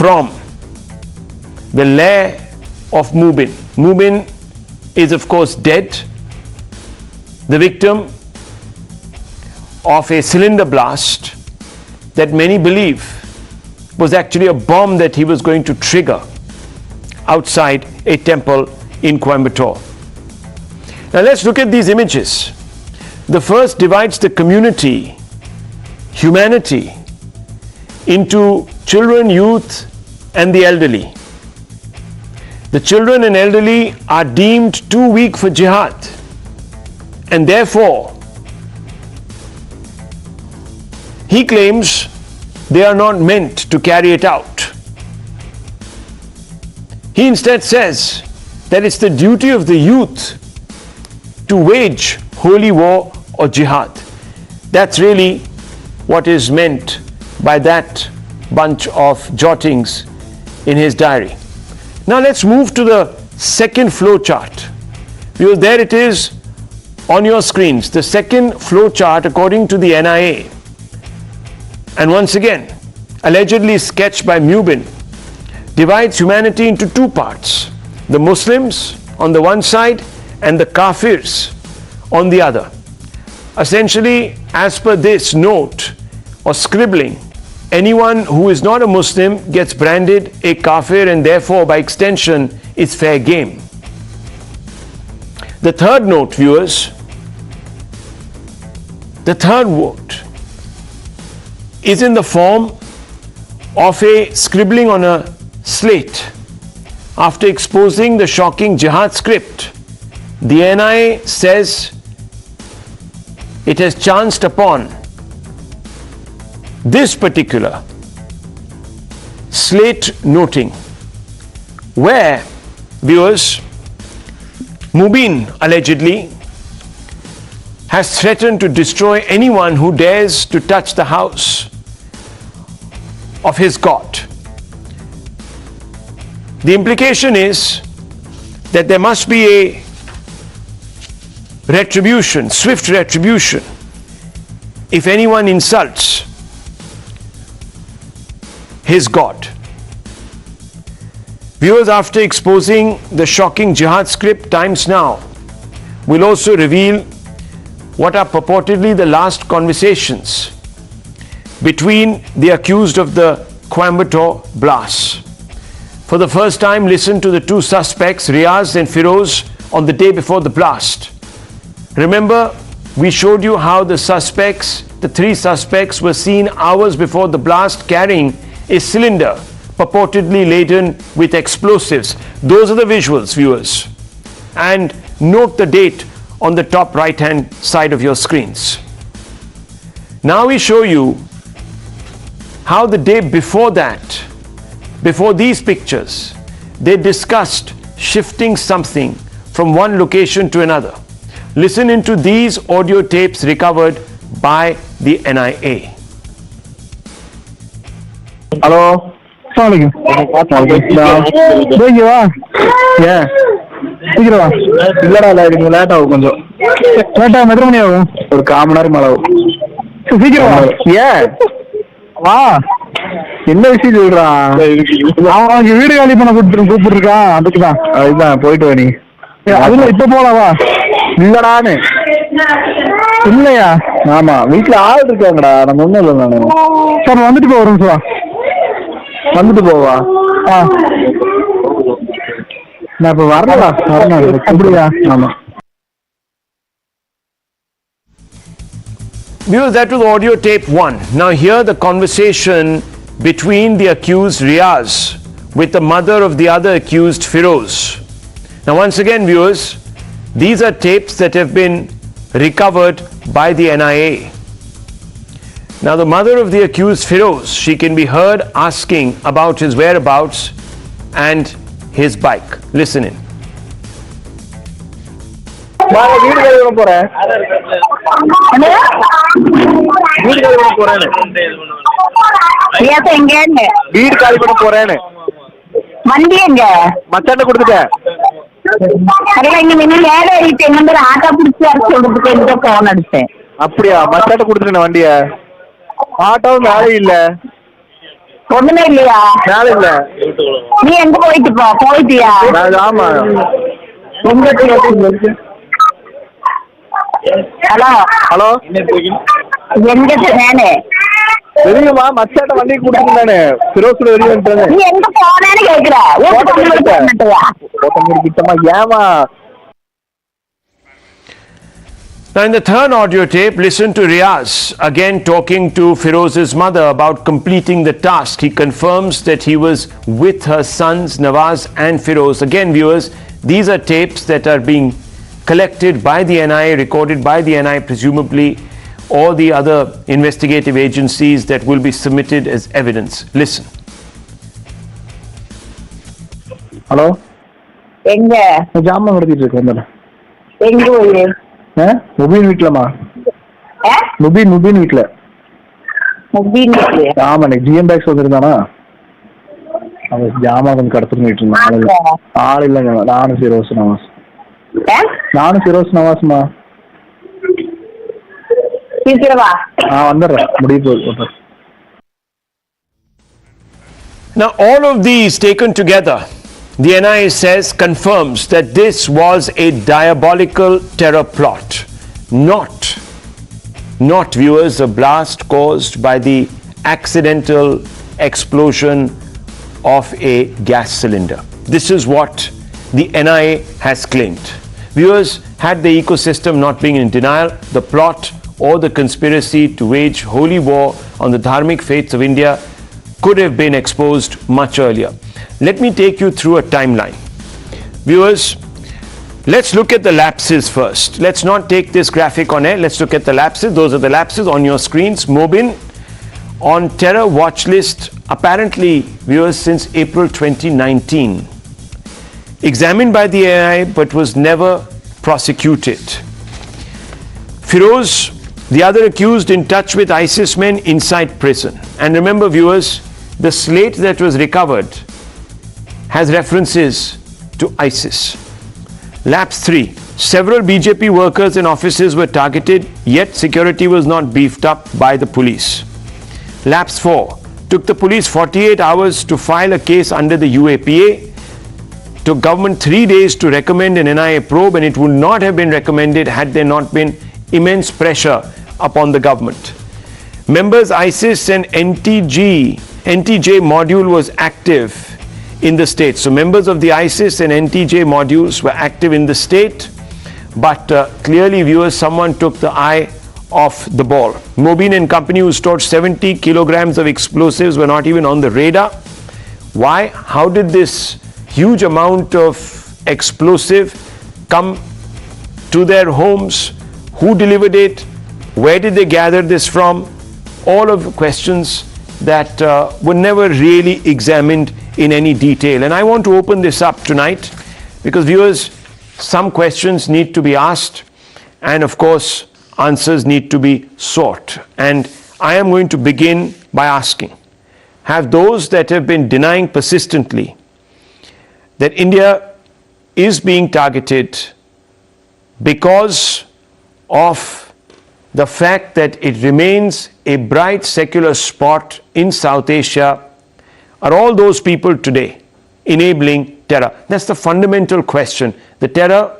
from the lair of Mubin. Mubin is of course dead, the victim of a cylinder blast that many believe was actually a bomb that he was going to trigger outside a temple in Coimbatore. Now let's look at these images. The first divides the community, humanity, into children, youth, and the elderly. The children and elderly are deemed too weak for jihad, and therefore he claims they are not meant to carry it out. He instead says that it's the duty of the youth to wage holy war or jihad. That's really what is meant by that bunch of jottings in his diary. Now let's move to the second flow chart. Because there it is on your screens, the second flow chart according to the NIA. And once again, allegedly sketched by Mubin, divides humanity into two parts: the Muslims on the one side and the Kafirs on the other. Essentially, as per this note or scribbling, anyone who is not a Muslim gets branded a Kafir and therefore by extension is fair game. The third note, viewers, the third note is in the form of a scribbling on a slate. After exposing the shocking jihad script, the NIA says it has chanced upon this particular slate noting, where, viewers, Mubin allegedly has threatened to destroy anyone who dares to touch the house of his God. The implication is that there must be a retribution, swift retribution, if anyone insults his God. Viewers, after exposing the shocking jihad script, Times Now will also reveal what are purportedly the last conversations between the accused of the Coimbatore blast. For the first time, listen to the two suspects, Riaz and Firoz, on the day before the blast. Remember, we showed you how the suspects, the three suspects, were seen hours before the blast carrying a cylinder purportedly laden with explosives. Those are the visuals, viewers. And note the date on the top right-hand side of your screens. Now we show you how the day before that, before these pictures, they discussed shifting something from one location to another. Listen into these audio tapes recovered by the NIA. Hello. Assalamualaikum. Thank you. Yeah. சீக்கிரம் இல்லடா இல்ல எனக்கு late ஆகும் கொஞ்சம். லேட்டா எத்தனை மணி ஆகும்? ஒரு 1/4 மணி நேரம் மேல ஆகும். சீக்கிரம் ஏன் வா. என்ன விஷயம் சொல்றான்? அவன் வீடு காலி பண்ண கூப்பிட்டுருக்கான், அதுக்குதான். அதுதான் போயிட்டு வா நீ. அதுல இப்ப போலவா? இல்லடான்னு இல்லையா? ஆமா வீட்டுல ஆள் இருக்காங்கடா, நம்ம ஒண்ணும் இல்லை. நானு சார் வந்துட்டு போ, ஒரு நிமிஷம் வந்துட்டு போவா? நான் இப்ப வரலடா. அப்படியா? ஆமா. Viewers, that was audio tape 1. Now hear the conversation between the accused Riaz with the mother of the other accused Firoz. Now once again, viewers, these are tapes that have been recovered by the NIA. Now the mother of the accused Firoz, she can be heard asking about his whereabouts and his bike. Listen in. வீடு காலி பண்ண போறேன். வீடு காலி பண்ண போறேன்னு. வீடு காலி பண்ண போறேன்னு. வண்டி எங்க? மச்சாண்ட கொடுத்துட்டேன். ஆட்டோ பிடிச்சி வர சொல்றதுக்கு எங்க போன் அடிச்சேன். அப்படியா? மச்சாண்ட கொடுத்துட்டேன் வண்டிய. ஆட்டோவும் வேலை இல்ல. ஒண்ணுமே இல்லையா? மேல இல்ல. நீ எங்க போயிட்டியா? ஆமா. ஹலோ ஹலோ, எங்க நானு தெரியுமா? மச்சாட்ட வண்டி கூட்டிட்டு ஃபிரோஸ்ல வெளியே வந்துட்டானே. நீ எங்க போனேன்னு கேக்குற? கிட்டமா ஏமா? Now, in the third audio tape, listen to Riaz again talking to Firoz's mother about completing the task. He confirms that he was with her sons Nawaz and Firoz. Again, viewers, these are tapes that are being collected by the NIA, recorded by the NIA, presumably, or the other investigative agencies that will be submitted as evidence. Listen. Hello? எங்க? ஜாமான் எடுத்துட்டு இருக்கேன். எங்க போய்? முபீன் வீட்லமா? முபீன் வீட்ல. முபீன் வீட்ல? ஆமா, GM packs வந்திருந்தானா? அவன் ஜாமான் கொஞ்சம் கடத்திட்டு இருந்தான். ஆள் இல்லைங்க. நானும் ஃபிரோஸ் நவாஸ்மா. வந்துடுறேன், முடிய போகுது. Now, all of these taken together, the NIA says, confirms that this was a diabolical terror plot, not viewers, a blast caused by the accidental explosion of a gas cylinder. This is what the NIA has claimed. Viewers, had the ecosystem not been in denial, the plot or the conspiracy to wage holy war on the dharmic faiths of India could have been exposed much earlier. Let me take you through a timeline. Viewers, let's look at the lapses first. Let's not take this graphic on air. Let's look at the lapses. Those are the lapses on your screens. Mobin on terror watch list, apparently, viewers, since April 2019. Examined by the AI but was never prosecuted. Firoz, the other accused, in touch with ISIS men inside prison. And remember, viewers, the slate that was recovered has references to ISIS. Lapse 3. Several BJP workers and offices were targeted, yet security was not beefed up by the police. Lapse 4. Took the police 48 hours to file a case under the UAPA. Took government 3 days to recommend an NIA probe, and it would not have been recommended had there not been immense pressure upon the government. Members ISIS and NTJ module was active in the state. So members of the ISIS and NTJ modules were active in the state, but clearly, viewers, someone took the eye off the ball. Mobin and company, who stored 70 kilograms of explosives, were not even on the radar. Why? How did this huge amount of explosive come to their homes? Who delivered it? Where did they gather this from? All of the questions that were never really examined in any detail. And I want to open this up tonight because, viewers, some questions need to be asked, and of course answers need to be sought. And I am going to begin by asking, have those that have been denying persistently that India is being targeted because of the fact that it remains a bright secular spot in South Asia, are all those people today enabling terror? That's the fundamental question. The terror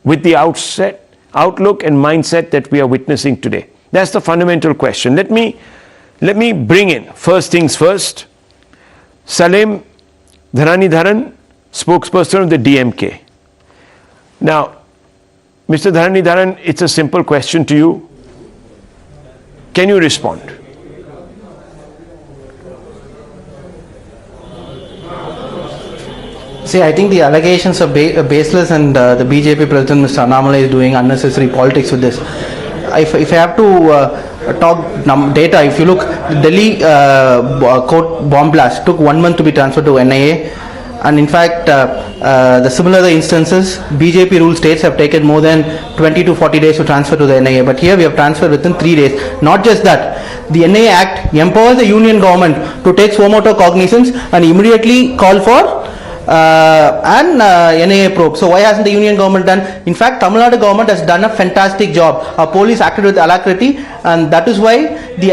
with the outlook and mindset that we are witnessing today. That's the fundamental question. Let me bring in, first things first, Salim Dharanidharan, spokesperson of the DMK. Now, Mr. Dharanidharan, it's a simple question to you. Can you respond? See, I think the allegations are baseless, and the BJP president, Mr. Annamalai, is doing unnecessary politics with this. If I have to talk data, if you look, Delhi court bomb blast took 1 month to be transferred to NIA, and in fact, the similar instances, BJP ruled states have taken more than 20 to 40 days to transfer to the NIA, but here we have transferred within 3 days. Not just that, the NIA Act empowers the union government to take suo motu cognizance and immediately call for and NIA probe. So why hasn't the union government done? In fact, Tamil Nadu government has done a fantastic job. Our police acted with alacrity, and that is why the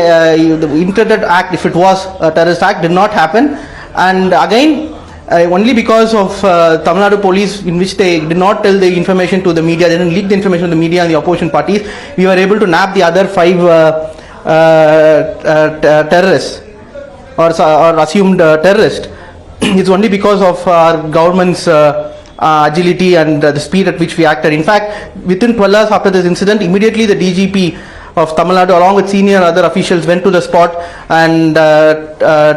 Internet Act, if it was a terrorist act, did not happen. And again, only because of Tamil Nadu police, in which they did not tell the information to the media, they didn't leak the information to the media and the opposition parties, we were able to nab the other 5 terrorists or assumed terrorists. It's only because of our government's agility and the speed at which we acted. In fact, within 12 hours after this incident, immediately the DGP of Tamil Nadu along with senior other officials went to the spot and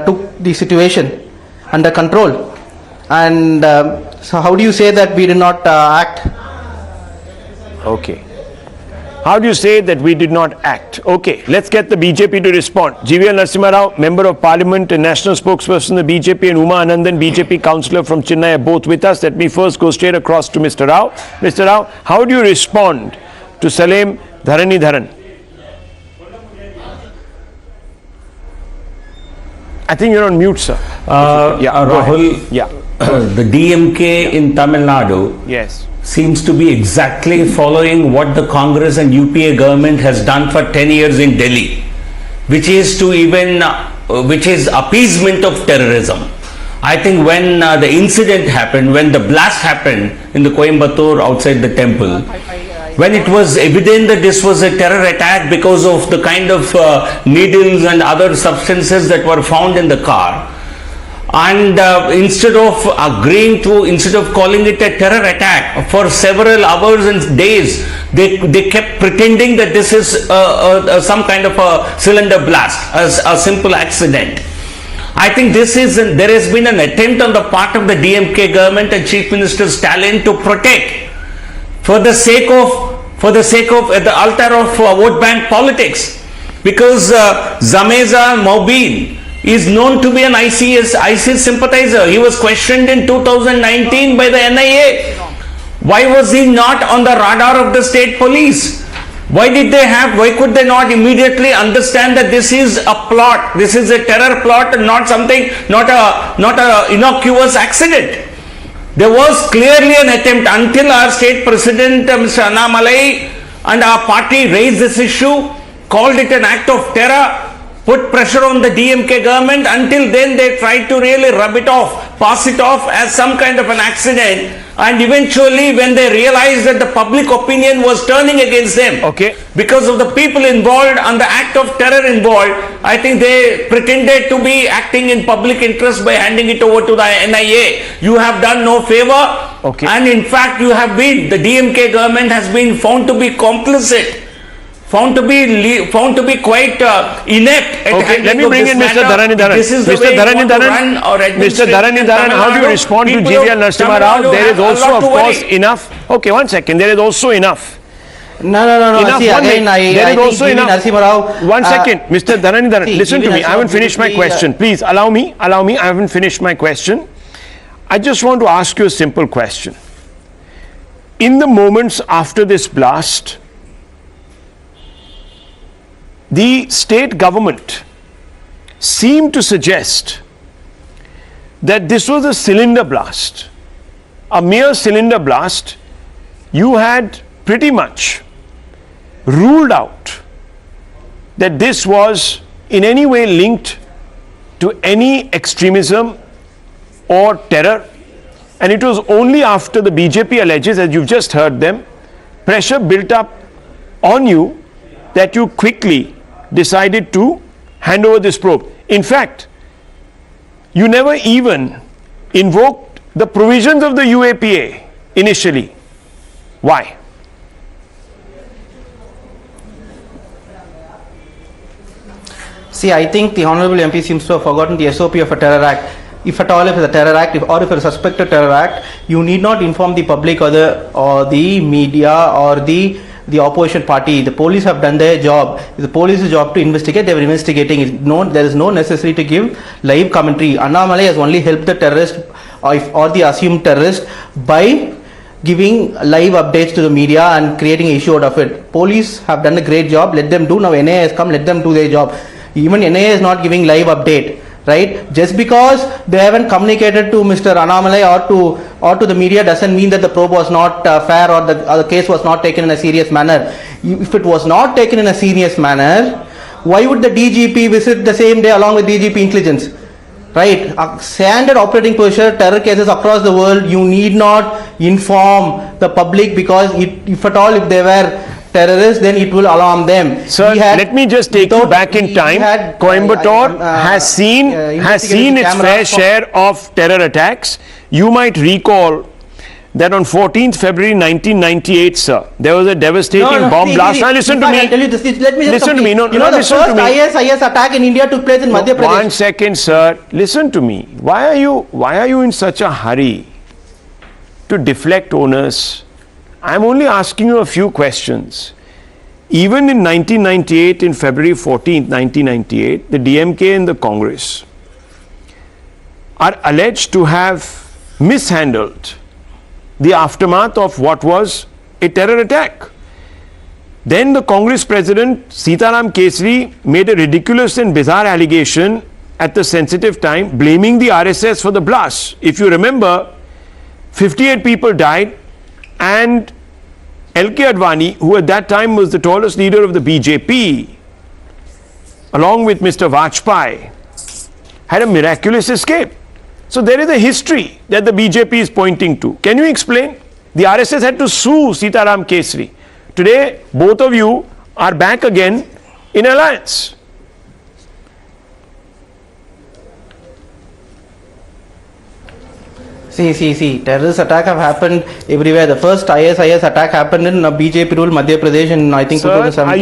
took the situation under control. And so how do you say that we did not act? Okay. How do you say that we did not act? Okay, let's get the BJP to respond. GVL Narasimha Rao, Member of Parliament and National Spokesperson of the BJP, and Uma Anandan, BJP Councillor from Chennai, are both with us. Let me first go straight across to Mr. Rao. Mr. Rao, how do you respond to Salem Dharanidharan? I think you're on mute, sir. Rahul, the DMK in Tamil Nadu seems to be exactly following what the Congress and UPA government has done for 10 years in Delhi, which is appeasement of terrorism. I think when the incident happened, when the blast happened in the Coimbatore outside the temple, when it was evident that this was a terror attack because of the kind of needles and other substances that were found in the car, and instead of calling it a terror attack for several hours and days, they kept pretending that this is some kind of a cylinder blast, a simple accident. I think there has been an attempt on the part of the DMK government and Chief Minister Stalin to protect for the sake of the altar of vote bank politics, because Zameza Mobeen is known to be an ISIS sympathizer. He was questioned in 2019 by the NIA. Why was he not on the radar of the state police? Why could they not immediately understand that this is a plot, this is a terror plot and not a innocuous accident? There was clearly an attempt until our state president, Mr. Annamalai, and our party raised this issue, called it an act of terror, put pressure on the DMK government. Until then, they tried to really rub it off, pass it off as some kind of an accident. And eventually, when they realized that the public opinion was turning against them, because of the people involved and the act of terror involved, I think they pretended to be acting in public interest by handing it over to the NIA. You have done no favor. And in fact, the DMK government has been found to be complicit, found to be quite inept at handling let me bring in Mr. Dharanidharan. Mr. Dharanidharan, how do you respond to GVL Narasimha Rao? There is also, of course, enough. Okay, 1 second. There is also enough. No. See, again, there is also enough. Narasimha Rao, 1 second, Mr. Dharanidharan, listen to me. I haven't finished my question. Please allow me. I haven't finished my question. I just want to ask you a simple question. In the moments after this blast, the state government seemed to suggest that this was a cylinder blast, a mere cylinder blast. You had pretty much ruled out that this was in any way linked to any extremism or terror, and it was only after the BJP alleges, as you've just heard them, pressure built up on you that you quickly decided to hand over this probe. In fact, you never even invoked the provisions of the UAPA initially. Why? See, I think the Honorable MP seems to have forgotten the SOP of a terror act. If at all, if it's a terror act, or if it's a suspected terror act, you need not inform the public or the media or the opposition party. The police have done their job. It's the police's job to investigate. They were investigating. There is no necessity to give live commentary. Annamalai has only helped the terrorist or the assumed terrorist by giving live updates to the media and creating an issue out of it. Police have done a great job. Let them do. Now NIA has come. Let them do their job. Even NIA is not giving live update. right? Just because they haven't communicated to Mr. Annamalai or to the media doesn't mean that the probe was not fair, or the case was not taken in a serious manner. If it was not taken in a serious manner, why would the DGP visit the same day along with DGP intelligence? Right? Standard operating procedure, terror cases across the world, you need not inform the public, because if at all if they were terrorists, then it will alarm them. Sir, let me just take you back in time. Coimbatore has seen its fair share of terror attacks. You might recall that on 14th February 1998, sir, there was a devastating bomb blast. Now listen to me. Tell you this, let me just listen to me. No, the first IS attack in India took place in Madhya Pradesh. 1 second, sir. Listen to me. Why are you in such a hurry to deflect onus? I'm only asking you a few questions. Even in 1998, in February 14th, 1998, the DMK and the Congress are alleged to have mishandled the aftermath of what was a terror attack. Then the Congress president Sitaram Kesri made a ridiculous and bizarre allegation at the sensitive time, blaming the RSS for the blast. If you remember, 58 people died, and L.K. Advani, who at that time was the tallest leader of the BJP, along with Mr. Vajpayee, had a miraculous escape. So there is a history that the BJP is pointing to. Can you explain? The RSS had to sue Sitaram Kesri. Today, both of you are back again in alliance. See, terrorist attack have happened everywhere. The first IS attack happened in BJP ruled Madhya Pradesh in, I think, 2017. Are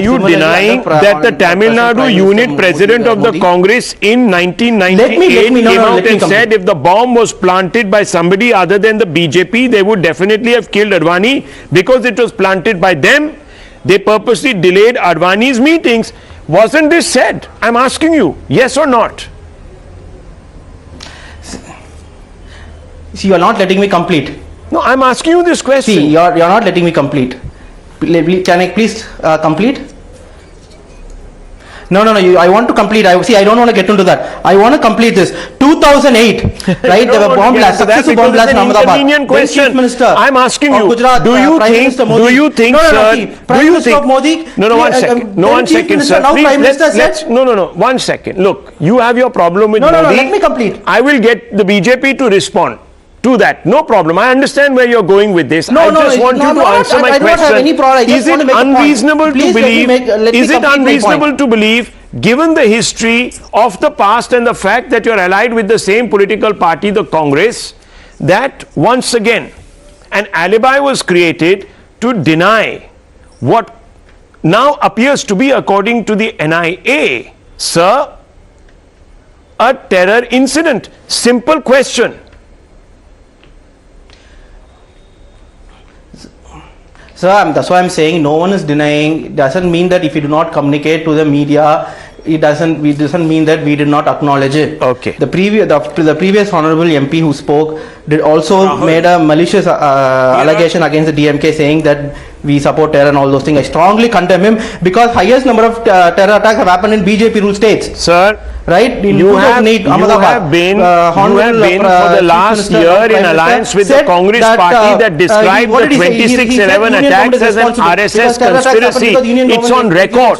you denying that the Tamil Nadu unit president of the Congress in 1998 came out and said if the bomb was planted by somebody other than the BJP, they would definitely have killed Advani because it was planted by them? They purposely delayed Advani's meetings. Wasn't this said? I'm asking you, yes or not? See, you are not letting me complete. No, I'm asking you this question. See, you're not letting me complete. Can I please complete? No, I want to complete. I don't want to get into that. I want to complete this. 2008, right? There were bomb blasts, successive bomb blasts in Ahmedabad. Question. I'm asking you. Gujarat, do you think, sir? Prime Minister Modi. No, 1 second. No, 1 second, sir. Please, no. 1 second. Look, you have your problem with Modi. No, let me complete. I will get the BJP to respond to that. No problem. I understand where you're going with this. I just want you to answer my question. Is it unreasonable to believe? Is it unreasonable to believe, given the history of the past and the fact that you're allied with the same political party, the Congress, that once again an alibi was created to deny what now appears to be, according to the NIA, sir, a terror incident? Simple question. So that's why I'm saying no one is denying. It doesn't mean that if you do not communicate to the media, it doesn't mean that we did not acknowledge it. Okay. The previous honorable MP who spoke did also made a malicious allegation against the DMK, saying that we support terror and all those things. I strongly condemn him, because highest number of terror attacks have happened in BJP ruled states. Sir, right? You have been for the last year in alliance with the Congress party that described the 26/11 attacks as an RSS conspiracy. It's on record.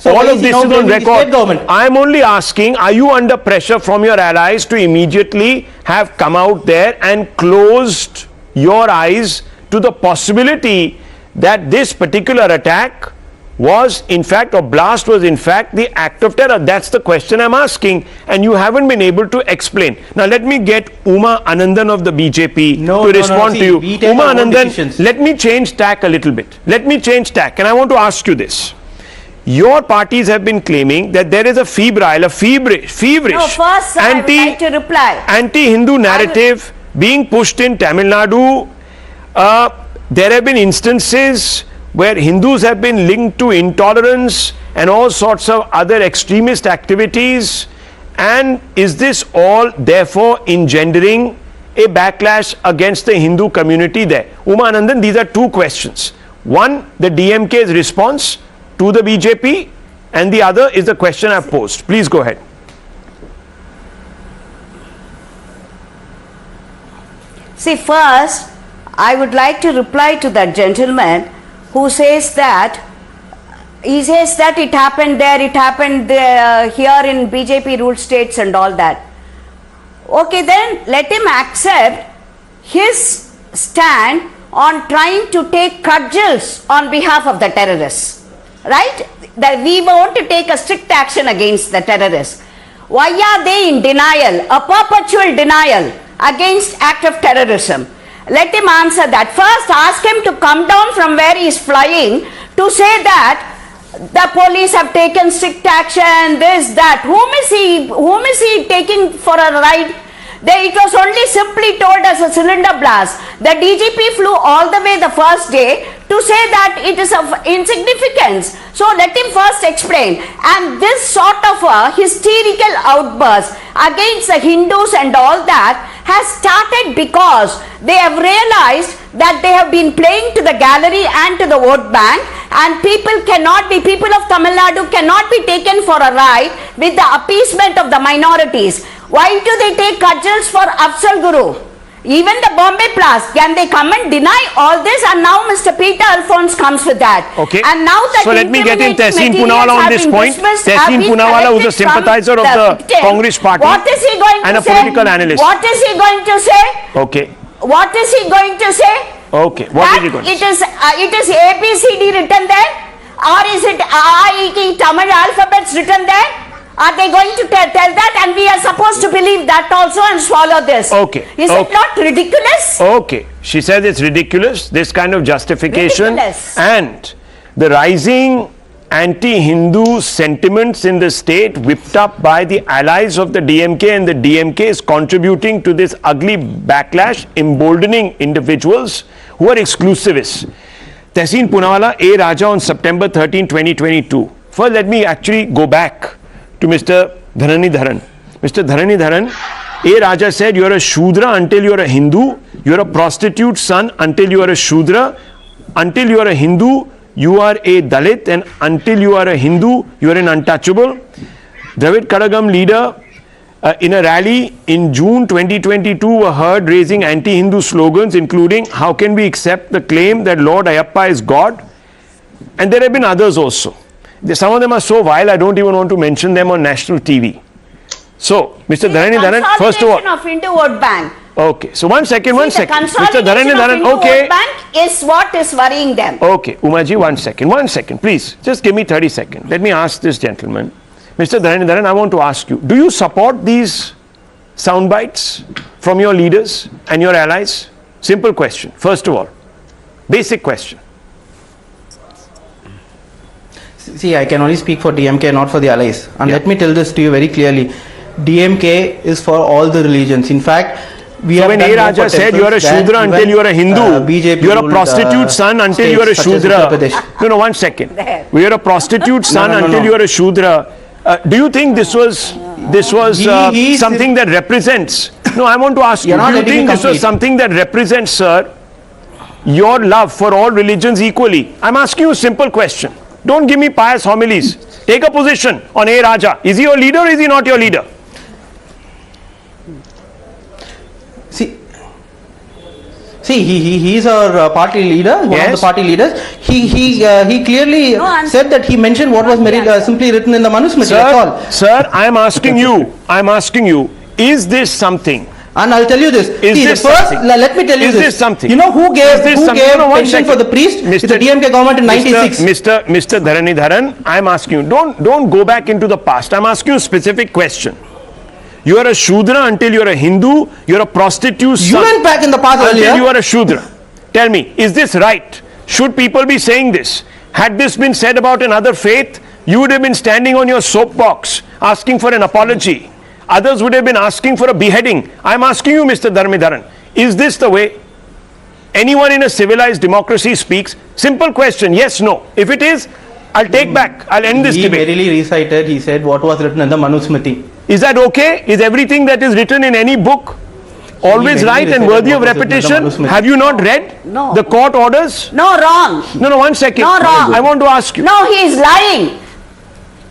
All of this is on record. I am only asking, are you under pressure from your allies to immediately have come out there and closed your eyes to the possibility that this particular attack was in fact, or blast was in fact, the act of terror? That's the question I'm asking, and you haven't been able to explain. Now let me get Uma Anandan of the BJP to respond to you. Uma Anandan, let me change tack a little bit. Let me change tack, and I want to ask you this. Your parties have been claiming that there is a feverish, No, first, I would like to reply. anti-Hindu narrative being pushed in Tamil Nadu. There have been instances where Hindus have been linked to intolerance and all sorts of other extremist activities. And is this all therefore engendering a backlash against the Hindu community there? Uma Anandan, these are two questions. One, the DMK's response to the BJP, and the other is the question I've posed. Please go ahead. See, first, I would like to reply to that gentleman who says that it happened there, it happened there, here in BJP ruled states and all that. Okay, then let him accept his stand on trying to take cudgels on behalf of the terrorists. Right? That we want to take a strict action against the terrorists. Why are they in denial, a perpetual denial against act of terrorism? Let him answer that. First, ask him to come down from where he is flying to say that the police have taken strict action, this, that. Whom is he taking for a ride? It was only simply told as a cylinder blast. The DGP flew all the way the first day to say that it is of insignificance. So let him first explain. And this sort of a hysterical outburst against the Hindus and all that has started because they have realized that they have been playing to the gallery and to the vote bank, and people of Tamil Nadu cannot be taken for a ride with the appeasement of the minorities. Why do they take cudgels for Afzal Guru? Even the Bombay Blast, can they come and deny all this? And now Mr. Peter Alphonse comes with that. Okay. And now that so let me get in Tehseen Poonawalla on this point. Tehseen Poonawalla, who's a sympathizer of the Congress party what is he going and to a political analyst. What is he going to say? Okay. What is he going to say? Okay. What is he going to say? It is ABCD written there, or is it IET Tamil alphabets written there? Are they going to tell that, and we are supposed to believe that also and swallow this? Okay. Is it not ridiculous? Okay. She says it's ridiculous, this kind of justification. Ridiculous. And the rising anti-Hindu sentiments in the state whipped up by the allies of the DMK, and the DMK is contributing to this ugly backlash, emboldening individuals who are exclusivists. Tehseen Poonawalla, A. Raja on September 13, 2022. First, let me actually go back to Mr. Dharanidharan. Mr. Dharanidharan, A. Raja said, you are a Shudra until you are a Hindu, you are a prostitute son until you are a Shudra, until you are a Hindu, you are a Dalit, and until you are a Hindu, you are an untouchable. Dravid Kadagam leader in a rally in June 2022 were heard raising anti-Hindu slogans, including, how can we accept the claim that Lord Ayappa is God? And there have been others also. Some of them are so vile, I don't even want to mention them on national TV. So, Mr. Dharanidharan, first of all. Of Hindu vote bank. Okay, so one second. The consolidation Mr. Dharanidharan, of Hindu okay. vote bank is what is worrying them. Okay, Umaji, one second, please. Just give me 30 seconds. Let me ask this gentleman. Mr. Dharanidharan, I want to ask you, do you support these sound bites from your leaders and your allies? Simple question, first of all. Basic question. See, I can only speak for DMK, not for the allies. And let me tell this to you very clearly. DMK is for all the religions. In fact, so when A. Raja said you are a Shudra until you are a Hindu, you are a prostitute son until you are a Shudra. No, one second. We are a prostitute son until you are a Shudra. Do you think this was something that represents? No, I want to ask you. Do you think this was something that represents, sir, your love for all religions equally? I'm asking you a simple question. Don't give me pious homilies. Take a position on A. Raja. Is he your leader or is he not your leader? See, he is our party leader, one of the party leaders. He clearly said that he mentioned what was simply written in the Manusmriti. That's all. Sir, I am asking you, is this something? And I'll tell you this. Let me tell you this. Is this something? You know who gave pension for the priest? It's the DMK government in 96. Mr. Dharanidharan, I'm asking you, don't go back into the past. I'm asking you a specific question. You are a Shudra until you are a Hindu, you are a prostitute son. You went back in the past until earlier. You are a Shudra. Tell me, is this right? Should people be saying this? Had this been said about another faith, you would have been standing on your soapbox asking for an apology. Others would have been asking for a beheading. I'm asking you, Mr. Dharanidharan, is this the way anyone in a civilized democracy speaks? Simple question, yes, no. If it is, I'll take back. I'll end this debate. He merely recited, he said what was written in the Manusmriti. Is that okay? Is everything that is written in any book always right and worthy of repetition? Have you not read the court orders? No, wrong. No, one second. No, wrong. I want to ask you. No, he is lying.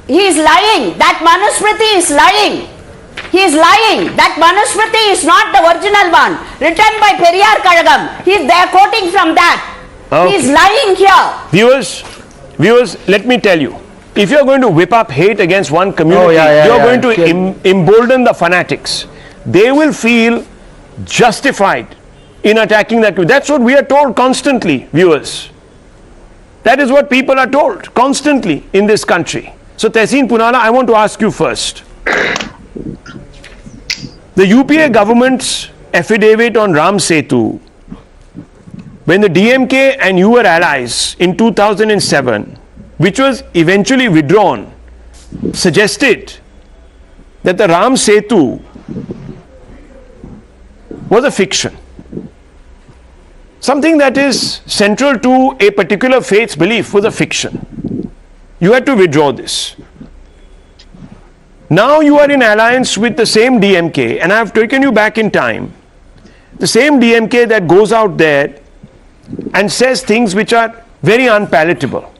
He is lying. That Manusmriti is lying. He is lying. That Manusmriti is not the original one, written by Periyar Kazhagam. They are quoting from that. Okay. He is lying here. Viewers, let me tell you. If you're going to whip up hate against one community, you're going to embolden the fanatics. They will feel justified in attacking that. That's what we are told constantly, viewers. That is what people are told constantly in this country. So Tehseen Poonawalla, I want to ask you first. The UPA government's affidavit on Ram Setu, when the DMK and you were allies in 2007, which was eventually withdrawn, suggested that the Ram Setu was a fiction. Something that is central to a particular faith's belief was a fiction. You had to withdraw this. Now you are in alliance with the same DMK, and I have taken you back in time. The same DMK that goes out there and says things which are very unpalatable,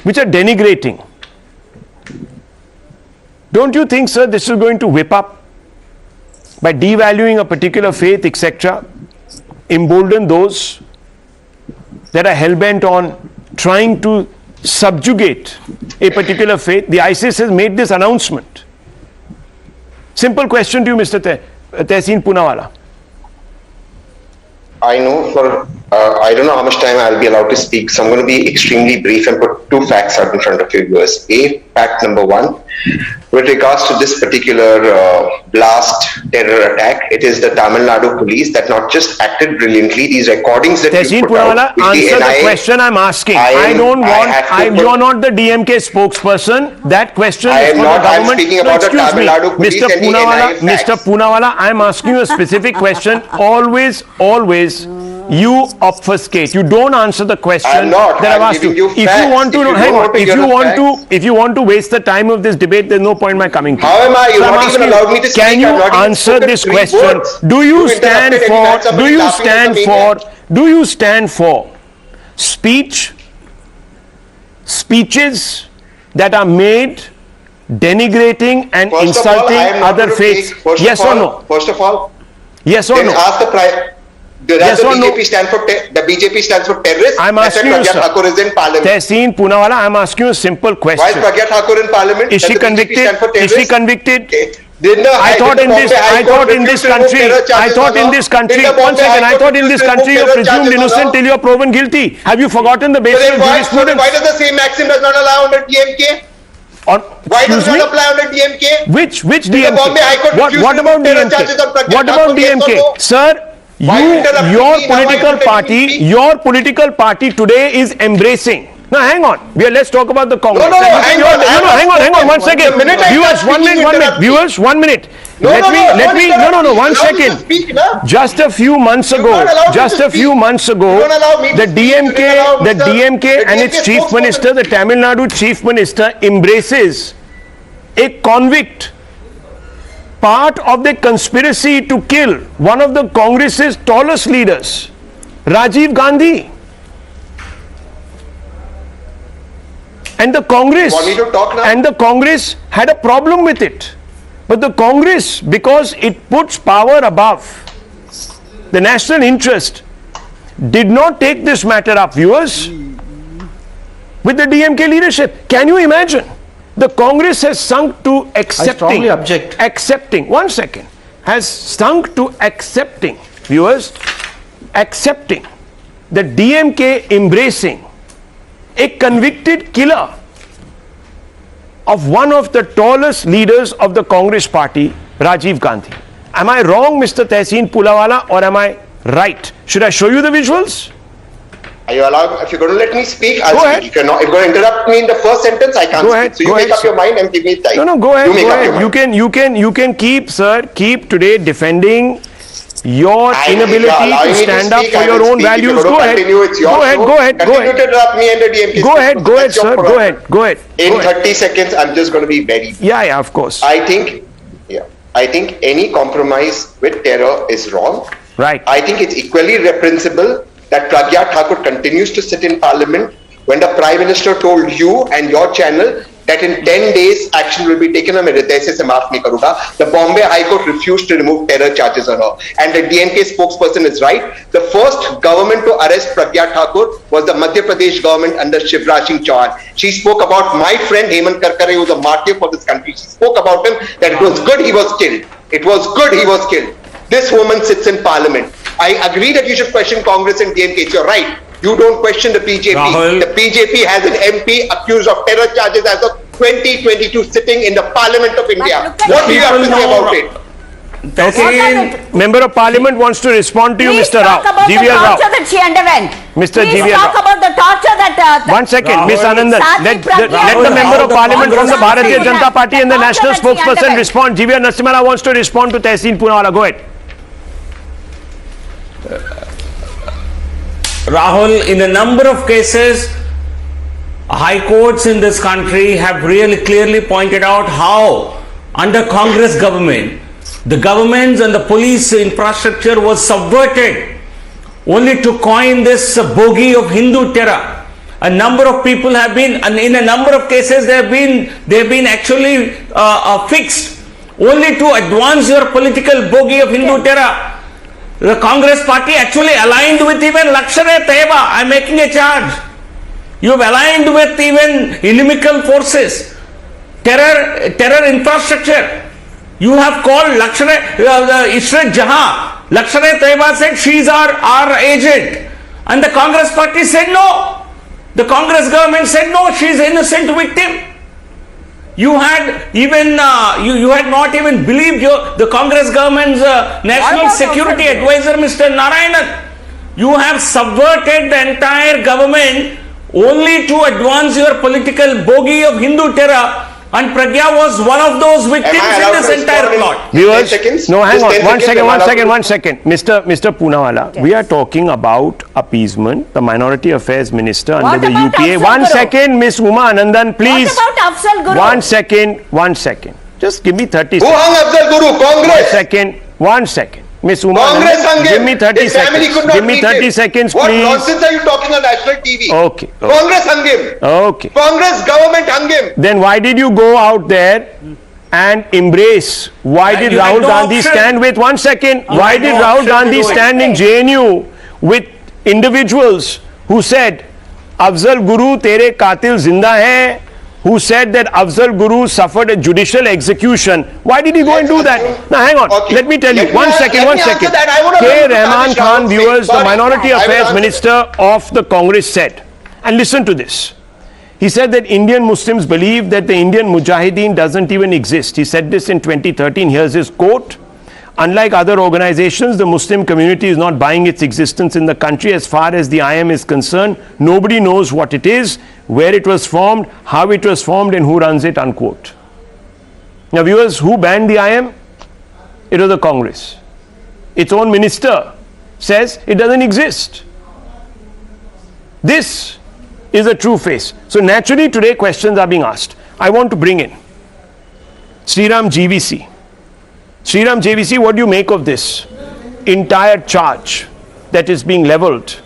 which are denigrating. Don't you think, sir, this is going to whip up by devaluing a particular faith, etc., embolden those that are hell-bent on trying to subjugate a particular faith? The ISIS has made this announcement. Simple question to you, Mr. Tehseen Poonawalla. I know I don't know how much time I'll be allowed to speak, so I'm going to be extremely brief and put two facts out in front of you viewers. Fact number one, with regards to this particular blast terror attack, it is the Tamil Nadu police that not just acted brilliantly. These recordings that Tehseen you put Poonawalla, out with answer the NIA, question I'm asking. You're not the DMK spokesperson. That question is for the government. I'm speaking about the Tamil Nadu police and the NIA Mr. Poonawalla, I'm asking you a specific question. Always, you obfuscate. You don't answer the question that I've asked you. If you want to, hang on. If you want to waste the time of this debate, there's no point in my coming to you. How am I? You not even allowed me to speak. Can you answer this question? Do you stand for speeches that are made denigrating and insulting other faiths? Yes or no? First of all, yes or no? Ask the Does the BJP stand for the BJP stands for terrorists? I'm asking you, sir. Thakur is in parliament. Tehseen Poonawalla, I'm asking you a simple question. Why is Pragya Thakur in parliament? Is she convicted? Is she convicted? I thought in this country you're presumed innocent till you're proven guilty. Have you forgotten the basis of jurisprudence? Why does the same maxim does not allow under DMK? Why does it not apply under DMK? Which DMK? What about DMK? What about DMK? Sir, your political party today is embracing. Now hang on. Let's talk about the Congress. Hang on. 1 second. Viewers, 1 minute. Viewers, 1 minute. One second. Just a few months ago, the DMK and its chief minister, the Tamil Nadu chief minister, embraces a convict, part of the conspiracy to kill one of the Congress's tallest leaders, Rajiv Gandhi. And the Congress had a problem with it. But the Congress, because it puts power above the national interest, did not take this matter up, viewers, with the DMK leadership. Can you imagine? The Congress has sunk to accepting. I strongly object. Accepting. 1 second. Has sunk to accepting, viewers, accepting the DMK embracing a convicted killer of one of the tallest leaders of the Congress party, Rajiv Gandhi. Am I wrong, Mr. Tehseen Poonawalla, or am I right? Should I show you the visuals? Are you allowed? If you're going to let me speak, I'll speak. If you're going to interrupt me in the first sentence, I can't speak. So you make up your mind and give me time. No, go ahead. You can keep today defending your inability to stand up for your own values. Go ahead. Go ahead. Continue to interrupt me and the DMK. Go ahead, sir. Go ahead. In 30 seconds, I'm just going to be very brief. Yeah, of course. I think any compromise with terror is wrong. Right. I think it's equally reprehensible that Pragya Thakur continues to sit in parliament when the Prime Minister told you and your channel that in 10 days action will be taken, the Bombay High Court refused to remove terror charges on her. And the DMK spokesperson is right. The first government to arrest Pragya Thakur was the Madhya Pradesh government under Shivraj Singh Chauhan. She spoke about my friend Hemant Karkare, who was a martyr for this country. She spoke about him that it was good he was killed. It was good he was killed. This woman sits in parliament. I agree that you should question Congress and DMK. You're right. You don't question the BJP. Rahul. The BJP has an MP accused of terror charges as of 2022 sitting in the Parliament of India. What do you have to say about it? Okay, Member of Parliament wants to respond to you, Please Mr. Rao. talk about the GVR Rao. torture that she underwent. Mr. Please GVR talk Rao. about the torture that... One second, Miss Anandan. Let the Member of Parliament from the Bharatiya Janata Party and the National Spokesperson respond. GVR Narasimha wants to respond to Tehseen Poonawalla. Go ahead. Rahul, in a number of cases, high courts in this country have really clearly pointed out how under Congress government, the governments and the police infrastructure was subverted only to coin this bogey of Hindu terror. A number of people have been, and in a number of cases they have been actually fixed only to advance your political bogey of Hindu terror. The Congress party actually aligned with even Lashkar-e-Taiba. I am making a charge. You have aligned with even inimical forces, terror infrastructure. You have called Ishrat Jahan. Lashkar-e-Taiba said she is our agent. And the Congress party said no. The Congress government said no, she is an innocent victim. You had even you had not even believed the Congress government's national security advisor, Mr. Narayanan. You have subverted the entire government only to advance your political bogey of Hindu terror, and Pragya was one of those victims in this entire plot. Viewers, no, hang on, one second. Mr. Poonawalla, we are talking about appeasement, the Minority Affairs Minister What under the about UPA. Afzal One Guru? second, Miss Uma Anandan, please. What about Afzal Guru? One second. Just give me 30 Who seconds. hung Afzal Guru? Congress. One second. Miss Uma Congress hung Anandan, him. give me 30 His family seconds. could not Give me meet 30 him. seconds, What please. nonsense are you talking on national TV? Okay. Congress hung him. Okay. Congress government hung him. Then why did you go out there and embrace? Why did you had Rahul no Gandhi option. stand with, one second, You why had did no Rahul option to Gandhi do it. stand in JNU with individuals who said, Afzal Guru tere katil zinda hai, who said that Afzal Guru suffered a judicial execution? Why did he go and do that? Now hang on, Okay. let me tell you, one second. answer that. I would have K. loved to Rahman Tavish Khan, Rahul's viewers, face. the Sorry. Minority I will Affairs answer Minister of the Congress said, and listen to this. He said that Indian Muslims believe that the Indian Mujahideen doesn't even exist. He said this in 2013. Here's his quote. Unlike other organizations, the Muslim community is not buying its existence in the country. As far as the IM is concerned, nobody knows what it is, where it was formed, how it was formed, and who runs it, unquote. Now, viewers, who banned the IM? It was the Congress. Its own minister says it doesn't exist. This is the true face. So naturally today questions are being asked. I want to bring in Sriram GVC. Sriram GVC, what do you make of this entire charge that is being leveled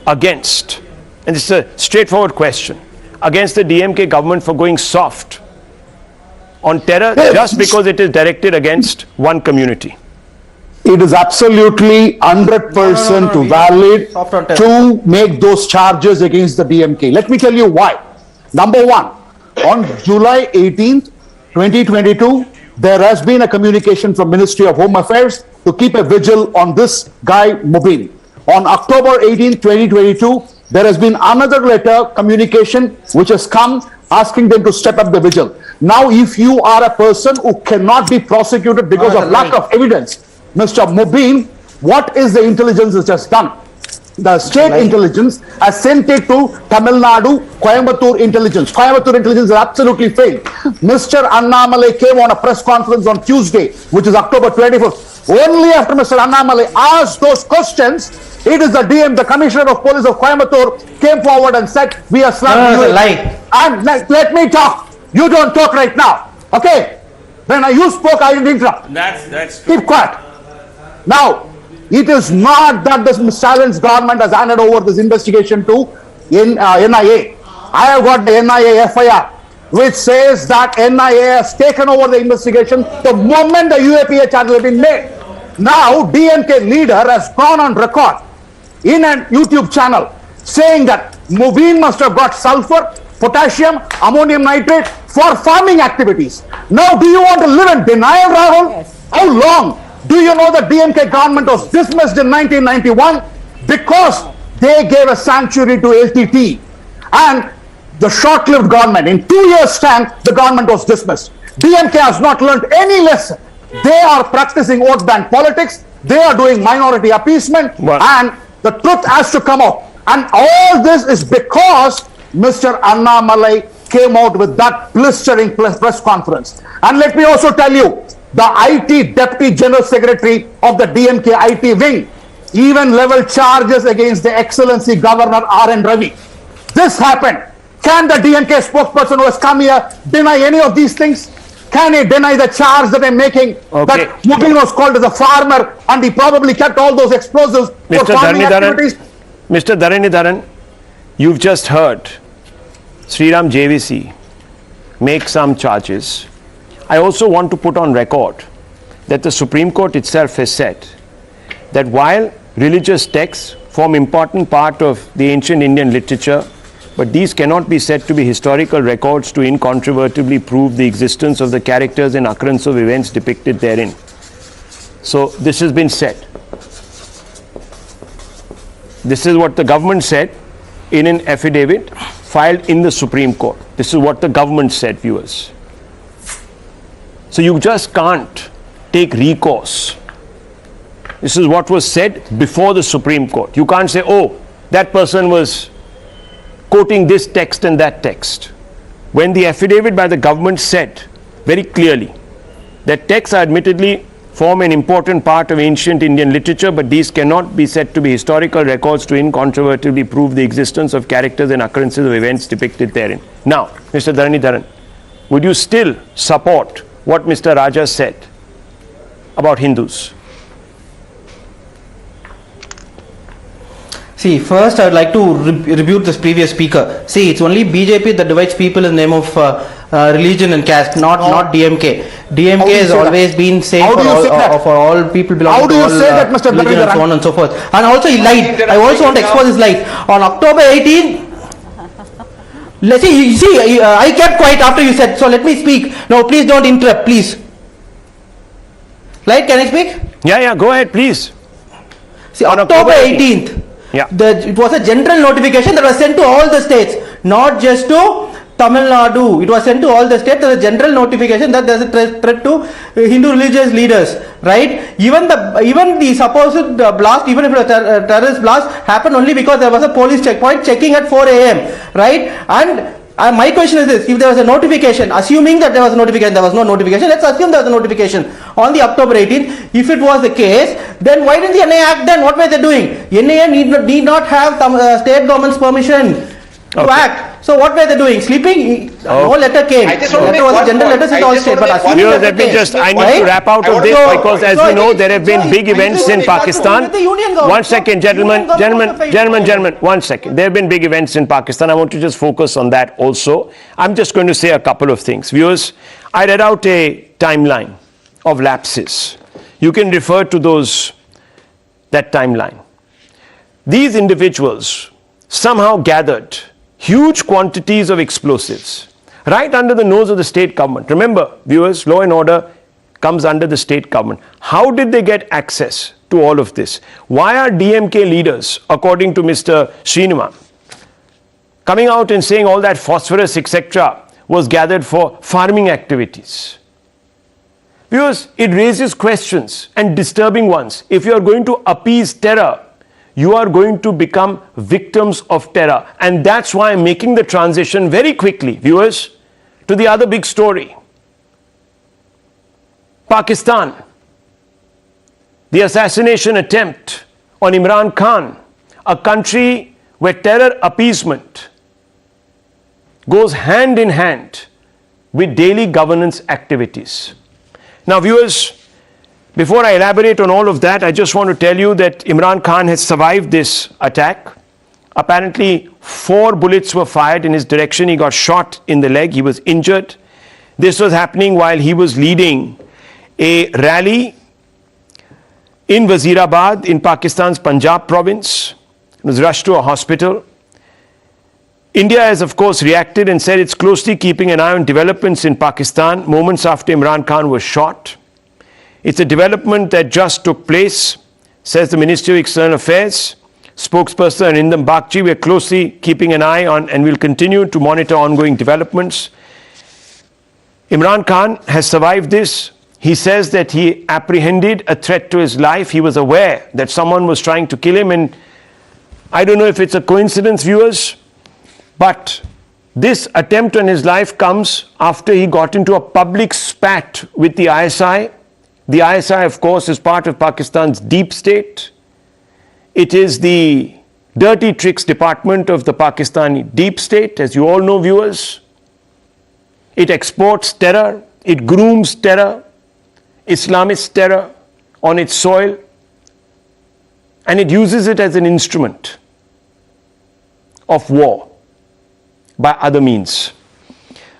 against, and this is a straightforward question, against the DMK government for going soft on terror just because it is directed against one community? It is absolutely 100% valid Soft on terror. to make those charges against the DMK. Let me tell you why. Number one, on July 18th, 2022, there has been a communication from Ministry of Home Affairs to keep a vigil on this guy Mubin. On October 18th, 2022, there has been another letter communication which has come asking them to step up the vigil. Now, if you are a person who cannot be prosecuted because of lack of evidence, Mr. Mubin, what is the intelligence that has done? The state intelligence has sent it to Tamil Nadu, Coimbatore intelligence. Coimbatore intelligence has absolutely failed. Mr. Annamalai came on a press conference on Tuesday, which is October 24th. Only after Mr. Annamalai asked those questions, it is the Commissioner of Police of Coimbatore came forward and said, we are slapping you. Lie. And let me talk. You don't talk right now. Okay? When you spoke, I didn't interrupt. That's true. Keep quiet. Now, it is not that the Stalin's government has handed over this investigation to NIA. I have got the NIA FIR, which says that NIA has taken over the investigation the moment the UAPA charges have been made. Now, DMK leader has gone on record in a YouTube channel saying that Mubin must have got sulfur, potassium, ammonium nitrate for farming activities. Now, do you want to live in denial, Rahul? Yes. How long? Do you know the DMK government was dismissed in 1991 because they gave a sanctuary to LTT, and the short-lived government, in 2 years' time, the government was dismissed. DMK has not learned any lesson. They are practicing vote bank politics. They are doing minority appeasement, and the truth has to come out. And all this is because Mr. Annamalai came out with that blistering press conference. And let me also tell you, the IT Deputy General Secretary of the DMK IT wing even leveled charges against the Excellency Governor R.N. Ravi. This happened. Can the DMK spokesperson who has come here deny any of these things? Can he deny the charge that I'm making that Mubin was called as a farmer and he probably kept all those explosives for farming activities? Mr. Dharanidharan, you've just heard Sriram JVC make some charges. I also want to put on record that the Supreme Court itself has said that while religious texts form important part of the ancient Indian literature, but these cannot be said to be historical records to incontrovertibly prove the existence of the characters and occurrence of events depicted therein. So this has been said. This is what the government said in an affidavit filed in the Supreme Court. This is what the government said, viewers. So you just can't take recourse. This is what was said before the Supreme Court. You can't say, oh, that person was quoting this text and that text. When the affidavit by the government said very clearly that texts are admittedly form an important part of ancient Indian literature, but these cannot be said to be historical records to incontrovertibly prove the existence of characters and occurrences of events depicted therein. Now, Mr. Dharanidharan, would you still support what Mr. Raja said about Hindus? See, first I would like to rebuke this previous speaker. See, it's only BJP that divides people in the name of religion and caste, not DMK. DMK has always been same for all people belonging to all religions and so on and so forth. And also he lied. I also want to expose his lie. On October 18, let's see, I kept quiet after you said, so let me speak. No, please don't interrupt, please. Right, can I speak? Yeah, go ahead, please. See, October 18th. Yeah. It was a general notification that was sent to all the states, not just to Tamil Nadu. It was sent to all the states. There was a general notification that there is a threat to Hindu religious leaders, right? Even the supposed blast, even if it was a terrorist blast, happened only because there was a police checkpoint checking at 4 a.m., right? And my question is this: if there was a notification, assuming that there was a notification, there was no notification, let's assume there was a notification on the October 18th. If it was the case, then why didn't the NIA act then? What were they doing? NIA need not have state government's permission to act. So what were they doing? Sleeping? No letter came. Letter was a general letter sent all state. But I need to wrap out of this because as you know, there have been big events in Pakistan. One second, gentlemen, one second. There have been big events in Pakistan. I want to just focus on that also. I'm just going to say a couple of things. Viewers, I read out a timeline of lapses. You can refer to that timeline. These individuals somehow gathered huge quantities of explosives right under the nose of the state government. Remember, viewers, law and order comes under the state government. How did they get access to all of this? Why are DMK leaders, according to Mr. Srinivas, coming out and saying all that phosphorus, etc., was gathered for farming activities? Viewers, it raises questions and disturbing ones. If you are going to appease terror, you are going to become victims of terror. And that's why I'm making the transition very quickly, viewers, to the other big story. Pakistan, the assassination attempt on Imran Khan, a country where terror appeasement goes hand in hand with daily governance activities. Now, viewers, before I elaborate on all of that, I just want to tell you that Imran Khan has survived this attack. Apparently, 4 bullets were fired in his direction. He got shot in the leg. He was injured. This was happening while he was leading a rally in Wazirabad in Pakistan's Punjab province. He was rushed to a hospital. India has, of course, reacted and said it's closely keeping an eye on developments in Pakistan moments after Imran Khan was shot. It's a development that just took place, says the Ministry of External Affairs. Spokesperson Arindam Bagchi, we are closely keeping an eye on and will continue to monitor ongoing developments. Imran Khan has survived this. He says that he apprehended a threat to his life. He was aware that someone was trying to kill him, and I don't know if it's a coincidence, viewers, but this attempt on his life comes after he got into a public spat with the ISI. The ISI, of course, is part of Pakistan's deep state. It is the dirty tricks department of the Pakistani deep state, as you all know, viewers. It exports terror, it grooms terror, Islamist terror on its soil, and it uses it as an instrument of war by other means.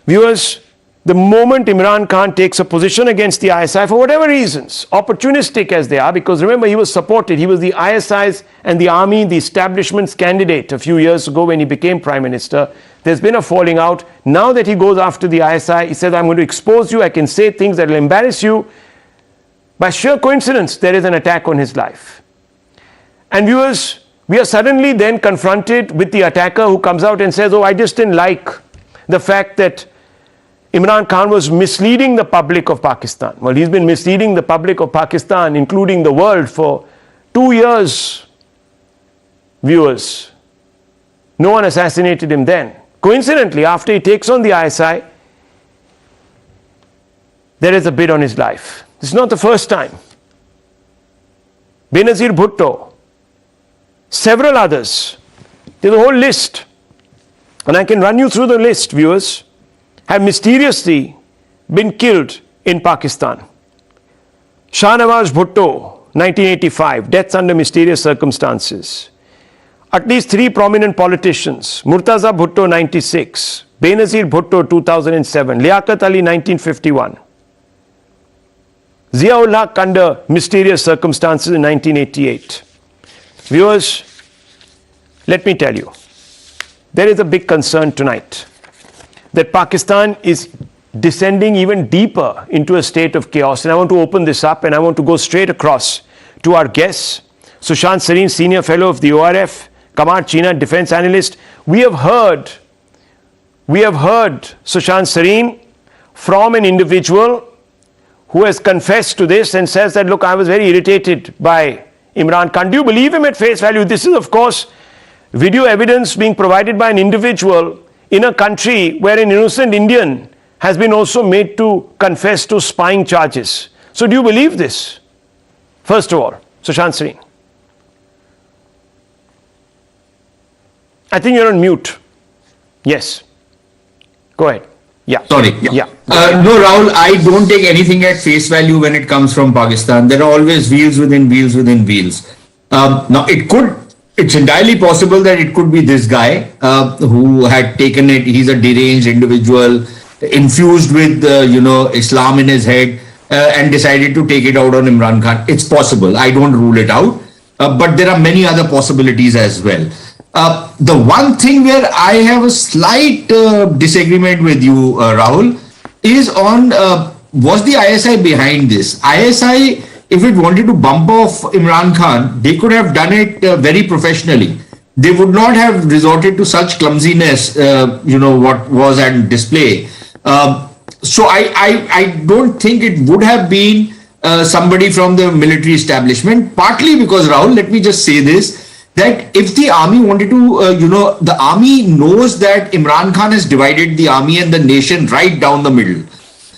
Viewers, the moment Imran Khan takes a position against the ISI, for whatever reasons, opportunistic as they are, because remember, he was supported, he was the ISI's and the army, the establishment's candidate a few years ago when he became Prime Minister. There's been a falling out. Now that he goes after the ISI, he says, I'm going to expose you, I can say things that will embarrass you. By sheer coincidence, there is an attack on his life. And viewers, we are suddenly then confronted with the attacker who comes out and says, oh, I just didn't like the fact that Imran Khan was misleading the public of Pakistan. Well, he's been misleading the public of Pakistan, including the world, for 2 years, viewers. No one assassinated him then. Coincidentally, after he takes on the ISI, there is a bid on his life. This is not the first time. Benazir Bhutto, several others. There's a whole list. And I can run you through the list, viewers, have mysteriously been killed in Pakistan. Shahnawaz Bhutto, 1985, deaths under mysterious circumstances. At least 3 prominent politicians, Murtaza Bhutto, 96, Benazir Bhutto, 2007, Liaquat Ali, 1951. Ziaul Haq under mysterious circumstances in 1988. Viewers, let me tell you, there is a big concern tonight that Pakistan is descending even deeper into a state of chaos. And I want to open this up and I want to go straight across to our guests. Sushant Sareen, Senior Fellow of the ORF, Kamar China, Defense Analyst. We have heard Sushant Sareen from an individual who has confessed to this and says that, look, I was very irritated by Imran Khan. Do you believe him at face value? This is, of course, video evidence being provided by an individual in a country where an innocent Indian has been also made to confess to spying charges. So do you believe this? First of all, Sushant Sareen. I think you're on mute. Yes. Go ahead. Yeah. Sorry. Yeah. No, Rahul, I don't take anything at face value when it comes from Pakistan. There are always wheels within wheels within wheels. Now, it's entirely possible that it could be this guy who had taken it. He's a deranged individual, infused with, Islam in his head and decided to take it out on Imran Khan. It's possible. I don't rule it out. But there are many other possibilities as well. The one thing where I have a slight disagreement with you, Rahul, is on was the ISI behind this? ISI, if it wanted to bump off Imran Khan, they could have done it very professionally. They would not have resorted to such clumsiness, what was at display. So I don't think it would have been somebody from the military establishment, partly because, Rahul, let me just say this, that if the army wanted to, the army knows that Imran Khan has divided the army and the nation right down the middle.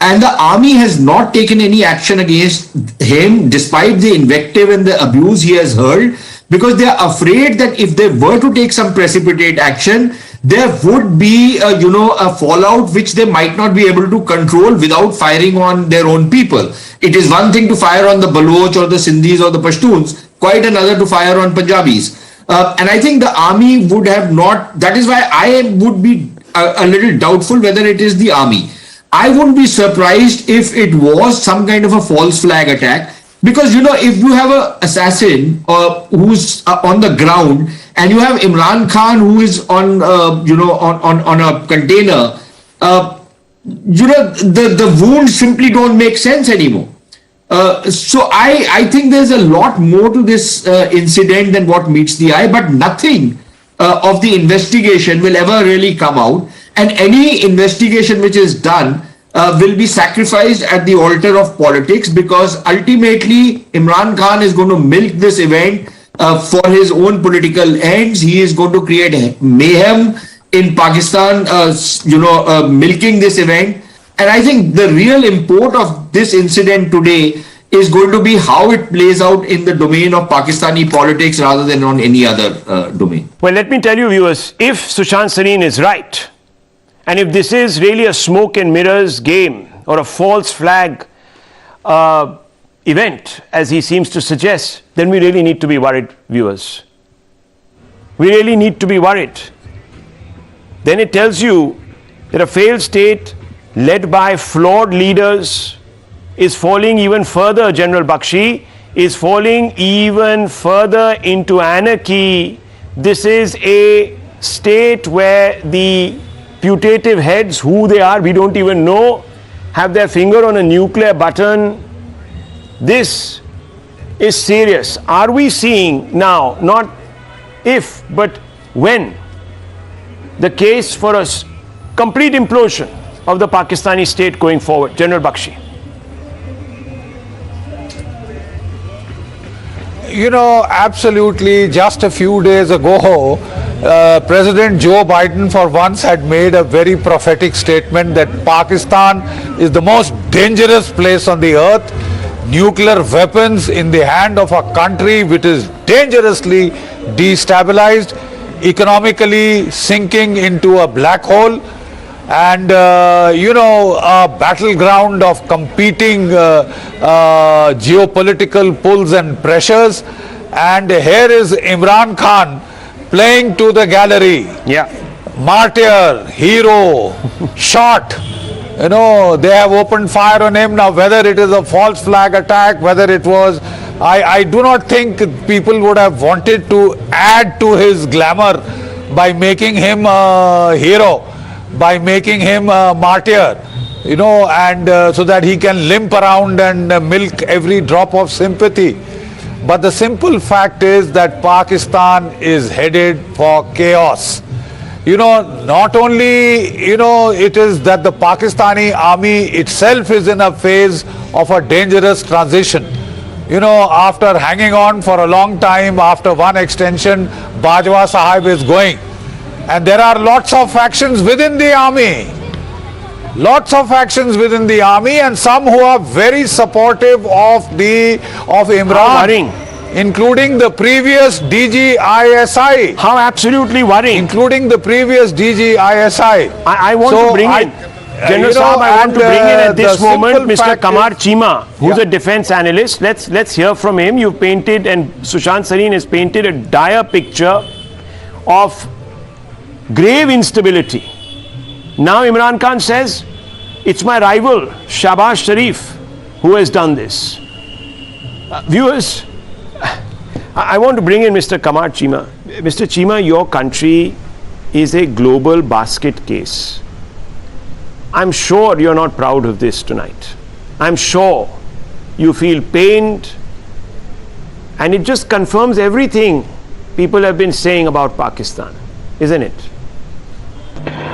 And the army has not taken any action against him despite the invective and the abuse he has heard, because they are afraid that if they were to take some precipitate action, there would be, a fallout which they might not be able to control without firing on their own people. It is one thing to fire on the Baloch or the Sindhis or the Pashtuns, quite another to fire on Punjabis. And I think the army would have not, that is why I would be a little doubtful whether it is the army. I wouldn't be surprised if it was some kind of a false flag attack, because if you have an assassin who's on the ground and you have Imran Khan who is on on a container, the wounds simply don't make sense anymore. So I think there's a lot more to this incident than what meets the eye, but nothing of the investigation will ever really come out, and any investigation which is done will be sacrificed at the altar of politics, because ultimately Imran Khan is going to milk this event for his own political ends. He is going to create mayhem in Pakistan, milking this event. And I think the real import of this incident today is going to be how it plays out in the domain of Pakistani politics rather than on any other domain. Well, let me tell you, viewers, if Sushant Sareen is right, and if this is really a smoke and mirrors game or a false flag event, as he seems to suggest, then we really need to be worried, viewers. We really need to be worried. Then it tells you that a failed state led by flawed leaders is falling even further, General Bakshi, is falling even further into anarchy. This is a state where the putative heads, who they are, we don't even know, have their finger on a nuclear button. This is serious. Are we seeing now, not if, but when, the case for a complete implosion of the Pakistani state going forward? General Bakshi. Absolutely. Just a few days ago, President Joe Biden for once had made a very prophetic statement that Pakistan is the most dangerous place on the earth. Nuclear weapons in the hand of a country which is dangerously destabilized, economically sinking into a black hole, and a battleground of competing geopolitical pulls and pressures. And here is Imran Khan playing to the gallery. Yeah. Martyr, hero, shot. They have opened fire on him. Now, whether it is a false flag attack, whether it was, I do not think people would have wanted to add to his glamour by making him a hero, by making him a martyr, and so that he can limp around and milk every drop of sympathy. But the simple fact is that Pakistan is headed for chaos. Not only, it is that the Pakistani army itself is in a phase of a dangerous transition. After hanging on for a long time, after one extension, Bajwa Sahib is going. And there are lots of factions within the army. Lots of factions within the army, and some who are very supportive of Imran. Including the previous DG ISI. How absolutely worrying. Including the previous DG ISI. I want to bring in, General Saab, I want to bring in at this moment Mr. Kamar Chima, who's a defense analyst. Let's hear from him. You've painted, and Sushant Sareen has painted a dire picture of grave instability. Now Imran Khan says, it's my rival, Shahbaz Sharif, who has done this. Viewers, I want to bring in Mr. Kamar Chima. Mr. Chima, your country is a global basket case. I'm sure you're not proud of this tonight. I'm sure you feel pained, and it just confirms everything people have been saying about Pakistan, isn't it?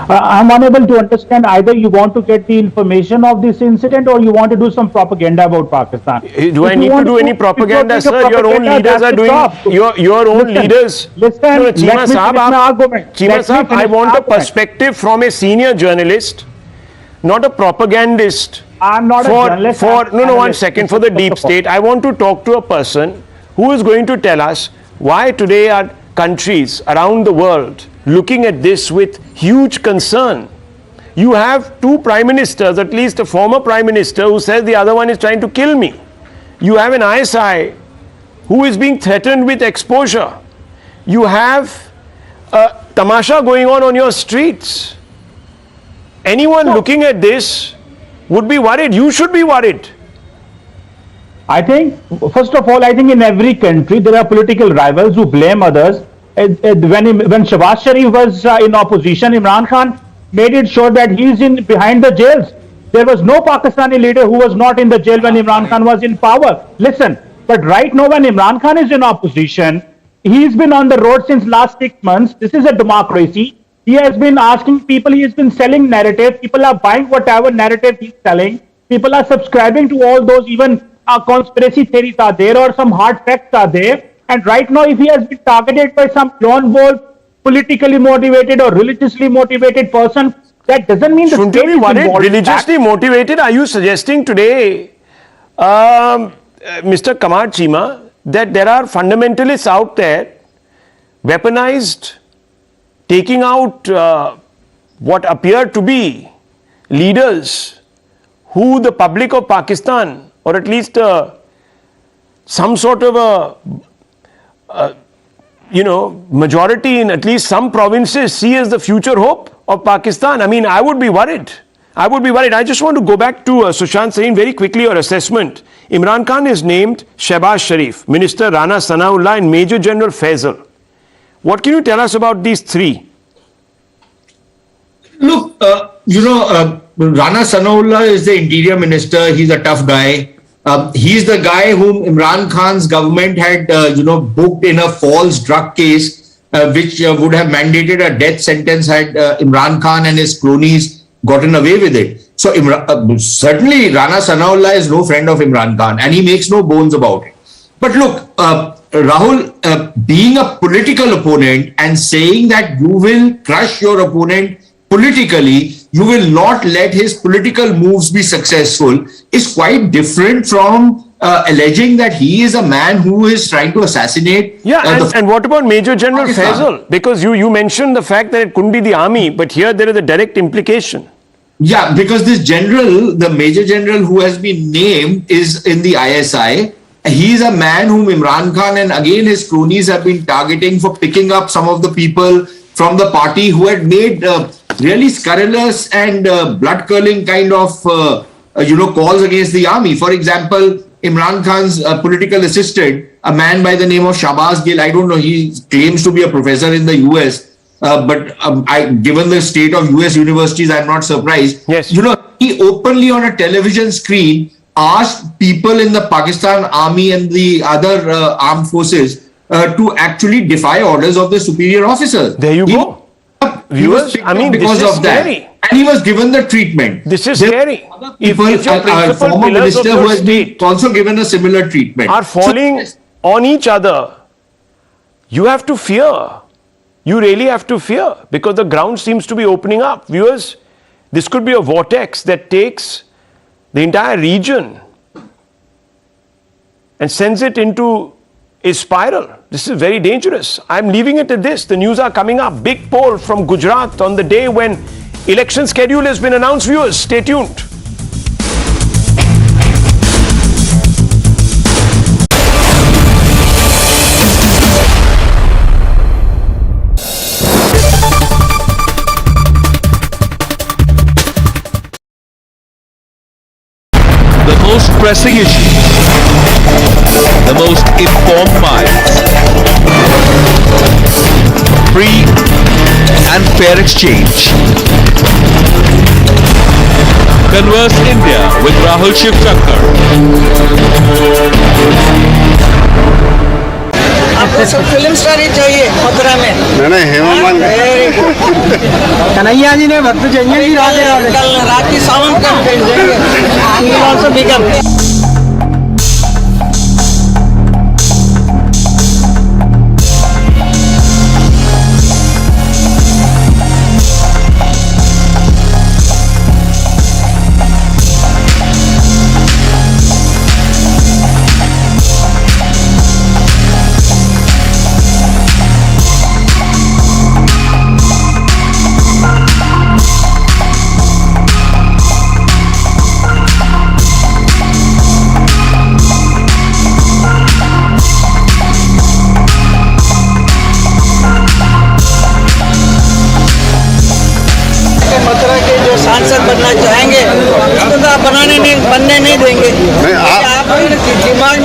I'm unable to understand, either you want to get the information of this incident or you want to do some propaganda about Pakistan. Do I need to do any propaganda, sir? Your own leaders are doing, your own leaders. Listen, no, Chima Saab, I want a perspective from a senior journalist, not a propagandist. I'm not a journalist. One second, for the deep state. I want to talk to a person who is going to tell us why today are countries around the world looking at this with huge concern. You have two prime ministers, at least a former prime minister, who says the other one is trying to kill me. You have an ISI who is being threatened with exposure. you have a tamasha going on your streets. Anyone looking at this would be worried. You should be worried. I think, first of all, I think in every country there are political rivals who blame others. When Shahbaz Sharif was in opposition, Imran Khan made it sure that he is behind the jails. There was no Pakistani leader who was not in the jail when Imran Khan was in power. Listen, but right now when Imran Khan is in opposition, he's been on the road since last 6 months. This is a democracy. He has been asking people, he has been selling narrative. People are buying whatever narrative he's selling. People are subscribing to all those, even conspiracy theories are there or some hard facts are there. And right now, if he has been targeted by some lone wolf, politically motivated or religiously motivated person, that doesn't mean the Shouldn't state you be is worried? involved in Religiously that. motivated? Are you suggesting today, Mr. Kamar Chima, that there are fundamentalists out there, weaponized, taking out what appear to be leaders who the public of Pakistan, or at least some sort of a majority in at least some provinces see as the future hope of Pakistan? I mean, I would be worried. I just want to go back to Sushant Sareen very quickly, your assessment. Imran Khan is named Shahbaz Sharif, Minister Rana Sanaullah and Major General Faisal. What can you tell us about these three? Look, Rana Sanaullah is the interior minister. He's a tough guy. He's the guy whom Imran Khan's government had, booked in a false drug case, which would have mandated a death sentence had Imran Khan and his cronies gotten away with it. So certainly Rana Sanaullah is no friend of Imran Khan, and he makes no bones about it. But look, Rahul, being a political opponent and saying that you will crush your opponent politically, you will not let his political moves be successful, is quite different from alleging that he is a man who is trying to assassinate. And what about Major General Faisal? Because you mentioned the fact that it couldn't be the army, but here there is a direct implication. Yeah, because this general, the Major General who has been named, is in the ISI. He is a man whom Imran Khan and again his cronies have been targeting for picking up some of the people from the party who had made really scurrilous and blood-curdling kind of, calls against the army. For example, Imran Khan's political assistant, a man by the name of Shahbaz Gill, I don't know, he claims to be a professor in the US, but given the state of US universities, I'm not surprised. Yes. He openly on a television screen asked people in the Pakistan army and the other armed forces to actually defy orders of the superior officers. There you go. Viewers, I mean, because this is of that. scary. And he was given the treatment. This is scary. If a former minister who has been also given a similar treatment are falling on each other, you have to fear. You really have to fear, because the ground seems to be opening up. Viewers, this could be a vortex that takes the entire region and sends it into a spiral. This is very dangerous. I'm leaving it at this. The news are coming up. Big poll from Gujarat on the day when election schedule has been announced. Viewers, stay tuned. The most pressing issues, the most informed minds, free and fair exchange. Converse India with Rahul Shivshankar. आपको सब film star ही चाहिए मथुरा में। नहीं हेममान कन्हैया जी ने भक्त चाहिए कल रात की सावन का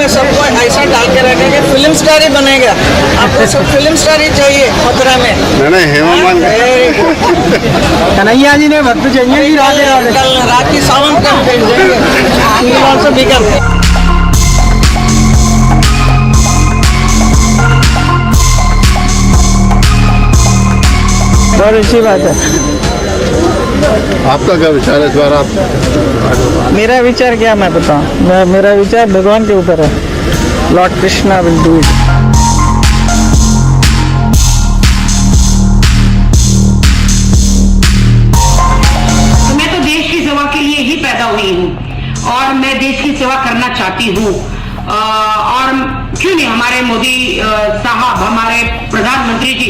में सबको ऐसा डाल के रखे कि फिल्म स्टार ही बनेगा, आपको सब फिल्म स्टार ही चाहिए मथुरा में। नहीं हेमा कन्हैया जी ने भक्त चाहिए ही कल रात की सावन का बहुत अच्छी बात है। आपका क्या विचार है इस बार? आप मेरा विचार क्या मैं बताऊं, मेरा विचार भगवान के ऊपर है। Lord Krishna will do it. मैं तो देश की सेवा के लिए ही पैदा हुई हूँ और मैं देश की सेवा करना चाहती हूँ। और क्यों नहीं, हमारे मोदी साहब, हमारे प्रधानमंत्री जी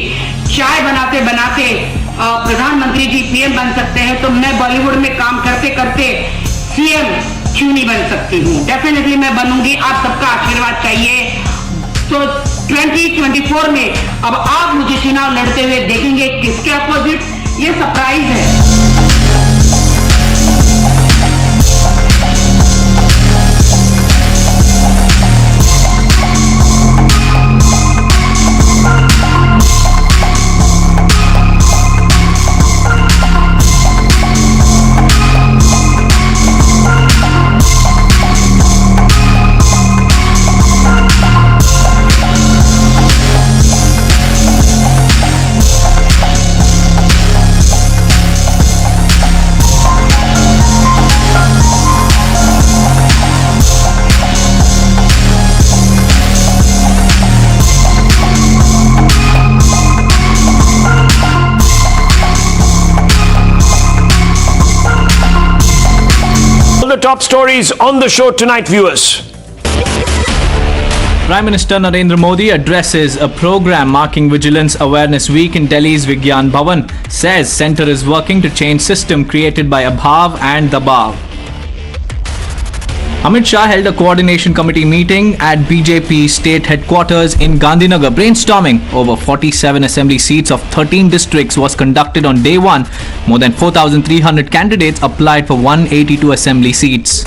चाय बनाते बनाते प्रधानमंत्री जी पीएम बन सकते हैं, तो मैं बॉलीवुड में काम करते करते सीएम क्यों नहीं बन सकती हूँ? डेफिनेटली मैं बनूंगी, आप सबका आशीर्वाद चाहिए। तो 2024 में अब आप मुझे चुनाव लड़ते हुए देखेंगे, किसके अपोजिट, ये सरप्राइज है। The top stories on the show tonight, viewers. Prime Minister Narendra Modi addresses a program marking Vigilance Awareness Week in Delhi's Vigyan Bhavan. Says centre is working to change system created by Abhav and Dabav. Amit Shah held a coordination committee meeting at BJP state headquarters in Gandhinagar. Brainstorming over 47 assembly seats of 13 districts was conducted on day one. More than 4,300 candidates applied for 182 assembly seats.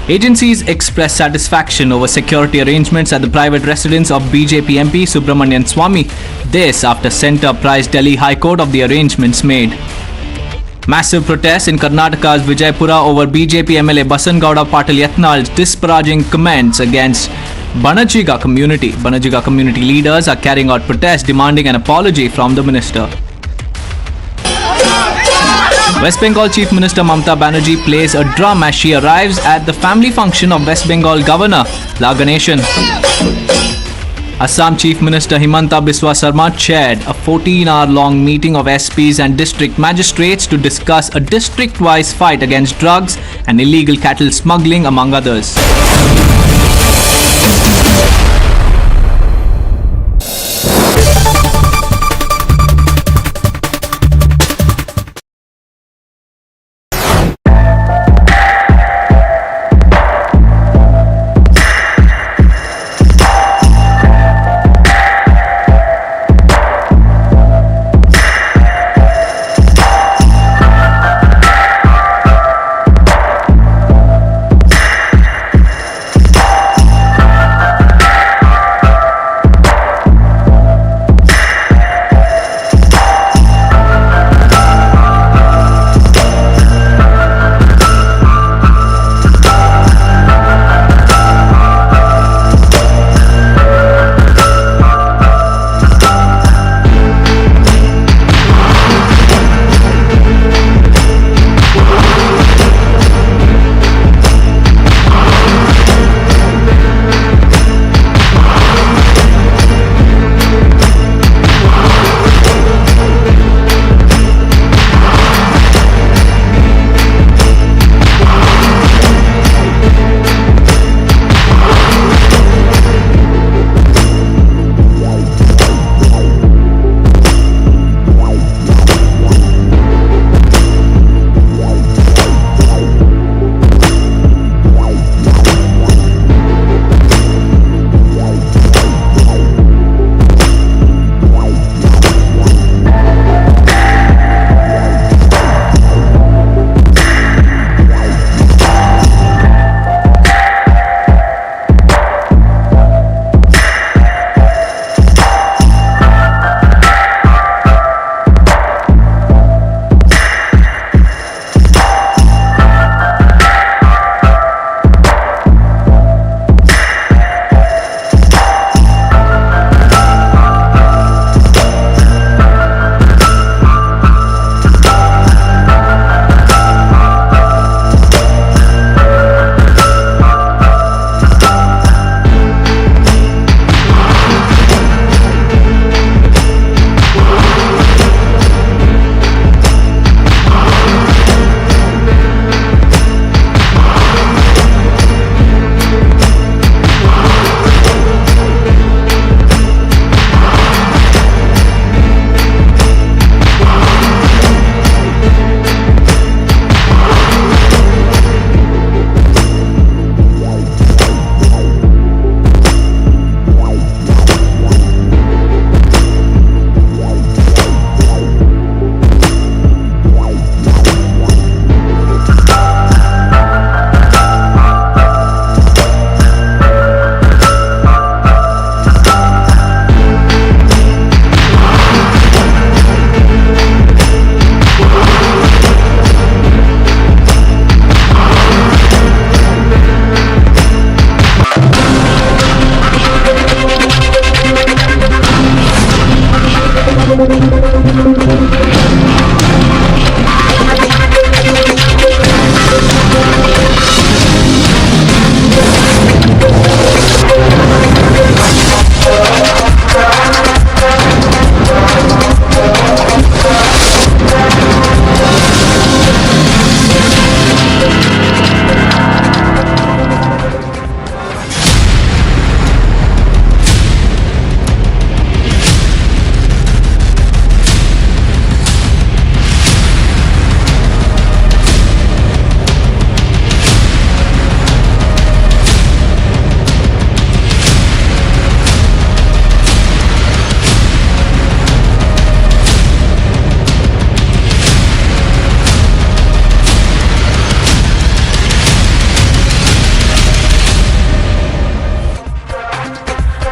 Agencies expressed satisfaction over security arrangements at the private residence of BJP MP Subramanian Swamy. This after centre apprised Delhi High Court of the arrangements made. Massive protests in Karnataka's Vijaypura over BJP MLA Basangowda Patil Yatnal's disparaging comments against Banajiga community. Banajiga community leaders are carrying out protests demanding an apology from the minister. West Bengal Chief Minister Mamata Banerjee plays a drum as she arrives at the family function of West Bengal Governor La Ganeshan. Assam Chief Minister Himanta Biswa Sarma chaired a 14-hour-long meeting of SPs and district magistrates to discuss a district-wise fight against drugs and illegal cattle smuggling, among others.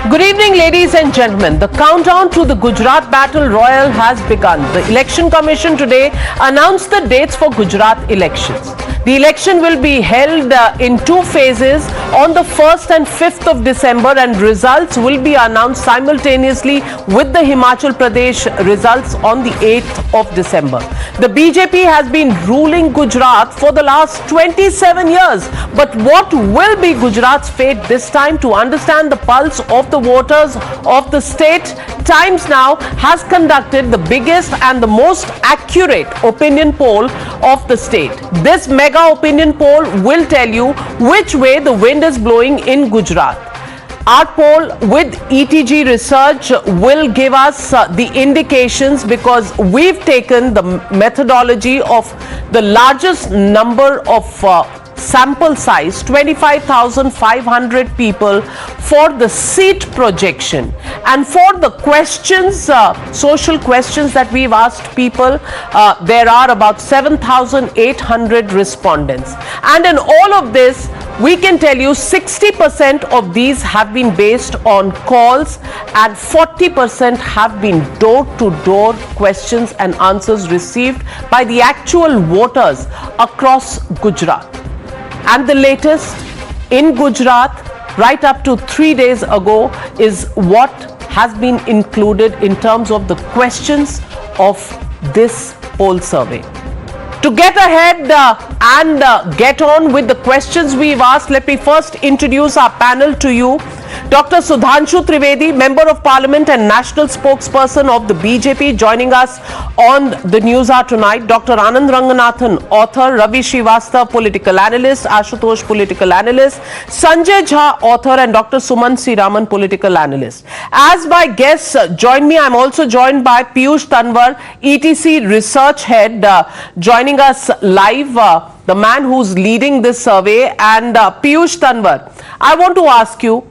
Good evening, ladies and gentlemen. The countdown to the Gujarat Battle Royal has begun. The Election Commission today announced the dates for Gujarat elections. The election will be held in two phases on the 1st and 5th of December, and results will be announced simultaneously with the Himachal Pradesh results on the 8th of December. The BJP has been ruling Gujarat for the last 27 years. But what will be Gujarat's fate this time? To understand the pulse of the voters of the state, Times Now has conducted the biggest and the most accurate opinion poll of the state. This mega opinion poll will tell you which way the wind is blowing in Gujarat. Our poll with ETG Research will give us the indications, because we've taken the methodology of the largest number of sample size, 25,500 people, for the seat projection. And for the questions, social questions that we've asked people, there are about 7,800 respondents. And in all of this, we can tell you 60% of these have been based on calls and 40% have been door-to-door questions and answers received by the actual voters across Gujarat. And the latest in Gujarat, right up to 3 days ago, is what has been included in terms of the questions of this poll survey. To get ahead and get on with the questions we've asked, let me first introduce our panel to you. Dr. Sudhanshu Trivedi, Member of Parliament and National Spokesperson of the BJP, joining us on the Newshour tonight. Dr. Anand Ranganathan, author. Ravi Srivastava, political analyst. Ashutosh, political analyst. Sanjay Jha, author. And Dr. Suman Sriraman, political analyst. As my guests join me, I'm also joined by Piyush Tanwar, ETC Research Head, joining us live, the man who's leading this survey. And Piyush Tanwar, I want to ask you,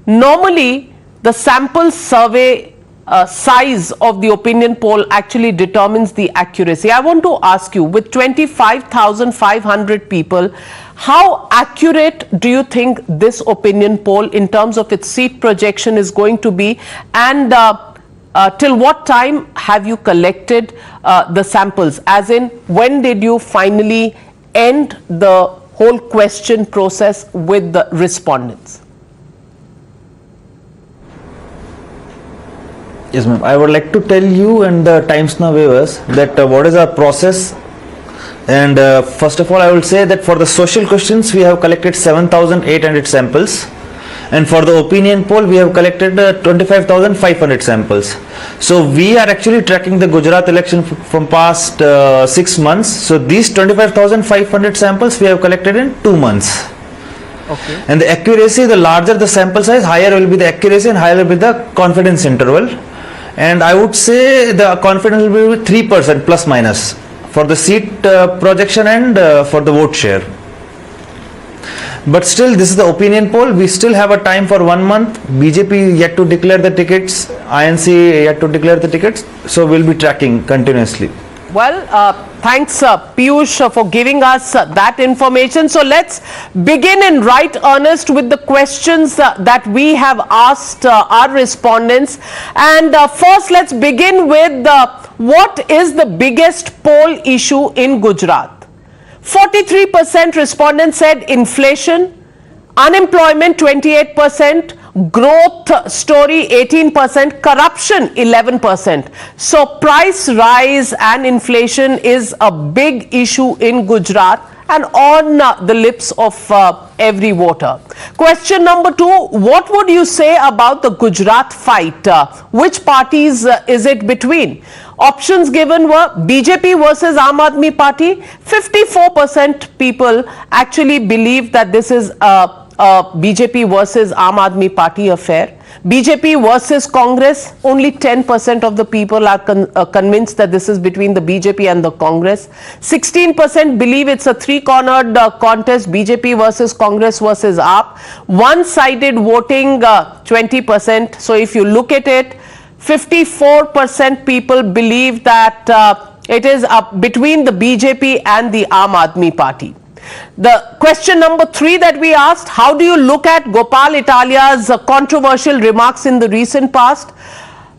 normally, the sample survey size of the opinion poll actually determines the accuracy. I want to ask you, with 25,500 people, how accurate do you think this opinion poll in terms of its seat projection is going to be? And till what time have you collected the samples? As in, when did you finally end the whole question process with the respondents? Yes, ma'am. I would like to tell you and the Times Now viewers that what is our process. And first of all, I will say that for the social questions, we have collected 7,800 samples. And for the opinion poll, we have collected 25,500 samples. So we are actually tracking the Gujarat election from past 6 months. So these 25,500 samples we have collected in 2 months. Okay. And the accuracy, the larger the sample size, higher will be the accuracy and higher will be the confidence interval. And I would say the confidence will be 3% plus minus for the seat projection and for the vote share. But still, this is the opinion poll. We still have a time for 1 month. BJP yet to declare the tickets, INC yet to declare the tickets. So we'll be tracking continuously. Well, thanks Piyush for giving us that information. So let's begin in right earnest with the questions that we have asked our respondents. And first, let's begin with what is the biggest poll issue in Gujarat? 43% respondents said inflation, unemployment 28%, growth story 18%, corruption 11%. So price rise and inflation is a big issue in Gujarat and on the lips of every voter. Question number 2, what would you say about the Gujarat fight? Which parties is it between? Options given were BJP versus Aam Aadmi Party. 54% people actually believe that this is a BJP versus Aam Aadmi Party affair. BJP versus Congress, only 10% of the people are convinced that this is between the BJP and the Congress. 16% believe it's a three-cornered contest, BJP versus Congress versus AAP. One-sided voting, 20%. So if you look at it, 54% people believe that it is between the BJP and the Aam Aadmi Party. The question number 3 that we asked, how do you look at Gopal Italia's controversial remarks in the recent past?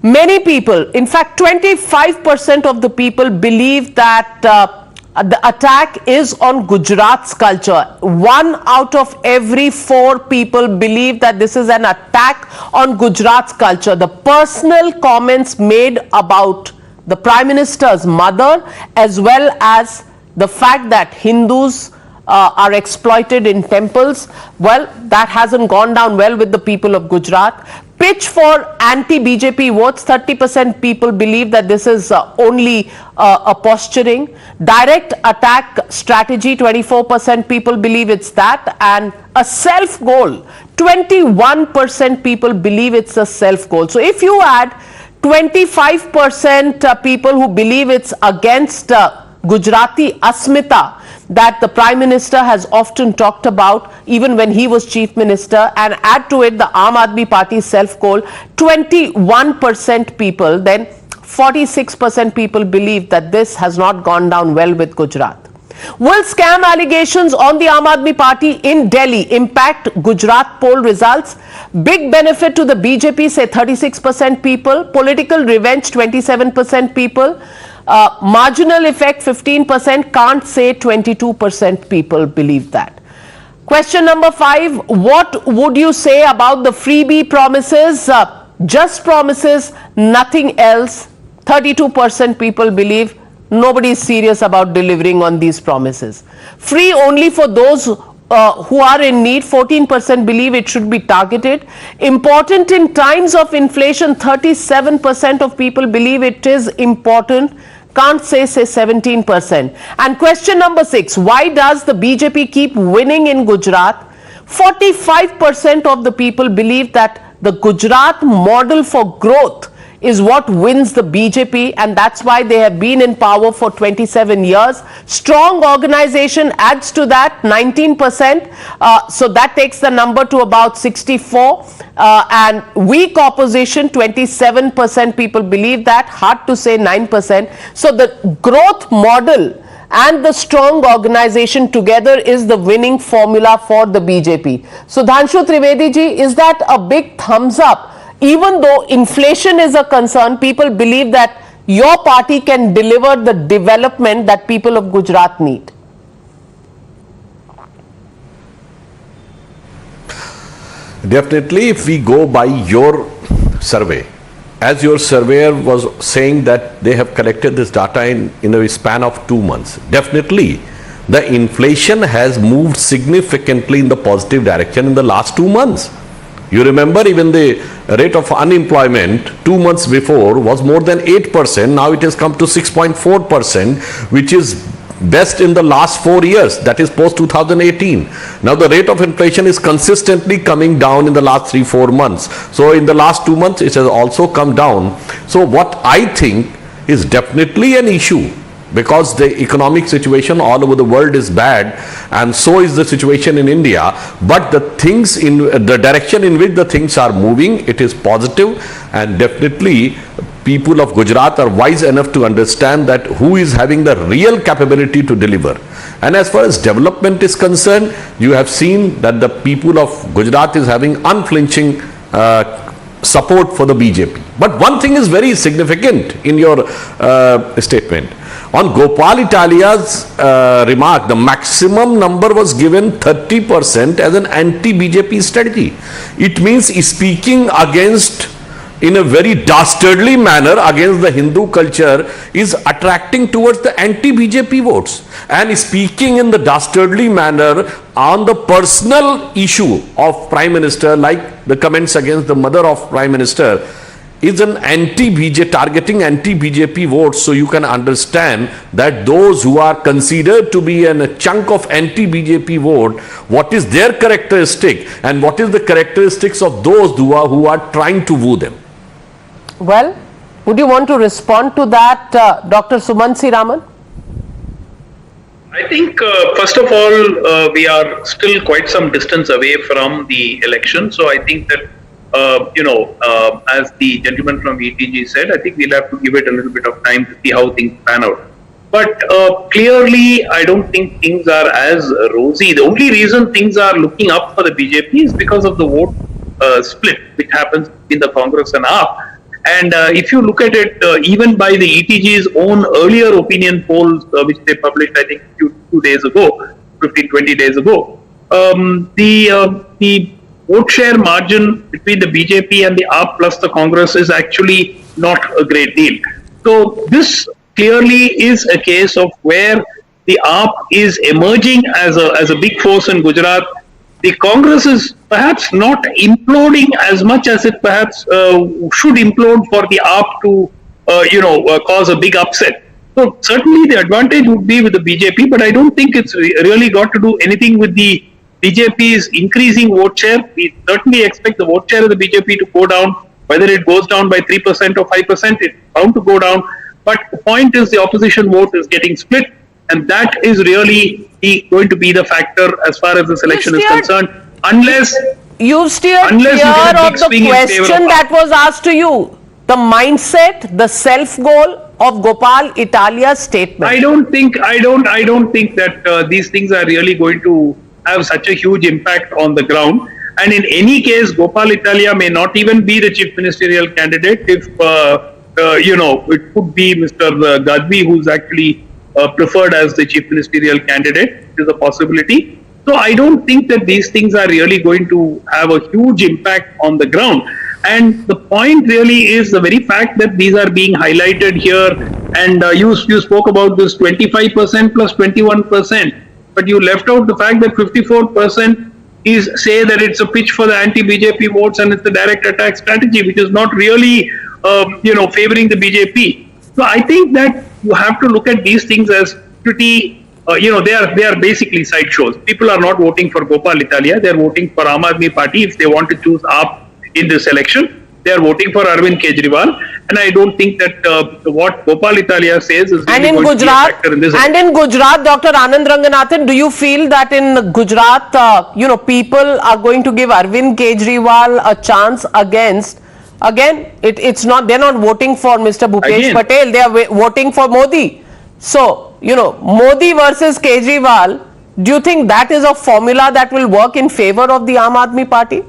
Many people, in fact 25% of the people believe that the attack is on Gujarat's culture. 1 out of every 4 people believe that this is an attack on Gujarat's culture. The personal comments made about the Prime Minister's mother, as well as the fact that Hindus are exploited in temples, well, that hasn't gone down well with the people of Gujarat. Pitch for anti-BJP votes, 30% people believe that this is only a posturing. Direct attack strategy, 24% people believe it's that. And a self-goal, 21% people believe it's a self-goal. So if you add 25% people who believe it's against Gujarati Asmita that the Prime Minister has often talked about even when he was Chief Minister, and add to it the Aam Aadmi Party's self-goal, 21% people, then 46% people believe that this has not gone down well with Gujarat. Will scam allegations on the Aam Aadmi Party in Delhi impact Gujarat poll results? Big benefit to the BJP, say 36% people. Political revenge, 27% people. Marginal effect, 15%. Can't say 22% people believe that. Question number 5. What would you say about the freebie promises? Just promises, nothing else. 32% people believe nobody is serious about delivering on these promises. Free only for those who are in need, 14% believe it should be targeted. Important in times of inflation, 37% of people believe it is important. Can't say 17%. And question number 6, why does the BJP keep winning in Gujarat? 45% of the people believe that the Gujarat model for growth is what wins the BJP, and that's why they have been in power for 27 years. Strong organization adds to that, 19%, so that takes the number to about 64, and weak opposition, 27% people believe that, hard to say 9%. So the growth model and the strong organization together is the winning formula for the BJP. So Dhanshu Trivedi ji, is that a big thumbs up? Even though inflation is a concern, people believe that your party can deliver the development that people of Gujarat need. Definitely, if we go by your survey, as your surveyor was saying that they have collected this data in a span of 2 months, definitely the inflation has moved significantly in the positive direction in the last 2 months. You remember even the rate of unemployment 2 months before was more than 8%. Now it has come to 6.4%, which is best in the last 4 years, that is post 2018. Now the rate of inflation is consistently coming down in the last 3-4 months. So in the last 2 months it has also come down. So what I think is definitely an issue, because the economic situation all over the world is bad, and so is the situation in India, but the things in the direction in which the things are moving, it is positive, and definitely people of Gujarat are wise enough to understand that who is having the real capability to deliver. And as far as development is concerned, you have seen that the people of Gujarat is having unflinching support for the BJP. But one thing is very significant in your statement. On Gopal Italia's remark, the maximum number was given 30% as an anti-BJP strategy. It means speaking against, in a very dastardly manner, against the Hindu culture is attracting towards the anti-BJP votes. And speaking in the dastardly manner on the personal issue of Prime Minister, like the comments against the mother of Prime Minister, is an anti-BJP, targeting anti-BJP votes. So you can understand that those who are considered to be a chunk of anti-BJP vote, what is their characteristic and what is the characteristics of those who are trying to woo them. Well, would you want to respond to that, Dr. Sumansi Raman? I think, first of all, we are still quite some distance away from the election. So I think that as the gentleman from ETG said, I think we'll have to give it a little bit of time to see how things pan out. But clearly, I don't think things are as rosy. The only reason things are looking up for the BJP is because of the vote split which happens in the Congress and AAP. And if you look at it, even by the ETG's own earlier opinion polls, which they published, I think, 2 days ago, 20 days ago, the vote share margin between the BJP and the AAP plus the Congress is actually not a great deal. So this clearly is a case of where the AAP is emerging as a big force in Gujarat. The Congress is perhaps not imploding as much as it perhaps should implode for the AAP to, cause a big upset. So certainly the advantage would be with the BJP, but I don't think it's really got to do anything with the BJP's increasing vote share. We certainly expect the vote share of the BJP to go down. Whether it goes down by 3% or 5%, it's bound to go down. But the point is the opposition vote is getting split, and that is really going to be the factor as far as this election is concerned. Unless you steered clear of the question that was asked to you, the mindset, the self-goal of Gopal Italia's statement. I don't think that these things are really going to have such a huge impact on the ground. And in any case, Gopal Italia may not even be the chief ministerial candidate if, it could be Mr. Gadvi, who's actually preferred as the chief ministerial candidate. It is a possibility. So I don't think that these things are really going to have a huge impact on the ground. And the point really is the very fact that these are being highlighted here. And you spoke about this 25% plus 21%, but you left out the fact that 54% say that it's a pitch for the anti-BJP votes and it's a direct attack strategy, which is not really, favoring the BJP. So I think that you have to look at these things as pretty, they are basically sideshows. People are not voting for Gopal Italia. They are voting for Aam Aadmi Party. If they want to choose AAP in this election, they are voting for Arvind Kejriwal. And I don't think that what Gopal Italia says is really going to be a factor in this election. And in Gujarat, Dr. Anand Ranganathan, do you feel that in Gujarat, people are going to give Arvind Kejriwal a chance against, again, they're not voting for Mr. Bhupesh Patel, they are voting for Modi. So, Modi versus Kejriwal, do you think that is a formula that will work in favor of the Aam Aadmi Party?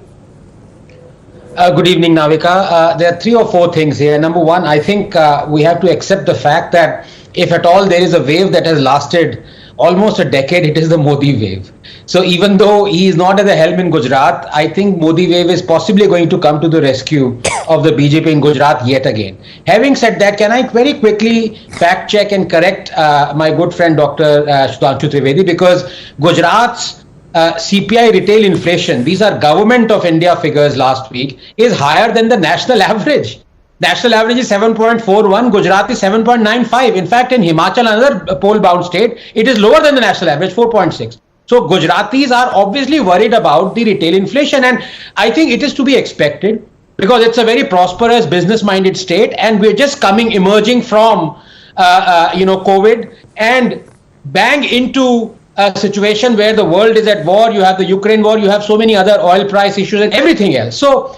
Good evening, Navika. There are 3 or 4 things here. Number one, I think we have to accept the fact that if at all there is a wave that has lasted almost a decade, it is the Modi wave. So even though he is not at the helm in Gujarat, I think Modi wave is possibly going to come to the rescue of the BJP in Gujarat yet again. Having said that, can I very quickly fact check and correct my good friend Dr. Sudhanshu Trivedi, because Gujarat's CPI retail inflation, these are Government of India figures last week, is higher than the national average. National average is 7.41, Gujarat is 7.95. In fact, in Himachal, another poll-bound state, it is lower than the national average, 4.6. So Gujaratis are obviously worried about the retail inflation, and I think it is to be expected because it's a very prosperous, business-minded state, and we're just emerging from, COVID, and bang into a situation where the world is at war. You have the Ukraine war, you have so many other oil price issues and everything else. So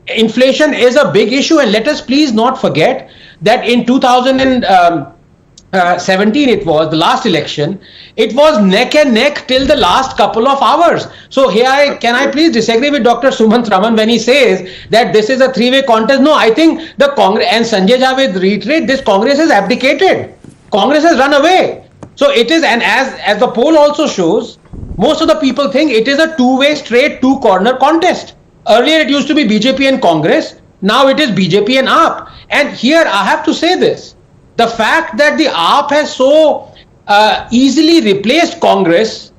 inflation is a big issue, and let us please not forget that in 2017 it was the last election, it was neck and neck till the last couple of hours. So here can I please disagree with Dr. Sumant Raman when he says that this is a 3-way contest. No, I think the Congress, and Sanjay Javed reiterate, this Congress has abdicated. Congress has run away. So it is, and as the poll also shows, most of the people think it is a 2-way straight 2-corner contest. Earlier it used to be BJP and Congress, now it is BJP and AAP. And here I have to say this, the fact that the AAP has so easily replaced Congress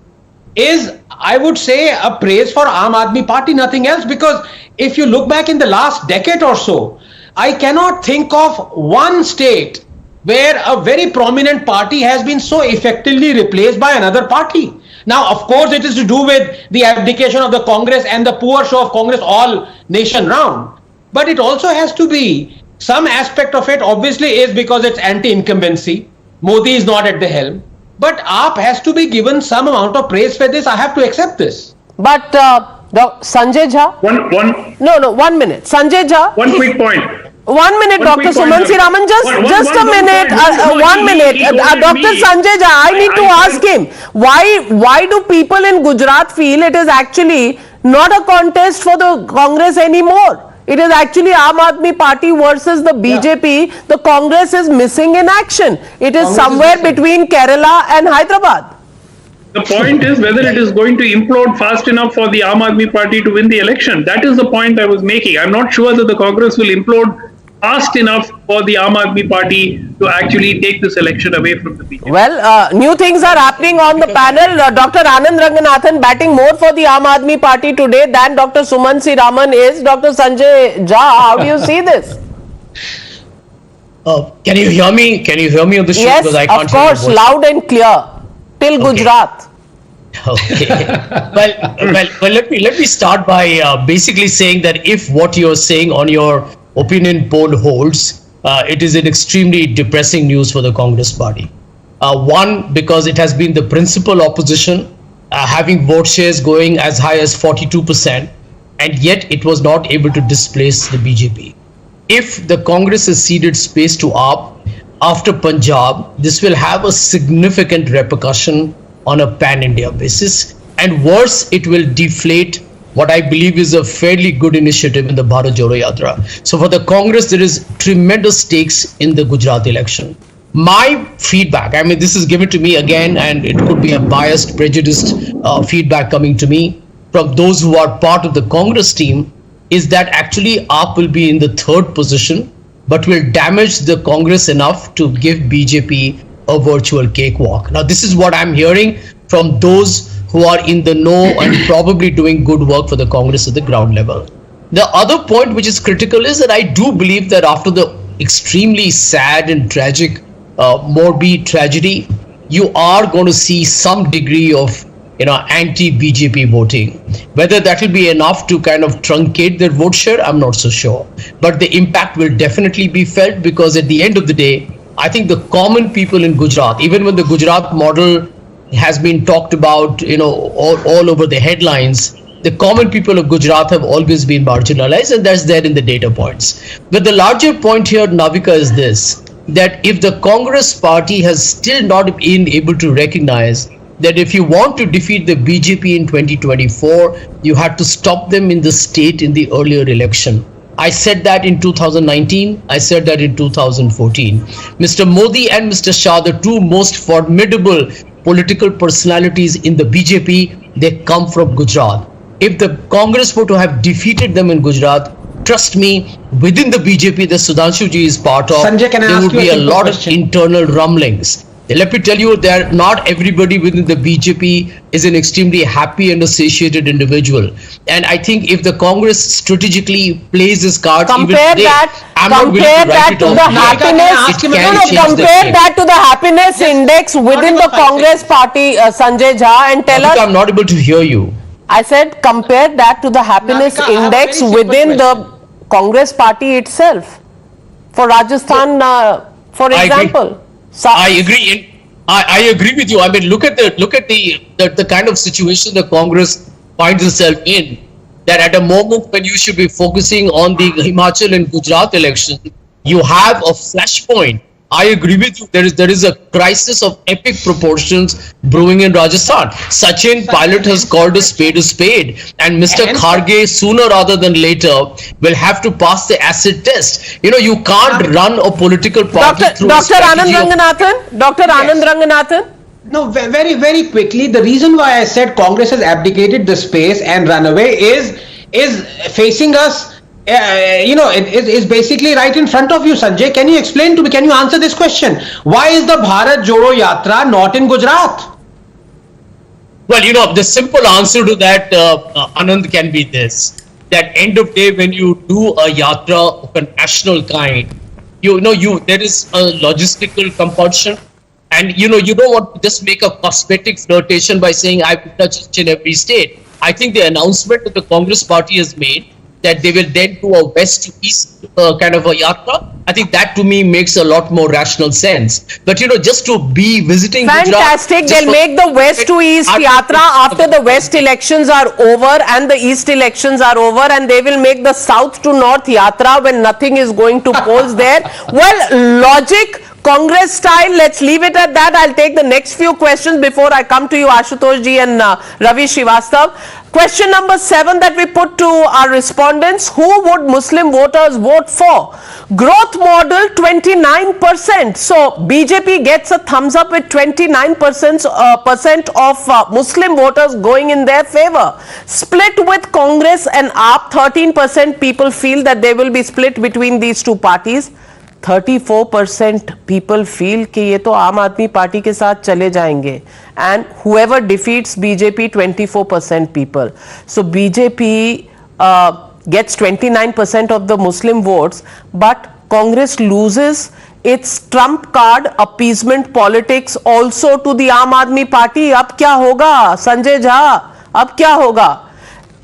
is, I would say, a praise for Aam Aadmi Party, nothing else, because if you look back in the last decade or so, I cannot think of one state where a very prominent party has been so effectively replaced by another party. Now, of course, it is to do with the abdication of the Congress and the poor show of Congress all nation round. But it also has to be, some aspect of it obviously is because it's anti-incumbency. Modi is not at the helm. But AAP has to be given some amount of praise for this. I have to accept this. But Sanjay Jha? 1 minute. Sanjay Jha? One quick point. 1 minute, One Dr. quick point, Sumansi Raman, just a minute, point. 1 minute. Dr. Sanjay Jha, I need to ask him, why do people in Gujarat feel it is actually not a contest for the Congress anymore? It is actually Aam Aadmi Party versus the BJP. The Congress is missing in action. It is somewhere between Kerala and Hyderabad. The point is whether it is going to implode fast enough for the Aam Aadmi Party to win the election. That is the point I was making. I'm not sure that the Congress will implode fast enough for the Aam Aadmi Party to actually take this election away from the BJP. Well, new things are happening on the panel. Dr. Anand Ranganathan batting more for the Aam Aadmi Party today than Dr. Sumansi Raman is. Dr. Sanjay Jha, how do you see this? Can you hear me? Can you hear me on the show? Yes, because I can't of course, hear your voice. loud and clear. Till Gujarat. Okay. well. Let me start by basically saying that if what you're saying on your opinion poll holds, it is an extremely depressing news for the Congress party. One, because it has been the principal opposition, having vote shares going as high as 42%, and yet it was not able to displace the BJP. If the Congress has ceded space to AAP after Punjab, this will have a significant repercussion on a pan-India basis, and worse, it will deflate what I believe is a fairly good initiative in the Bharat Jodo Yatra. So for the Congress, there is tremendous stakes in the Gujarat election. My feedback, I mean, this is given to me again, and it could be a biased, prejudiced feedback coming to me from those who are part of the Congress team, is that actually AAP will be in the third position, but will damage the Congress enough to give BJP a virtual cakewalk. Now, this is what I'm hearing from those who are in the know and probably doing good work for the Congress at the ground level. The other point which is critical is that I do believe that after the extremely sad and tragic Morbi tragedy, you are going to see some degree of anti-BJP voting. Whether that will be enough to kind of truncate their vote share, I'm not so sure. But the impact will definitely be felt, because at the end of the day, I think the common people in Gujarat, even when the Gujarat model has been talked about, all over the headlines, the common people of Gujarat have always been marginalized, and that's there in the data points. But the larger point here, Navika, is this, that if the Congress party has still not been able to recognize that if you want to defeat the BJP in 2024, you had to stop them in the state in the earlier election. I said that in 2019, I said that in 2014. Mr. Modi and Mr. Shah, the two most formidable political personalities in the BJP, they come from Gujarat. If the Congress were to have defeated them in Gujarat, trust me, within the BJP that Sudhanshu ji is part of, Sanjay, can I there ask would you be a a simple lot question? of internal rumblings. Let me tell you that not everybody within the BJP is an extremely happy and associated individual. And I think if the Congress strategically plays this card, Compare that to the happiness. Compare that to the happiness index within the Congress party, Sanjay Jha, and tell us. I'm not able to hear you. I said compare that to the happiness index within the Congress party itself. For Rajasthan, for example. I agree. I agree with you. I mean, look at the kind of situation the Congress finds itself in. That at a moment when you should be focusing on the Himachal and Gujarat election, you have a flashpoint. I agree with you. There is a crisis of epic proportions brewing in Rajasthan. Sachin Pilot has called a spade, and Mr. Kharge sooner rather than later will have to pass the acid test. You can't run a political party through Dr. Anand Ranganathan. Dr. Anand Ranganathan. No, very, very quickly. The reason why I said Congress has abdicated the space and run away is facing us. It is basically right in front of you, Sanjay. Can you explain to me? Can you answer this question? Why is the Bharat Jodo Yatra not in Gujarat? Well, the simple answer to that, Anand, can be this: that end of day, when you do a yatra of a national kind, there is a logistical compulsion, and you don't want to just make a cosmetic flirtation by saying I will touch each and every state. I think the announcement that the Congress party has made that they will then do a west to east kind of a yatra. I think that to me makes a lot more rational sense. But just to be visiting fantastic, Gujarat, they'll make the west to east yatra after the west elections are over and the east elections are over, and they will make the south to north yatra when nothing is going to polls there. Well, logic, Congress style, let's leave it at that. I'll take the next few questions before I come to you, Ashutosh ji and Ravi Srivastav. Question number 7 that we put to our respondents: who would Muslim voters vote for? Growth model 29%. So BJP gets a thumbs up with 29% of Muslim voters going in their favor. Split with Congress and AAP, 13% people feel that they will be split between these two parties. 34% people feel कि ये तो आम आदमी party के साथ चले जाएंगे, and whoever defeats BJP, 24% people. So BJP gets 29% of the Muslim votes, but Congress loses its trump card, appeasement politics, also to the Aam Aadmi Party. अब क्या होगा संजय झा, अब क्या होगा?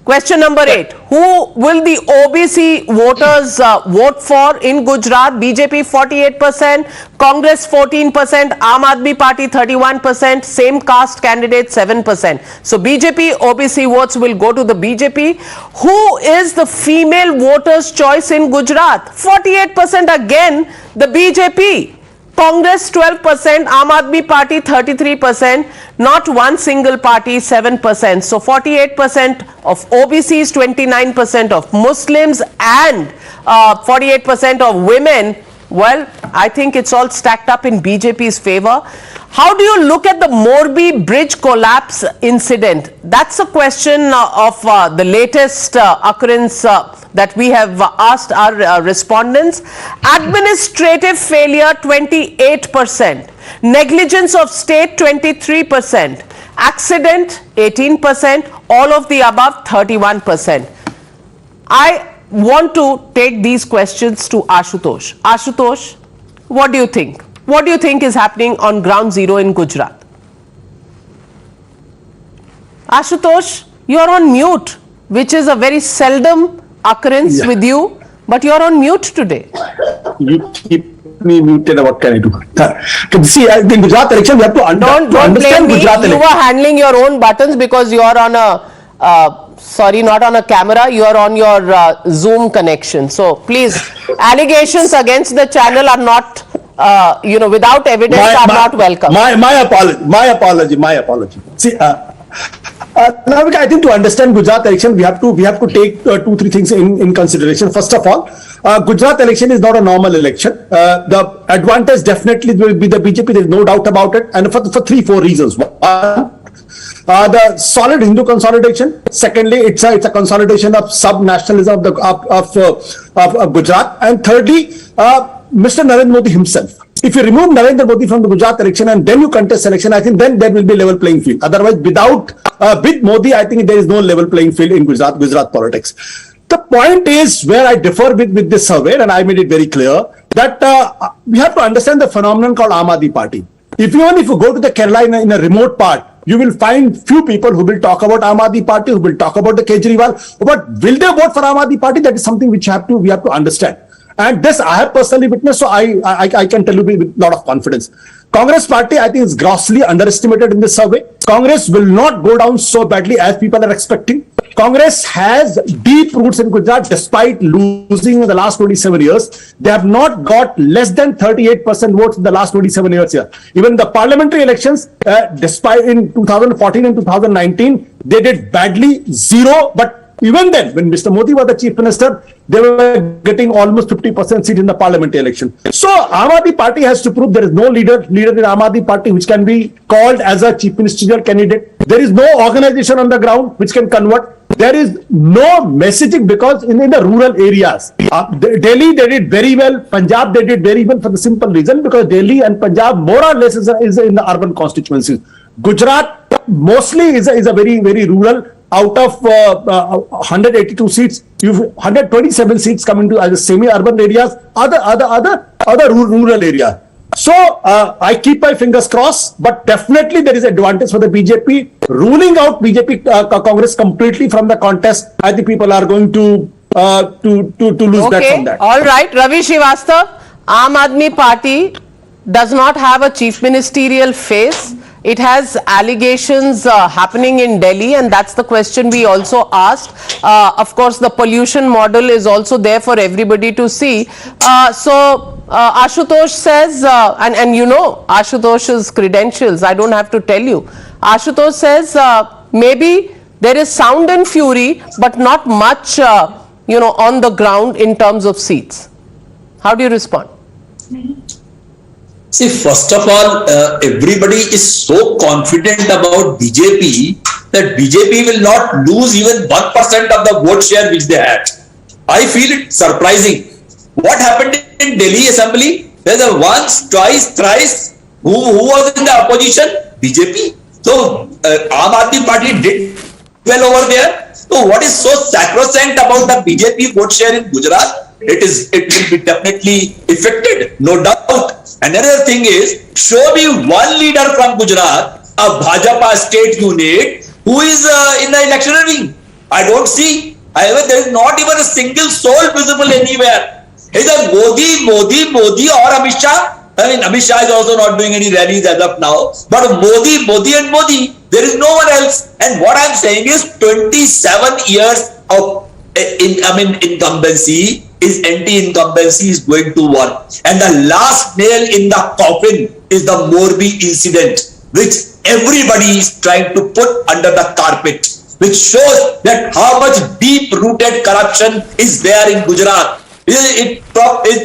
Question number 8. Who will the OBC voters vote for in Gujarat? BJP 48%, Congress 14%, Aam Aadmi Party 31%, same caste candidate 7%. So BJP OBC votes will go to the BJP. Who is the female voters' choice in Gujarat? 48% again the BJP. Congress 12%, Aam Aadmi Party 33%, not one single party 7%. So 48% of OBCs, 29% of Muslims, and 48% of women. Well, I think it's all stacked up in BJP's favor. How do you look at the Morbi bridge collapse incident? That's a question of the latest occurrence that we have asked our respondents. Administrative failure 28%, negligence of state 23%, accident 18%, all of the above 31%. I want to take these questions to Ashutosh. Ashutosh, what do you think? What do you think is happening on ground zero in Gujarat? Ashutosh, you're on mute, which is a very seldom occurrence with you, but you're on mute today. You keep me muted. What can I do? See, in Gujarat election, we have to Don't understand blame me. Gujarat election. You were handling your own buttons because you're on a sorry, not on a camera, you are on your Zoom connection. So please, allegations against the channel are not, without evidence are not welcome. My apology. See, now I think to understand Gujarat election, we have to take 2-3 things in consideration. First of all, Gujarat election is not a normal election. The advantage definitely will be the BJP. There is no doubt about it, and for 3-4 reasons. One, the solid Hindu consolidation. Secondly, it's a consolidation of sub-nationalism of Gujarat. And thirdly, Mr. Narendra Modi himself. If you remove Narendra Modi from the Gujarat election and then you contest election, I think then there will be level playing field. Otherwise, with Modi, I think there is no level playing field in Gujarat politics. The point is where I differ with this survey, and I made it very clear that we have to understand the phenomenon called Aam Aadmi Party. If you go to the Kerala in a remote part, you will find few people who will talk about Aam Aadmi Party, who will talk about the Kejriwal, but will they vote for Aam Aadmi Party? That is something which we have to understand. And this I have personally witnessed, so I can tell you with a lot of confidence. Congress party, I think, is grossly underestimated in this survey. Congress will not go down so badly as people are expecting. Congress has deep roots in Gujarat despite losing in the last 27 years. They have not got less than 38% votes in the last 27 years here. Even the parliamentary elections, despite in 2014 and 2019, they did badly, 0. But even then, when Mr. Modi was the chief minister, they were getting almost 50% seat in the parliamentary election. So Aam Aadmi Party has to prove there is no leader in Aam Aadmi Party which can be called as a chief ministerial candidate. There is no organization on the ground which can convert. There is no messaging because in the rural areas, Delhi they did very well, Punjab they did very well for the simple reason because Delhi and Punjab more or less is in the urban constituencies. Gujarat mostly is a very, very rural. Out of 182 seats, 127 seats coming to as semi-urban areas, other rural areas. So I keep my fingers crossed, but definitely there is advantage for the BJP. Ruling out BJP Congress completely from the contest, I think people are going to to lose back from that. All right, Ravi Srivastava, Aam Aadmi Party does not have a chief ministerial face. It has allegations happening in Delhi, and that's the question we also asked. Of course, the pollution model is also there for everybody to see. Ashutosh says, and you know Ashutosh's credentials, I don't have to tell you. Ashutosh says maybe there is sound and fury, but not much, on the ground in terms of seats. How do you respond? See, first of all, everybody is so confident about BJP that BJP will not lose even 1% of the vote share which they had. I feel it surprising. What happened in Delhi Assembly? There's a once, twice, thrice. Who was in the opposition? BJP. So, Aam Aadmi Party did well over there. So, what is so sacrosanct about the BJP vote share in Gujarat? It will be definitely affected, no doubt. Another thing is, show me one leader from Gujarat, a Bhajapa state unit, who is in the electioneering wing. I don't see. There is not even a single soul visible anywhere. Either Modi or Amit Shah. I mean, Amit Shah is also not doing any rallies as of now. But Modi, there is no one else. And what I'm saying is 27 years of incumbency is anti-incumbency is going to work. And the last nail in the coffin is the Morbi incident, which everybody is trying to put under the carpet, which shows that how much deep-rooted corruption is there in Gujarat. It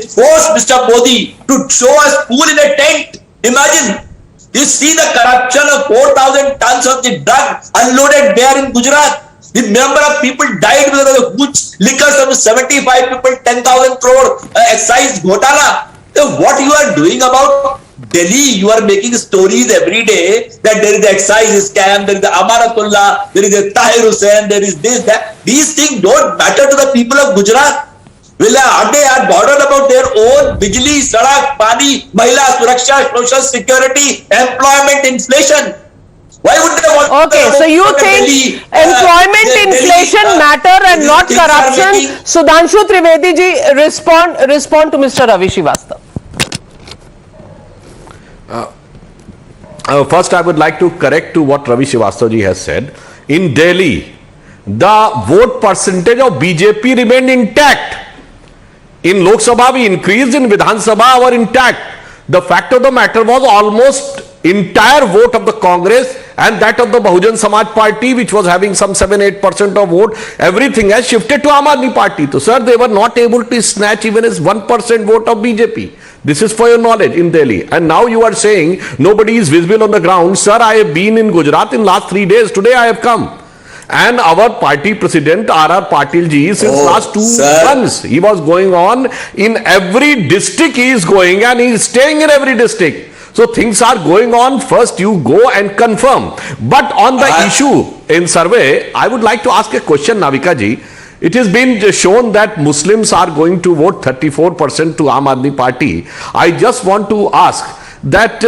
forced Mr. Modi to show us pool in a tent. Imagine, you see the corruption of 4,000 tons of the drug unloaded there in Gujarat. The number of people died because of the huge liquor, some 75 people, 10,000 crore excise ghotala. So what you are doing about Delhi, you are making stories every day that there is the excise scam, there is the Amanatullah, there is the Tahir Hussain, there is this, that. These things don't matter to the people of Gujarat. Are they bothered about their own Bijli, Sadak, Pani, Mahila, Suraksha, Social Security, employment, inflation? Why would they want? Okay, so you think employment, inflation matter and not corruption? Sudhanshu Trivedi ji, respond to Mr. Ravi Srivastava. First, I would like to correct to what Ravi Srivastava ji has said. In Delhi, the vote percentage of BJP remained intact. In Lok Sabha, we increased. In Vidhan Sabha, were intact. The fact of the matter was almost entire vote of the Congress and that of the Bahujan Samaj Party, which was having some 7-8% of vote, everything has shifted to Aam Aadmi Party. So, sir, they were not able to snatch even as 1% vote of BJP. This is for your knowledge in Delhi. And now you are saying nobody is visible on the ground. Sir, I have been in Gujarat in last 3 days. Today I have come. And our party president, R.R. Patil ji, since last 2 months, he was going on in every district he is going and he is staying in every district. So things are going on. First you go and confirm. But on the issue in survey, I would like to ask a question, Navika ji. It has been shown that Muslims are going to vote 34% to Aam Aadmi Party. I just want to ask that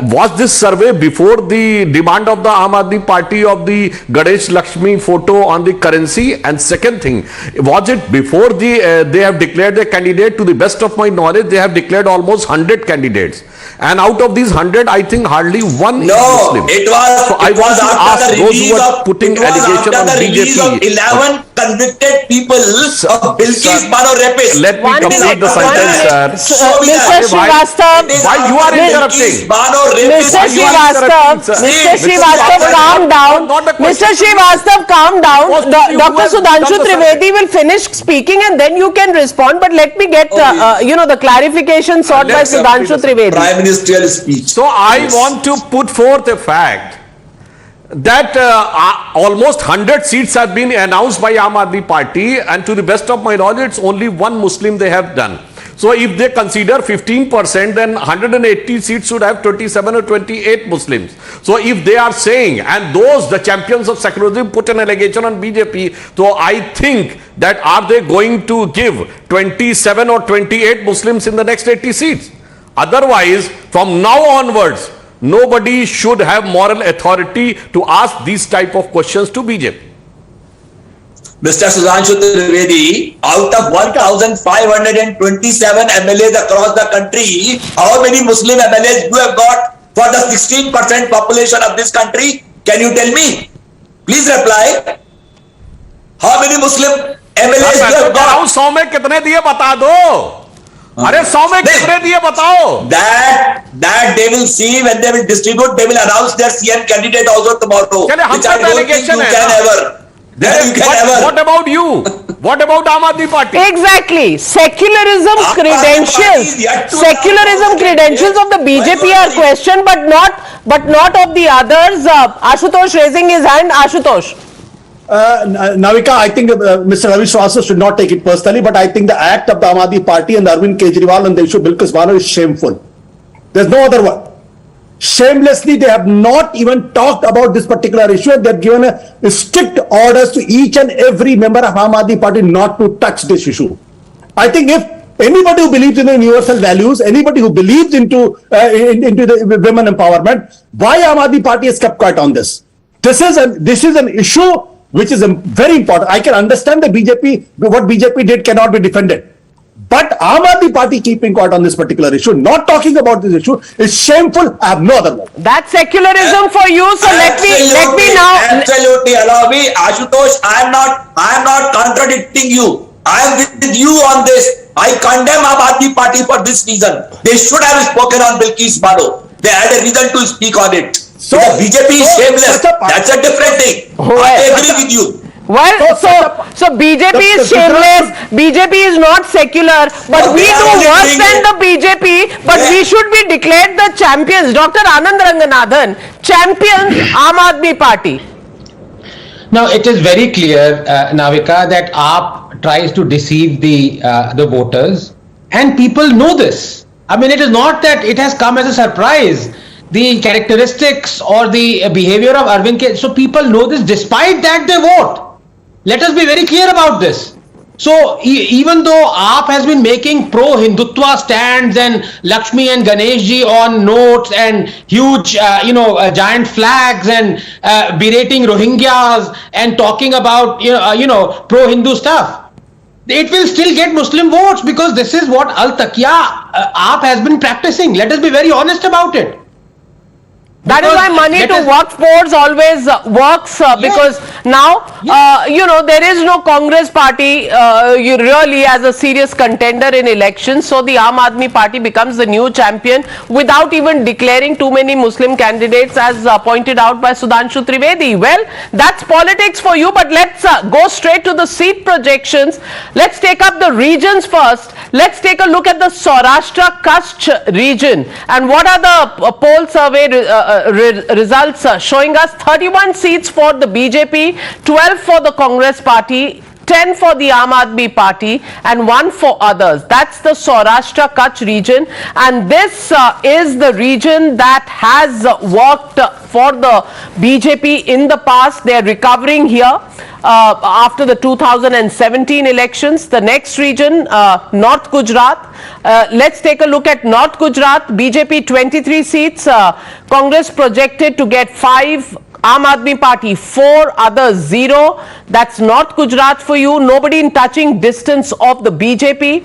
was this survey before the demand of the Aam Aadmi Party of the Ganesh Lakshmi photo on the currency? And second thing, was it before they have declared the candidate? To the best of my knowledge, they have declared almost 100 candidates. And out of these 100, I think hardly one is Muslim. It was, so I want to ask those who are putting allegation on BJP. 11 convicted people of Bilkis Bano rapists. Let me complete the sentence, sir. Mr. Srivastava, why you are interrupting? Mr. Srivastava, calm down. Mr. Srivastava, calm down. Dr. Sudhanshu Trivedi will finish speaking and then you can respond. But let me get, the clarification sought by Sudhanshu Trivedi. Prime Ministerial speech. So I want to put forth a fact that almost 100 seats have been announced by Aam Aadmi Party, and to the best of my knowledge, it's only one Muslim they have done. So if they consider 15%, then 180 seats should have 27 or 28 Muslims. So if they are saying, and those, the champions of secularism, put an allegation on BJP, so I think that are they going to give 27 or 28 Muslims in the next 80 seats? Otherwise, from now onwards, nobody should have moral authority to ask these type of questions to BJP. Mr. Sudhanshu Trivedi, out of 1,527 MLAs across the country, how many Muslim MLAs you have got for the 16% population of this country? Can you tell me? Please reply. How many Muslim MLAs you have got? 100 में कितने दिए बता दो. अरे 100 में कितने दिए बताओ. That they will see when they will distribute. They will announce their CM candidate also tomorrow. Which I don't think you can ever. What about you? What about Aam Aadmi Party? Exactly. Secularism credentials of the BJP are questioned, but not of the others. Ashutosh raising his hand. Ashutosh. Navika, I think Mr. Ravi Srivastava should not take it personally, but I think the act of the Aam Aadmi Party and Arvind Kejriwal on the issue of Bilkis Bano is shameful. There's no other word. Shamelessly, they have not even talked about this particular issue, and they've given a strict orders to each and every member of Aam Aadmi Party not to touch this issue. I think if anybody who believes in the universal values, anybody who believes into the women empowerment, why Aam Aadmi Party has kept quiet on this? This is an issue which is very important. I can understand the BJP, what BJP did cannot be defended. But Aam Aadmi Party keeping quiet on this particular issue, not talking about this issue, is shameful. I have no other word. That's secularism for you. So let me now. Absolutely, allow me, Ashutosh. I am not contradicting you. I am with you on this. I condemn Aam Aadmi Party for this reason. They should have spoken on Bilkis Bano. They had a reason to speak on it. So the BJP is shameless. That's a different thing. I agree with you. Well, so BJP is shameless, BJP is not secular, but we do worse than the BJP, but we should be declared the champions. Dr. Anand Ranganathan, champions Aam Aadmi Party. Now, it is very clear, Navika, that AAP tries to deceive the voters, and people know this. I mean, it is not that it has come as a surprise. The characteristics or the behavior of Arvind Kejriwal, so people know this. Despite that, they vote. Let us be very clear about this. So even though AAP has been making pro-Hindutva stands and Lakshmi and Ganeshji on notes and huge, giant flags and berating Rohingyas and talking about, pro-Hindu stuff, it will still get Muslim votes because this is what Al-Taqiyya AAP has been practicing. Let us be very honest about it. That is why money to workforce always works because now, there is no Congress party really as a serious contender in elections. So the Aam Aadmi Party becomes the new champion without even declaring too many Muslim candidates, as pointed out by Sudhanshu Trivedi. Well, that's politics for you, but let's go straight to the seat projections. Let's take up the regions first. Let's take a look at the Saurashtra Kutch region. And what are the poll survey results showing us? 31 seats for the BJP, 12 for the Congress party, 10 for the Aam Aadmi Party and 1 for others. That's the Saurashtra Kutch region, and this is the region that has worked for the BJP in the past. They are recovering here after the 2017 elections. The next region, North Gujarat. Let's take a look at North Gujarat. BJP 23 seats, Congress projected to get 5, Aam Aadmi Party 4, others 0. That's North Gujarat for you. Nobody in touching distance of the BJP.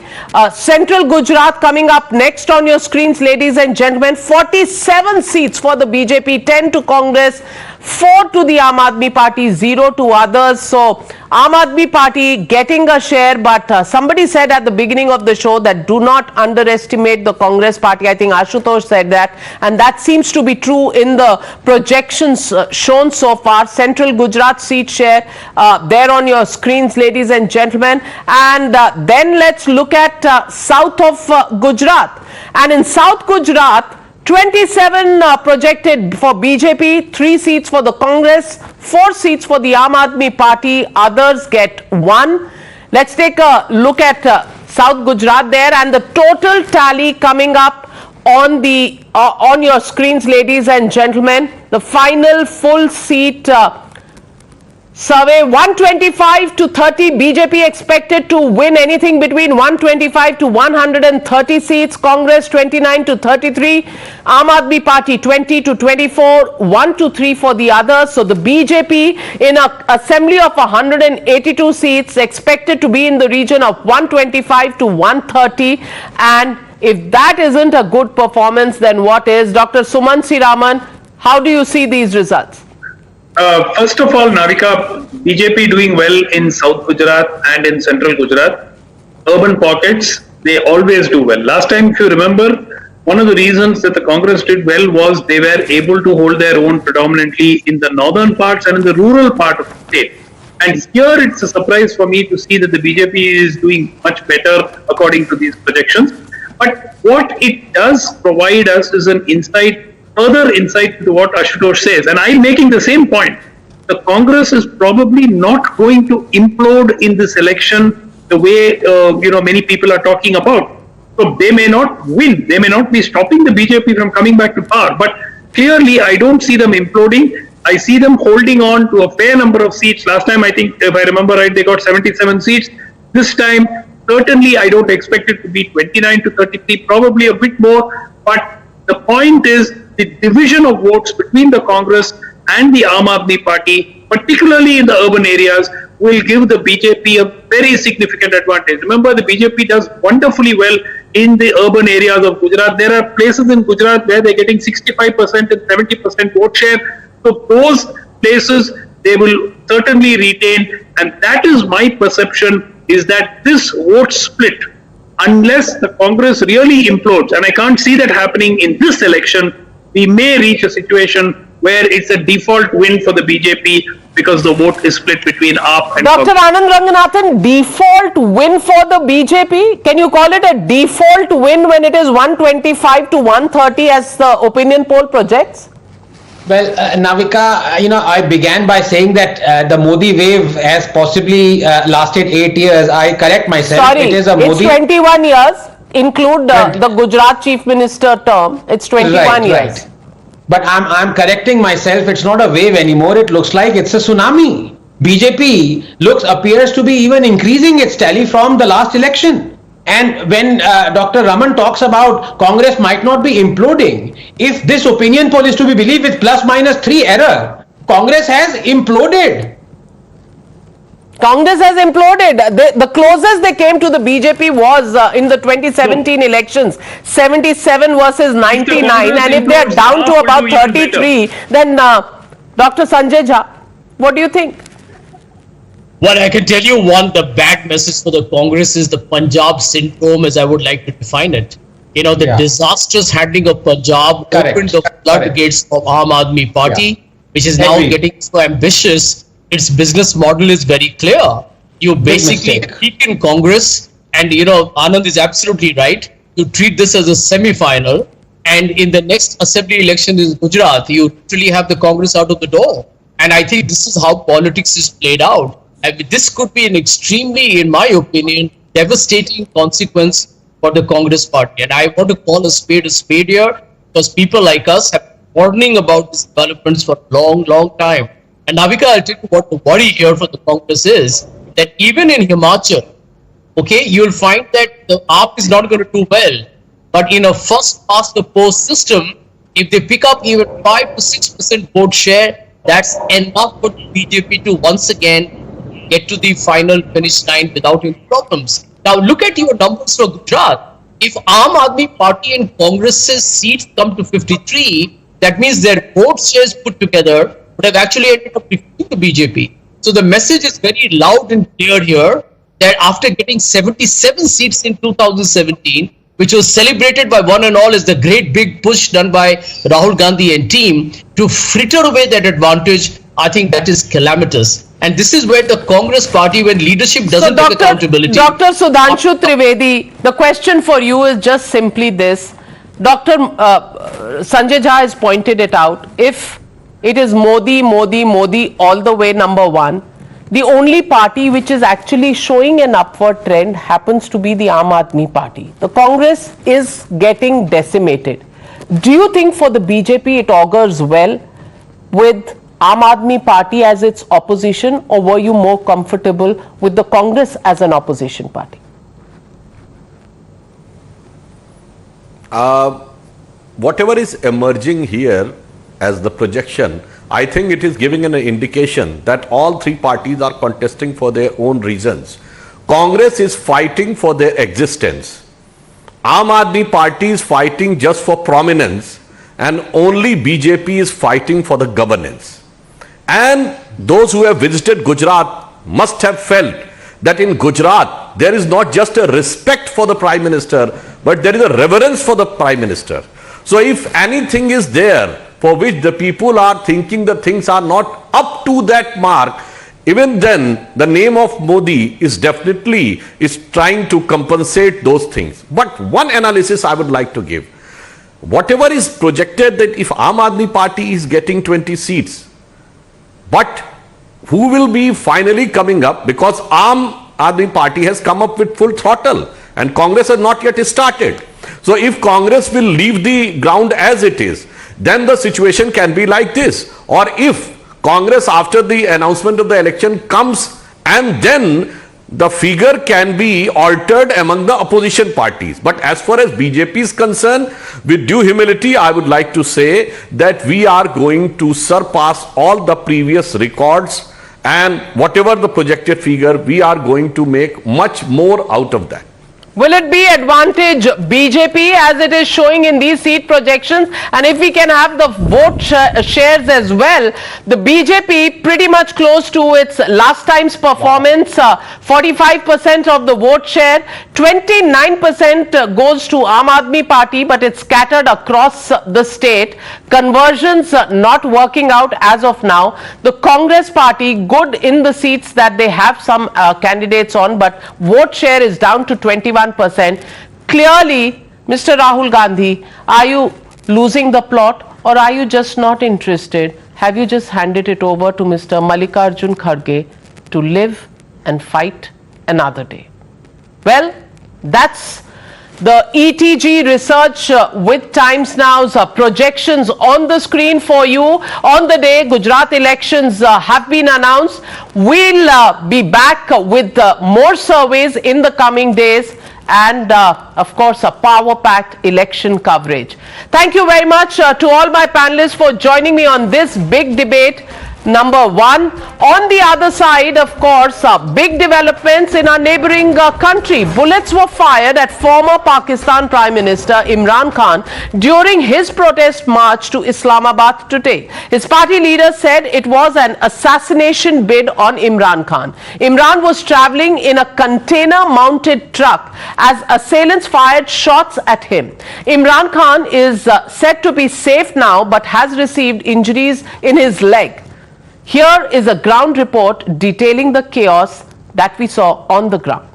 Central Gujarat coming up next on your screens, ladies and gentlemen. 47 seats for the BJP, 10 to Congress, 4 to the Aam Aadmi Party, 0 to others. So Aam Aadmi Party getting a share, but somebody said at the beginning of the show that do not underestimate the Congress party. I think Ashutosh said that, and that seems to be true in the projections shown so far. Central Gujarat seat share there on your screens, ladies and gentlemen. And then let's look at south of Gujarat. And in South Gujarat, 27 projected for BJP, 3 seats for the Congress, 4 seats for the Aam Aadmi Party, others get 1. Let's take a look at South Gujarat there, and the total tally coming up on the on your screens, ladies and gentlemen. The final full seat Survey 125 to 30, BJP expected to win anything between 125 to 130 seats, Congress 29 to 33, Aam Aadmi Party 20 to 24, 1 to 3 for the others. So the BJP in an assembly of 182 seats expected to be in the region of 125 to 130, and if that isn't a good performance, then what is? Dr. Suman Siraman, how do you see these results? First of all, Navika, BJP doing well in South Gujarat and in Central Gujarat. Urban pockets, they always do well. Last time, if you remember, one of the reasons that the Congress did well was they were able to hold their own predominantly in the northern parts and in the rural part of the state. And here it's a surprise for me to see that the BJP is doing much better according to these projections. But what it does provide us is an insight, further insight into what Ashutosh says. And I'm making the same point. The Congress is probably not going to implode in this election the way many people are talking about. So they may not win. They may not be stopping the BJP from coming back to power. But clearly, I don't see them imploding. I see them holding on to a fair number of seats. Last time, I think, if I remember right, they got 77 seats. This time, certainly, I don't expect it to be 29 to 33, probably a bit more. But the point is, the division of votes between the Congress and the Aam Aadmi Party, particularly in the urban areas, will give the BJP a very significant advantage. Remember, the BJP does wonderfully well in the urban areas of Gujarat. There are places in Gujarat where they're getting 65% and 70% vote share. So those places, they will certainly retain. And that is my perception, is that this vote split, unless the Congress really implodes, and I can't see that happening in this election, we may reach a situation where it's a default win for the BJP because the vote is split between AAP and Dr. Anand Ranganathan, default win for the BJP? Can you call it a default win when it is 125 to 130 as the opinion poll projects? Well, Navika, I began by saying that the Modi wave has possibly lasted 8 years. I correct myself. Sorry, it's 21 years. Include the Gujarat Chief Minister term. It's 21 years. Right. But I'm correcting myself. It's not a wave anymore. It looks like it's a tsunami. BJP appears to be even increasing its tally from the last election. And when Dr. Raman talks about Congress might not be imploding, if this opinion poll is to be believed with ±3 error, Congress has imploded. Congress has imploded. The closest they came to the BJP was in the 2017 elections, 77 versus 99. And if they are down to about 33, then Dr. Sanjay Jha, what do you think? Well, I can tell you the bad message for the Congress is the Punjab syndrome, as I would like to define it. The disastrous handling of Punjab opened the floodgates of Aam Aadmi Party, which is now getting so ambitious. Its business model is very clear. You basically compete in Congress, and Anand is absolutely right. You treat this as a semi-final, and in the next assembly election in Gujarat, you literally have the Congress out of the door. And I think this is how politics is played out. And this could be an extremely, in my opinion, devastating consequence for the Congress party. And I want to call a spade here, because people like us have been warning about these developments for a long, long time. And Navika, I'll tell you what the worry here for the Congress is, that even in Himachal, you'll find that the AAP is not going to do well. But in a first past the post system, if they pick up even 5 to 6% vote share, that's enough for the BJP to once again get to the final finish line without any problems. Now look at your numbers for Gujarat. If Aam Aadmi Party and Congress's seats come to 53, that means their vote shares put together would have actually ended up defeating the BJP. So the message is very loud and clear here, that after getting 77 seats in 2017, which was celebrated by one and all as the great big push done by Rahul Gandhi and team to fritter away that advantage, I think that is calamitous. And this is where the Congress party, when leadership doesn't take accountability. Dr. Sudhanshu Trivedi, the question for you is just simply this. Dr. Sanjay Jha has pointed it out. If it is Modi all the way, number one, the only party which is actually showing an upward trend happens to be the Aam Aadmi Party. The Congress is getting decimated. Do you think for the BJP it augurs well with Aam Aadmi Party as its opposition, or were you more comfortable with the Congress as an opposition party? Whatever is emerging here as the projection, I think it is giving an indication that all three parties are contesting for their own reasons. Congress is fighting for their existence. Aam Aadmi Party is fighting just for prominence, and only BJP is fighting for the governance. And those who have visited Gujarat must have felt that in Gujarat there is not just a respect for the Prime Minister, but there is a reverence for the Prime Minister. So if anything is there for which the people are thinking the things are not up to that mark, even then the name of Modi is definitely trying to compensate those things. But one analysis I would like to give. Whatever is projected that if Aam Aadmi Party is getting 20 seats, but who will be finally coming up, because Aam Aadmi Party has come up with full throttle and Congress has not yet started. So if Congress will leave the ground as it is, then the situation can be like this. Or if Congress after the announcement of the election comes and then the figure can be altered among the opposition parties. But as far as BJP is concerned, with due humility, I would like to say that we are going to surpass all the previous records, and whatever the projected figure, we are going to make much more out of that. Will it be advantage BJP as it is showing in these seat projections? And if we can have the vote shares as well, the BJP pretty much close to its last time's performance, 45% of the vote share, 29% goes to Aam Aadmi Party, but it's scattered across the state. Conversions not working out as of now. The Congress Party good in the seats that they have some candidates on, but vote share is down to 21%. Clearly, Mr. Rahul Gandhi, are you losing the plot, or are you just not interested? Have you just handed it over to Mr. Mallikarjun Kharge to live and fight another day? Well, that's the ETG research with Times Now's projections on the screen for you. On the day Gujarat elections have been announced, we'll be back with more surveys in the coming days, and of course a power-packed election coverage. Thank you very much to all my panelists for joining me on this big debate. Number one, on the other side, of course, big developments in our neighboring country. Bullets were fired at former Pakistan Prime Minister Imran Khan during his protest march to Islamabad today. His party leader said it was an assassination bid on Imran Khan. Imran was traveling in a container-mounted truck as assailants fired shots at him. Imran Khan is said to be safe now, but has received injuries in his leg. Here is a ground report detailing the chaos that we saw on the ground.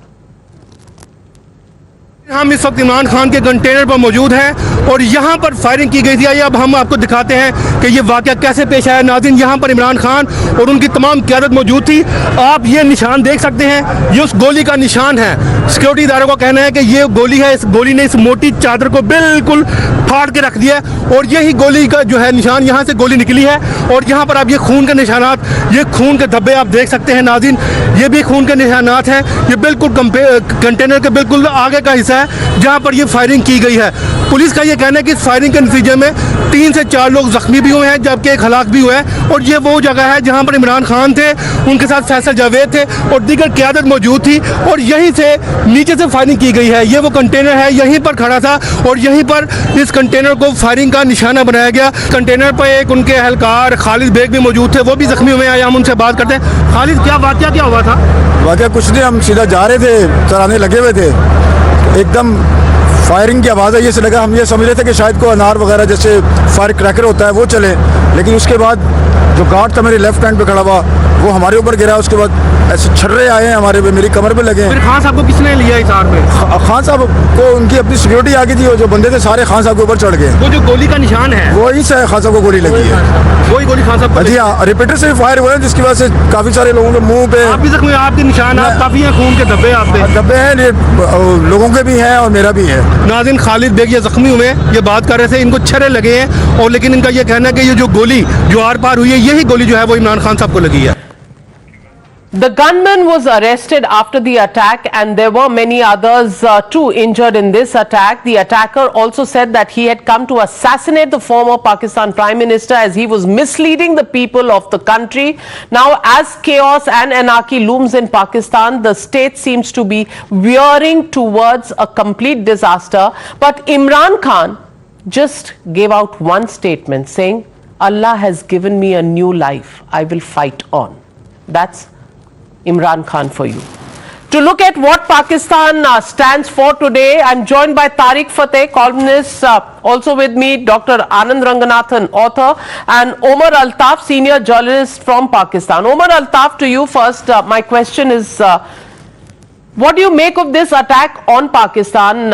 हम इस वक्त इमरान खान के container पर मौजूद हैं और यहाँ पर फायरिंग की गई थी। आइए अब हम आपको दिखाते हैं कि ये वाक़या कैसे पेश आया। नाज़रीन, यहाँ पर इमरान खान और उनकी तमाम क़यादत मौजूद थी। आप ये निशान देख सकते हैं, ये उस गोली का निशान है। सिक्योरिटी इदारों का कहना है कि ये गोली है, इस गोली ने इस मोटी चादर को बिल्कुल फाड़ के रख दिया है और यही गोली का जो है निशान, यहाँ से गोली निकली है और यहाँ पर आप ये खून के निशानात, ये खून के धब्बे आप देख सकते हैं। नाज़रीन, ये भी खून के निशानात हैं। ये बिल्कुल कंटेनर के बिल्कुल आगे का हिस्सा जहां पर ये फायरिंग की गई है। पुलिस का ये कहना है कि इस फायरिंग के नतीजे में 3 से 4 लोग जख्मी भी हुए हैं, जबकि एक हलाक भी हुआ है। और ये वो जगह है जहां पर इमरान खान थे, उनके साथ फैसल जावेद थे और दीगर क़यादत मौजूद थी और यहीं से नीचे से फायरिंग की गई है। ये वो कंटेनर है, यहीं पर खड़ा था और यहीं पर इस कंटेनर को फायरिंग का निशाना बनाया गया। कंटेनर पर एक उनके एहलकार खालिद बेग भी मौजूद थे, वो भी जख्मी हुए हैं। हम उनसे बात करते हैं। खालिद, क्या वाक़या क्या हुआ था? वाक़या कुछ नहीं, हम सीधा जा रहे थे, चराने लगे हुए थे, एकदम फायरिंग की आवाज़ है। ये से लगा, हम ये समझ रहे थे कि शायद कोई अनार वगैरह जैसे फायर क्रैकर होता है वो चले, लेकिन उसके बाद जो गार्ड था मेरे लेफ्ट हैंड पे खड़ा हुआ, वो हमारे ऊपर गिरा, उसके बाद ऐसे छर्रे आए हैं हमारे पे, मेरी कमर पे लगे हैं। फिर खान साहब को किसने लिया हिसार में? खान साहब को उनकी अपनी सिक्योरिटी आ गई थी, जो बंदे थे सारे खान साहब के ऊपर चढ़ गए। वो जो गोली का निशान है वही से खान साहब को गोली लगी है, वही गोली खान साहब को। जी हाँ, रिपीटर से फायर हुए हैं, जिसकी वजह से काफी सारे लोगों के मुंह पे, आप भी जख्मी, आपके निशान, आप काफी हैं, खून के धब्बे आप पे। धब्बे हैं, लोगों के भी हैं और मेरा भी है। नाज़रीन, खालिद बेग ये जख्मी हुए, ये बात कर रहे थे, इनको छर्रे लगे हैं, और लेकिन इनका ये कहना है कि ये जो गोली जो आर पार हुई है, यही गोली जो है वो इमरान खान साहब को लगी है। The gunman was arrested after the attack, and there were many others too injured in this attack. The attacker also said that he had come to assassinate the former Pakistan Prime Minister as he was misleading the people of the country. Now, as chaos and anarchy looms in Pakistan, the state seems to be veering towards a complete disaster. But Imran Khan just gave out one statement saying, "Allah has given me a new life. I will fight on." That's Imran Khan for you. To look at what Pakistan stands for today, I'm joined by Tariq Fateh, columnist, also with me Dr. Anand Ranganathan, author, and Omar Altaf, senior journalist from Pakistan. Omar Altaf, to you first. My question is, what do you make of this attack on Pakistan,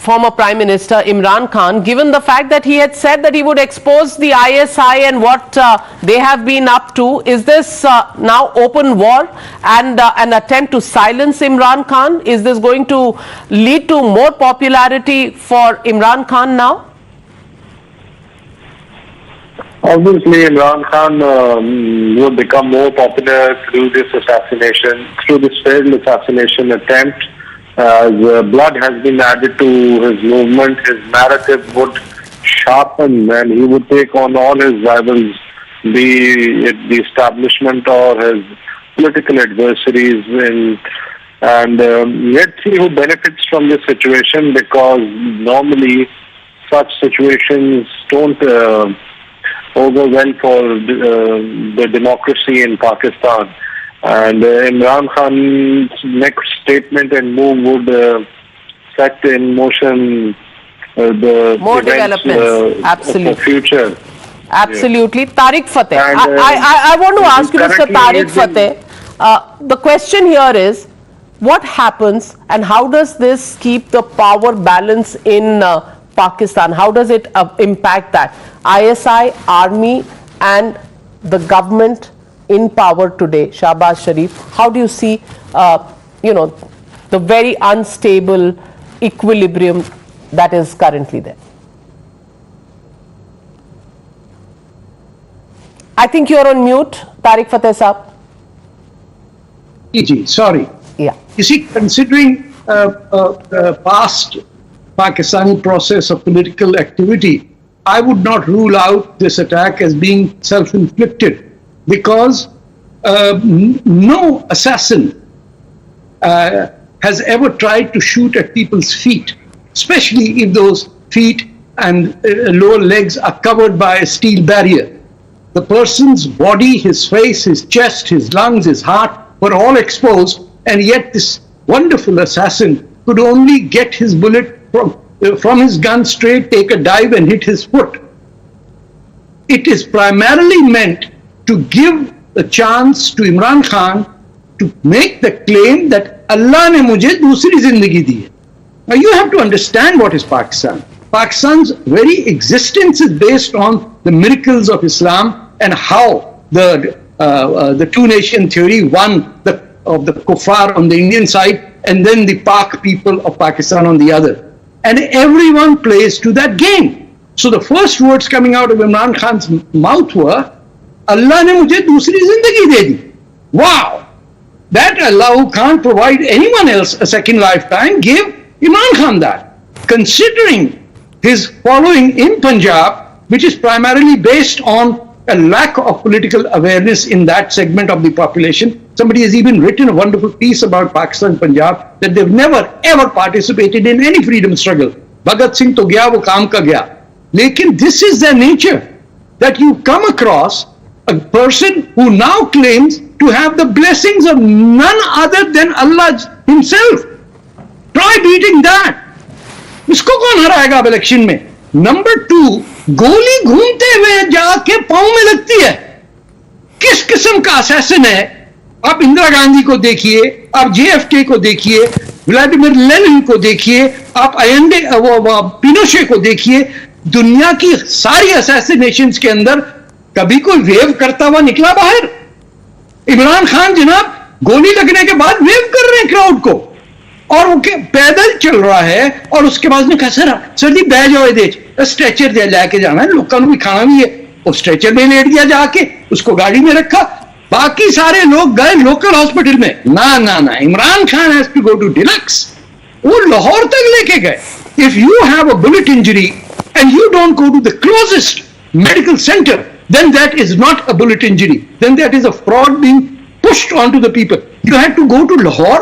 former Prime Minister Imran Khan, given the fact that he had said that he would expose the ISI and what they have been up to? Is this now open war and an attempt to silence Imran Khan? Is this going to lead to more popularity for Imran Khan now? Obviously, Imran Khan will become more popular through this assassination, through this failed assassination attempt. As blood has been added to his movement, his narrative would sharpen and he would take on all his rivals, be it the establishment or his political adversaries. And let's see who benefits from this situation, because normally such situations don't over well for the democracy in Pakistan, and Imran Khan's next statement and move would set in motion the more events, developments. Absolutely. of the future. Absolutely. Yeah. Tariq Fateh, And, I want to ask you, Mr. Tariq Fateh, the question here is, what happens and how does this keep the power balance in Pakistan? How does it impact that? ISI, army and the government in power today, Shahbaz Sharif, how do you see, the very unstable equilibrium that is currently there? I think you're on mute, Tariq Fateh Saab. Sorry. Yeah. You see, considering past Pakistani process of political activity, I would not rule out this attack as being self-inflicted, because no assassin has ever tried to shoot at people's feet, especially if those feet and lower legs are covered by a steel barrier. The person's body, his face, his chest, his lungs, his heart were all exposed, and yet this wonderful assassin could only get his bullet from his gun straight, take a dive and hit his foot. It is primarily meant to give the chance to Imran Khan to make the claim that Allah ne mujhe dusri zindagi di hai. Now you have to understand what is Pakistan. Pakistan's very existence is based on the miracles of Islam and how the two-nation theory, one of the kuffar on the Indian side and then the Pak people of Pakistan on the other. And everyone plays to that game. So the first words coming out of Imran Khan's mouth were, Allah ne mujhe dusri zindagi de di. Wow! That Allah, who can't provide anyone else a second lifetime, gave Imran Khan that. Considering his following in Punjab, which is primarily based on a lack of political awareness in that segment of the population. Somebody has even written a wonderful piece about Pakistan and Punjab, that they've never ever participated in any freedom struggle. Bhagat Singh to gaya, wo kaam ka gaya. Lekin this is their nature, that you come across a person who now claims to have the blessings of none other than Allah himself. Try beating that. इसको कौन हराएगा अब election में? Number 2, गोली घूमते हुए जाके पांव में लगती है. किस किस्म का असैसिन है? आप इंदिरा गांधी को देखिए, आप JFK को देखिए, व्लादिमीर लेनिन को देखिए, आप पिनोशे को देखिए. दुनिया की सारी असैसिनेशंस के अंदर कभी कोई वेव करता हुआ निकला बाहर? इमरान खान जनाब गोली लगने के बाद वेव कर रहे हैं क्राउड को, और वो पैदल चल रहा है, और उसके बाद में कहा सर जी बह जाओ, दे स्ट्रेचर दे जाके जाना है, लोगों को भी खाना भी है. वो स्ट्रेचर में लेट गया, जाके उसको गाड़ी में रखा, बाकी सारे लोग गए लोकल हॉस्पिटल में. ना Imran Khan has to go to deluxe. वो लाहौर तक लेके गए. If you have a bullet injury and you don't go to the closest medical center, then that is not a bullet injury. Then that is a fraud being pushed onto the people. You had to go to Lahore,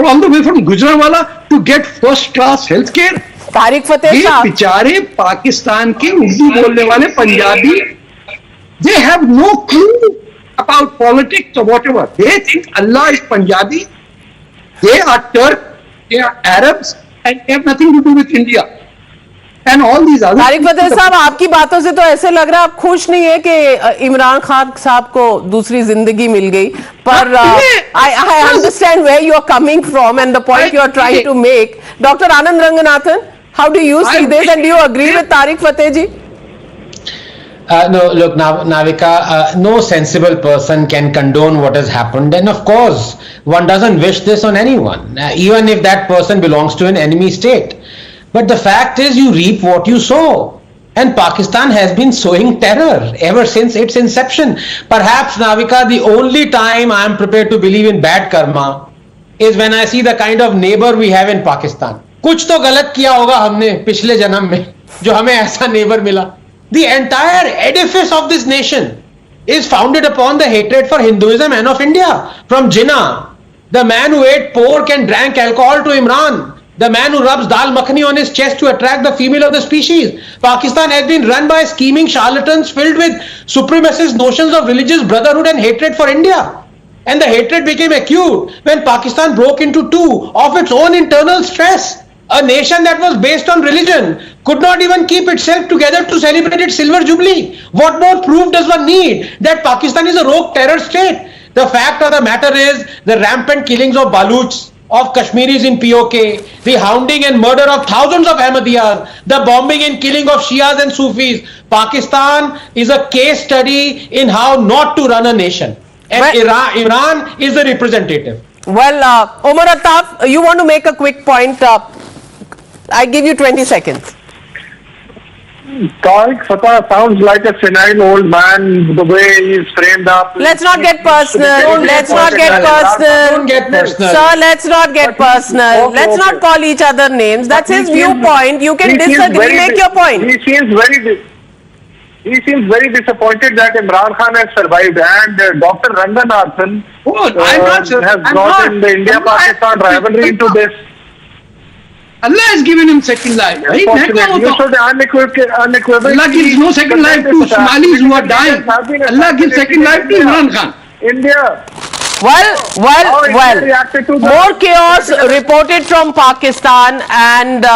all the way from Gujranwala, to get first class health care. Tarek Fatah साहब, बेचारे पाकिस्तान के उर्दू बोलने वाले Punjabi, they have no clue about politics or whatever. They think Allah is Punjabi, they are Turk, they are Arabs, and they have nothing to do with India. Tariq Fatah साहब, आपकी बातों से तो ऐसे लग रहा है आप खुश नहीं है कि इमरान खान साहब को दूसरी जिंदगी मिल गई, पर I understand where you are coming from and the point you are trying to make. Doctor Anand Ranganathan, how do you see this and do you agree with Tarek Fatah ji? No, look, Navika, no sensible person can condone what has happened, and of course, one doesn't wish this on anyone, even if that person belongs to an enemy state. But the fact is, you reap what you sow, and Pakistan has been sowing terror ever since its inception. Perhaps, Navika, the only time I am prepared to believe in bad karma is when I see the kind of neighbor we have in Pakistan. कुछ तो गलत किया होगा हमने पिछले जन्म में जो हमें ऐसा neighbor मिला. The entire edifice of this nation is founded upon the hatred for Hinduism and of India. From Jinnah, the man who ate pork and drank alcohol, to Imran, the man who rubs dal makhani on his chest to attract the female of the species. Pakistan has been run by scheming charlatans filled with supremacist notions of religious brotherhood and hatred for India. And the hatred became acute when Pakistan broke into two of its own internal stress. A nation that was based on religion could not even keep itself together to celebrate its silver jubilee. What more proof does one need that Pakistan is a rogue terror state? The fact of the matter is the rampant killings of Baluchs, of Kashmiris in POK, the hounding and murder of thousands of Ahmadiyyas, the bombing and killing of Shias and Sufis. Pakistan is a case study in how not to run a nation. And Iran is the representative. Well, Omar Attaf, you want to make a quick point? I give you 20 seconds. Tariq Fatah sounds like a senile old man, the way he's framed up. Let's not get personal. Let's not get personal. Don't get personal. Sir, let's not get personal. Let's not call each other names. That's his viewpoint. You can disagree, make your point. He seems very disappointed that Imran Khan has survived, and Dr. Ranganathan has brought in the India-Pakistan rivalry into this. Allah has given him second life. Right? You should unequivocally. Allah gives no second life to Somalis who are dying. Allah gives second life to Imran Khan. India. Well. More chaos reported from Pakistan, and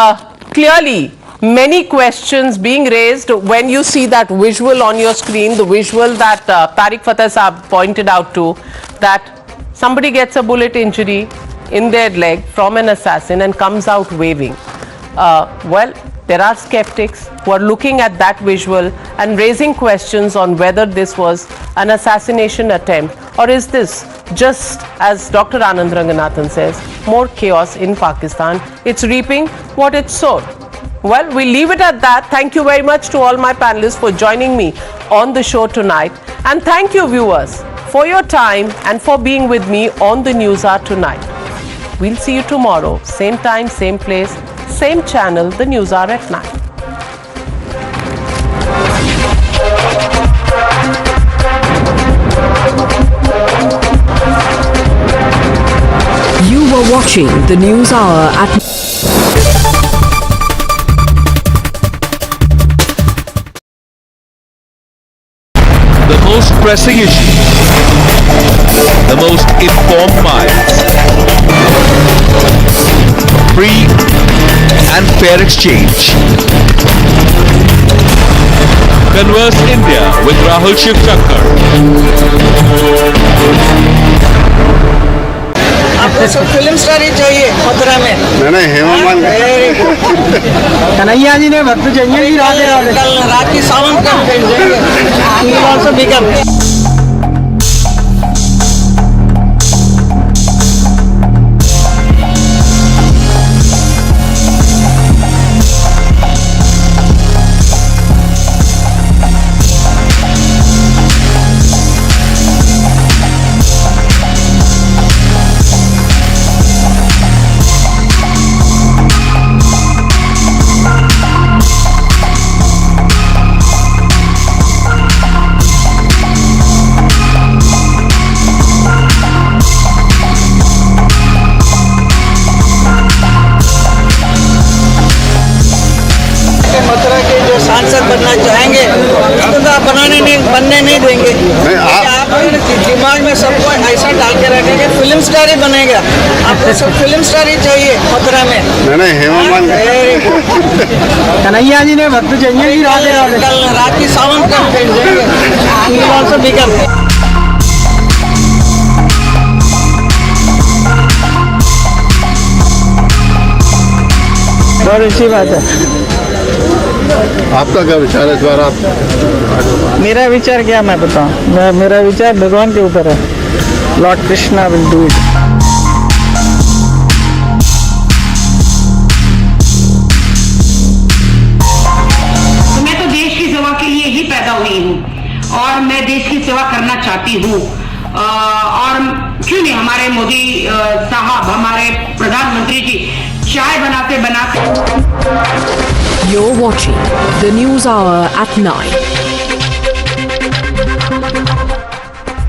clearly many questions being raised when you see that visual on your screen, the visual that Tariq Fateh Saab pointed out to, that somebody gets a bullet injury in their leg from an assassin and comes out waving. Well, there are skeptics who are looking at that visual and raising questions on whether this was an assassination attempt, or is this just, as Dr. Anand Ranganathan says, more chaos in Pakistan. It's reaping what it sowed. Well, we leave it at that. Thank you very much to all my panelists for joining me on the show tonight, and thank you viewers for your time and for being with me on the Newshour tonight. We'll see you tomorrow, same time, same place, same channel, the Newshour at 9. You were watching the Newshour at The most pressing issues, the most informed minds, free and fair exchange. Converse India with Rahul Shivshankar. आपको सब film star ही चाहिए मथुरा में। नहीं हेमा कन्हैया जी ने भक्त चाहिए कल रात की सावन का बनना चाहेंगे उसको तो आप बनने नहीं देंगे। आप दिमाग में सबको ऐसा डाल के रखेंगे फिल्म स्टार ही बनेगा। आपको सब फिल्म स्टार ही चाहिए मथुरा में। नहीं हेमा कन्हैया जी ने भक्त चाहिए कल रात की सावन का बहुत अच्छी बात है। आपका क्या विचार है इस बार? आप मेरा विचार क्या मैं बताऊं? मेरा विचार भगवान के ऊपर है। Lord Krishna will do it. मैं तो देश की सेवा के लिए ही पैदा हुई हूँ और मैं देश की सेवा करना चाहती हूँ। और क्यों नहीं, हमारे मोदी साहब, हमारे प्रधानमंत्री जी चाय बनाते बनाते। You're watching the News Hour at 9.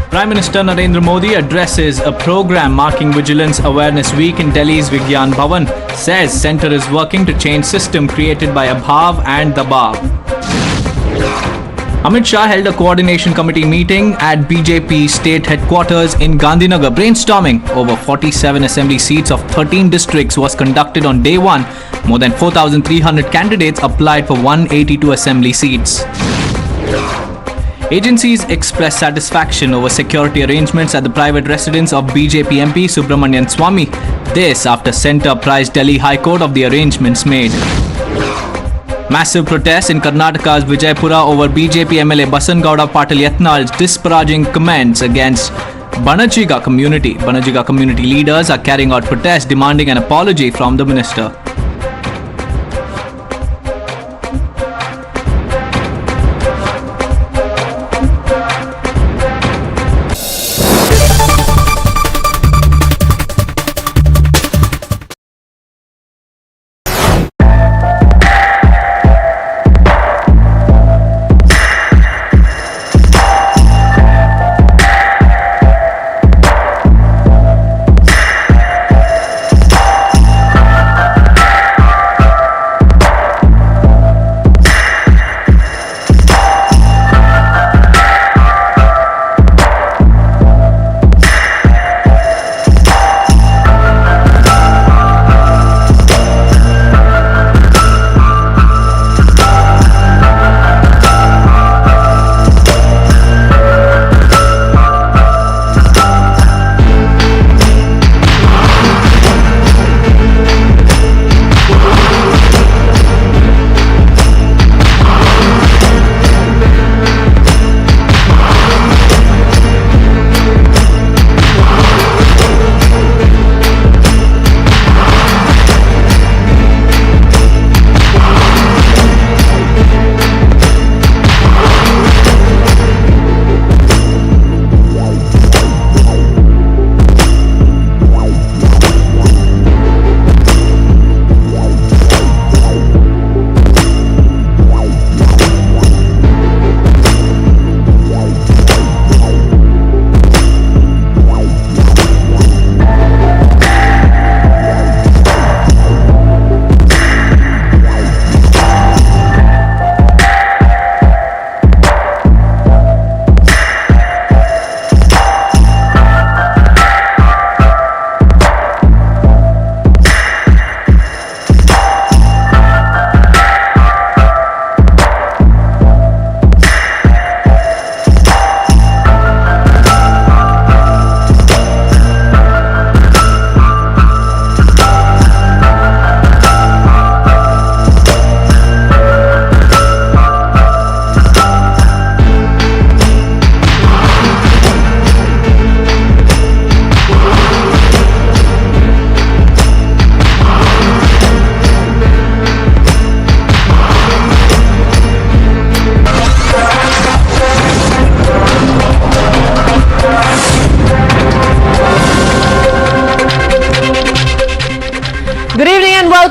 Prime Minister Narendra Modi addresses a program marking Vigilance Awareness Week in Delhi's Vigyan Bhavan. Says centre is working to change system created by Abhav and Dabav. Amit Shah held a coordination committee meeting at BJP state headquarters in Gandhinagar. Brainstorming over 47 assembly seats of 13 districts was conducted on day one. More than 4,300 candidates applied for 182 assembly seats. Agencies expressed satisfaction over security arrangements at the private residence of BJP MP Subramanian Swamy. This after centre apprised Delhi High Court of the arrangements made. Massive protests in Karnataka's Vijaypura over BJP MLA Basangowda Patil Yatnal's disparaging comments against Banajiga community. Banajiga community leaders are carrying out protests demanding an apology from the minister.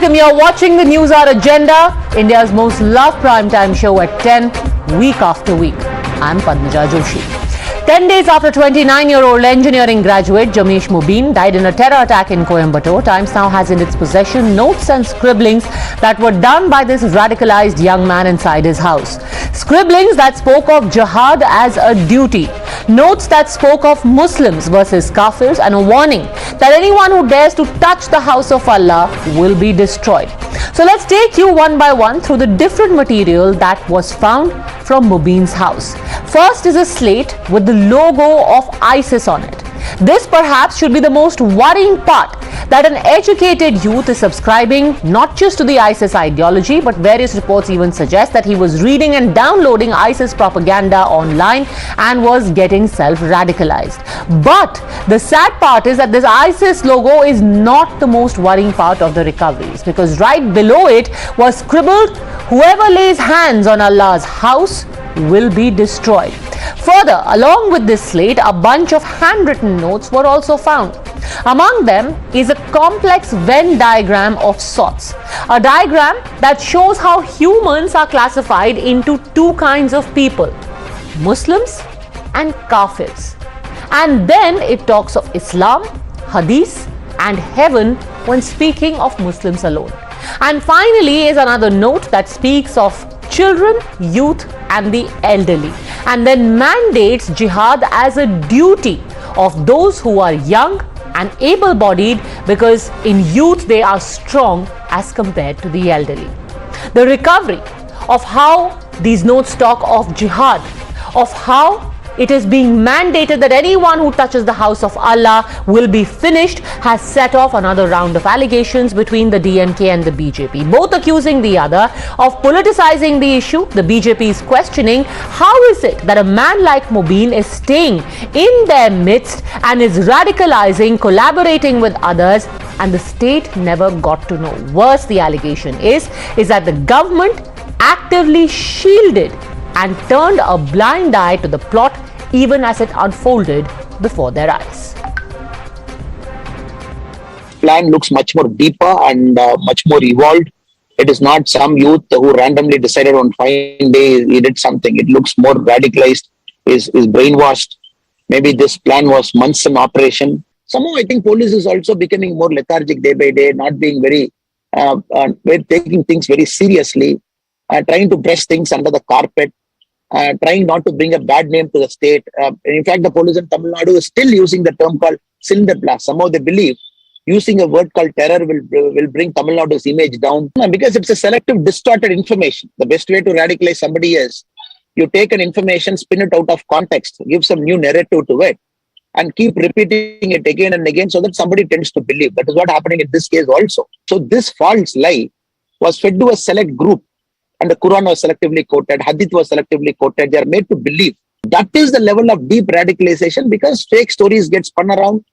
welcome. You're watching the Newshour Agenda, India's most loved primetime show at 10, week after week. I'm Padmaja Joshi. 10 days after 29-year-old engineering graduate Jamesh Mubin died in a terror attack in Coimbatore, Times Now has in its possession notes and scribblings that were done by this radicalized young man inside his house. Scribblings that spoke of jihad as a duty. Notes that spoke of Muslims versus Kafirs, and a warning that anyone who dares to touch the house of Allah will be destroyed. So let's take you one by one through the different material that was found from Mubin's house. First is a slate with the logo of ISIS on it. This perhaps should be the most worrying part, that an educated youth is subscribing not just to the ISIS ideology, but various reports even suggest that he was reading and downloading ISIS propaganda online and was getting self-radicalized. But the sad part is that this ISIS logo is not the most worrying part of the recoveries, because right below it was scribbled, "Whoever lays hands on Allah's house will be destroyed." Further, along with this slate, a bunch of handwritten notes were also found. Among them is a complex Venn diagram of sorts, a diagram that shows how humans are classified into two kinds of people, Muslims and Kafirs. And then it talks of Islam, Hadith and heaven when speaking of Muslims alone. And finally is another note that speaks of children, youth and the elderly, and then mandates jihad as a duty of those who are young and able-bodied, because in youth they are strong as compared to the elderly. The recovery of how these notes talk of jihad, of how it is being mandated that anyone who touches the house of Allah will be finished, has set off another round of allegations between the DMK and the BJP, both accusing the other of politicizing the issue. The BJP is questioning how is it that a man like Mubin is staying in their midst and is radicalizing, collaborating with others, and the state never got to know. Worse, the allegation is that the government actively shielded and turned a blind eye to the plot even as it unfolded before their eyes. Plan looks much more deeper and much more evolved. It is not some youth who randomly decided on fine day he did something. It looks more radicalized, is brainwashed. Maybe this plan was months in operation. Somehow I think police is also becoming more lethargic day by day, not being very taking things very seriously, trying to brush things under the carpet. Trying not to bring a bad name to the state. In fact, the police in Tamil Nadu is still using the term called cylinder blast. Somehow they believe using a word called terror will bring Tamil Nadu's image down, because it's a selective, distorted information. The best way to radicalize somebody is you take an information, spin it out of context, give some new narrative to it, and keep repeating it again and again so that somebody tends to believe. That is what happening in this case also. So this false lie was fed to a select group. And the Quran was selectively quoted, Hadith was selectively quoted. They are made to believe. That is the level of deep radicalization, because fake stories get spun around.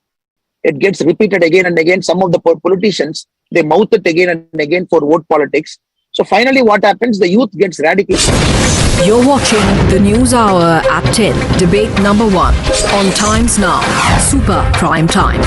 It gets repeated again and again. Some of the politicians, they mouth it again and again for vote politics. So finally what happens? The youth gets radicalized. You're watching the News Hour at 10. Debate number 1 on Times Now. Super Prime Time.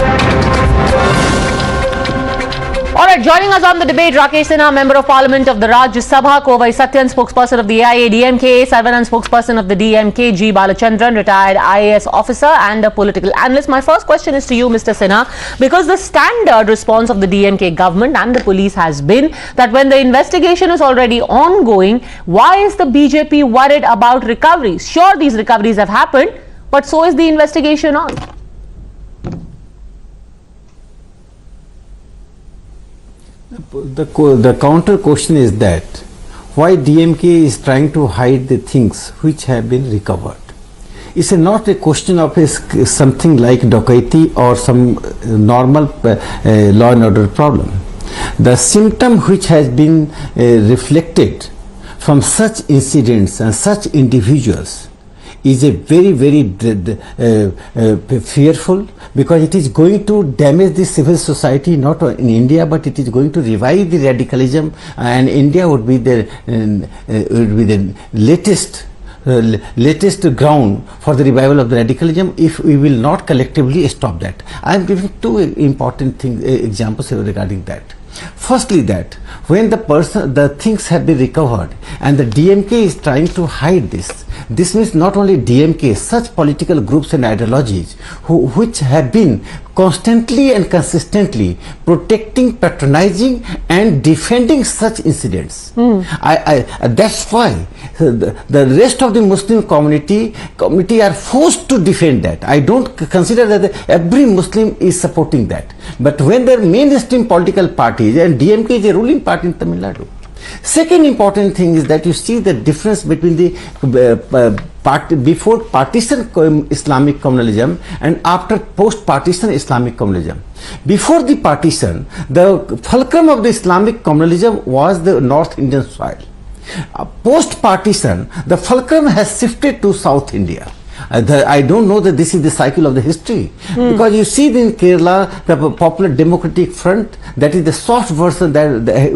Alright, joining us on the debate, Rakesh Sinha, Member of Parliament of the Rajya Sabha, Kovai Satyan, spokesperson of the AIADMK, Sarvanan, spokesperson of the DMK, G. Balachandran, retired IAS officer and a political analyst. My first question is to you, Mr. Sinha, because the standard response of the DMK government and the police has been that when the investigation is already ongoing, why is the BJP worried about recoveries? Sure, these recoveries have happened, but so is the investigation on. The counter question is that why DMK is trying to hide the things which have been recovered. It's not a question of something like dacoity or some normal law and order problem. The symptom which has been reflected from such incidents and such individuals is a very, very fearful, because it is going to damage the civil society not in India, but it is going to revive the radicalism, and India would be the latest ground for the revival of the radicalism if we will not collectively stop that. I am giving two important examples regarding that. Firstly, that when the things have been recovered and the DMK is trying to hide this means not only DMK, such political groups and ideologies which have been constantly and consistently protecting, patronizing and defending such incidents. That's why the rest of the Muslim community are forced to defend that. I don't consider that every Muslim is supporting that. But when the mainstream political parties, and DMK is a ruling party in Tamil Nadu. Second important thing is that you see the difference between the before partition Islamic communalism and after post-partition Islamic communalism. Before the partition, the fulcrum of the Islamic communalism was the North Indian soil. Post-partition, the fulcrum has shifted to South India. I don't know that this is the cycle of the history, because you see in Kerala the Popular Democratic Front, that is the soft version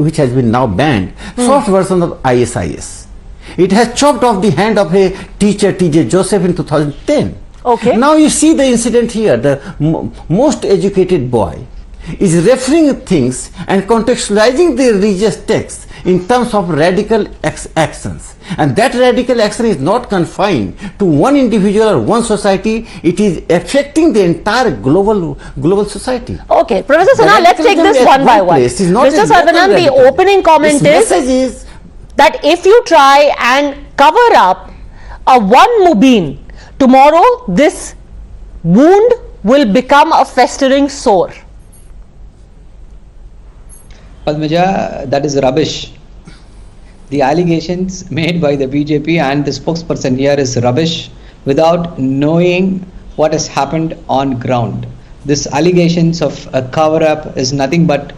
which has been now banned, soft version of ISIS. It has chopped off the hand of a teacher, T.J. Joseph, in 2010. Okay. Now you see the incident here. The most educated boy is referring things and contextualizing the religious texts in terms of radical actions, and that radical action is not confined to one individual or one society. It is affecting the entire global society. Okay, Professor Sinha, let's take this one by one. Mr. Saravanan, the opening comment is that if you try and cover up a one Mubin, tomorrow this wound will become a festering sore. Padmaja, that is rubbish. The allegations made by the BJP and the spokesperson here is rubbish without knowing what has happened on ground. This allegations of a cover-up is nothing but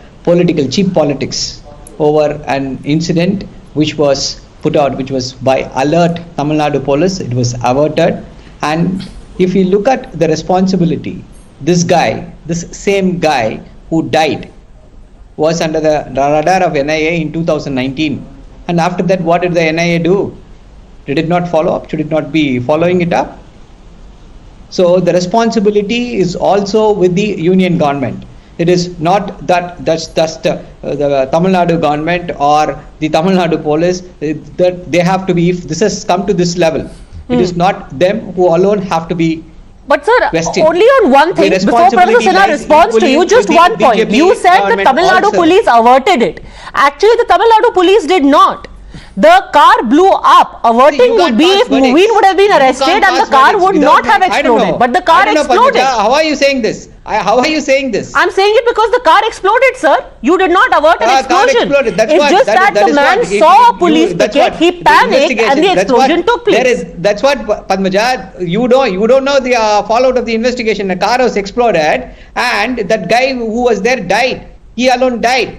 cheap politics over an incident which was put out, which was by alert Tamil Nadu police. It was averted, and if you look at the responsibility, this same guy who died was under the radar of NIA in 2019, and after that what did the NIA do? Did it not follow up? Should it not be following it up? So the responsibility is also with the union government. It is not that that's the Tamil Nadu government or the Tamil Nadu police that they have to be. If this has come to this level, it is not them who alone have to be. But sir, only on one thing, before Professor Sinha responds to you, just one point. You said the Tamil Nadu police averted it. Actually, the Tamil Nadu police did not. The car blew up. Averting would be if Mubin would have been arrested and the car would not have exploded. But the car exploded. How are you saying this? How are you saying this? I'm saying it because the car exploded, sir. You did not avert an explosion. It's just that the man saw a police picket, he panicked and the explosion took place. That's what, Padmaja, you don't know the fallout of the investigation. The car was exploded and that guy who was there died. He alone died.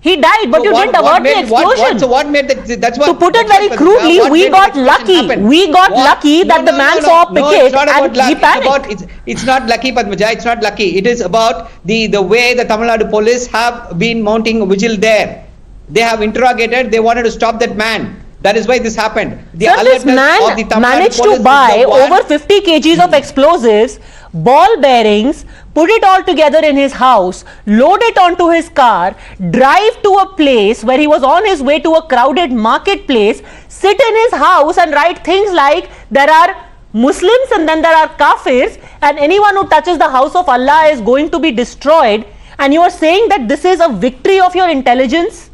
He died, but you didn't avert the explosion. So what made that? That's what. To put it very crudely, we got lucky. We got lucky that the man saw a picket and he panicked. It's not lucky, Padmaja. It's not lucky. It is about the way the Tamil Nadu police have been mounting a vigil there. They have interrogated. They wanted to stop that man. That is why this happened. Sir, this man managed to buy over 50 kgs of explosives, ball bearings, put it all together in his house, load it onto his car, drive to a place where he was on his way to a crowded marketplace, sit in his house and write things like there are Muslims and then there are Kafirs and anyone who touches the house of Allah is going to be destroyed, and you are saying that this is a victory of your intelligence?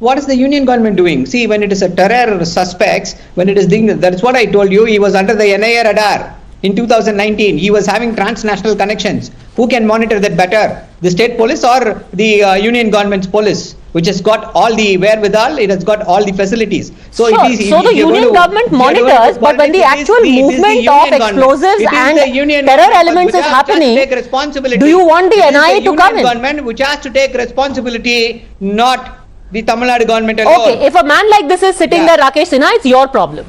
What is the union government doing? See, when it is a terror suspects, when it is that's what I told you, he was under the NIA radar. In 2019, he was having transnational connections. Who can monitor that better? The state police or the union government's police, which has got all the wherewithal, it has got all the facilities. So the union government monitors, but when the actual movement of explosives and terror elements is happening, do you want the NIA to come in? Government which has to take responsibility, not the Tamil Nadu government alone. Okay, if a man like this is sitting there, Rakesh Sinha, it's your problem.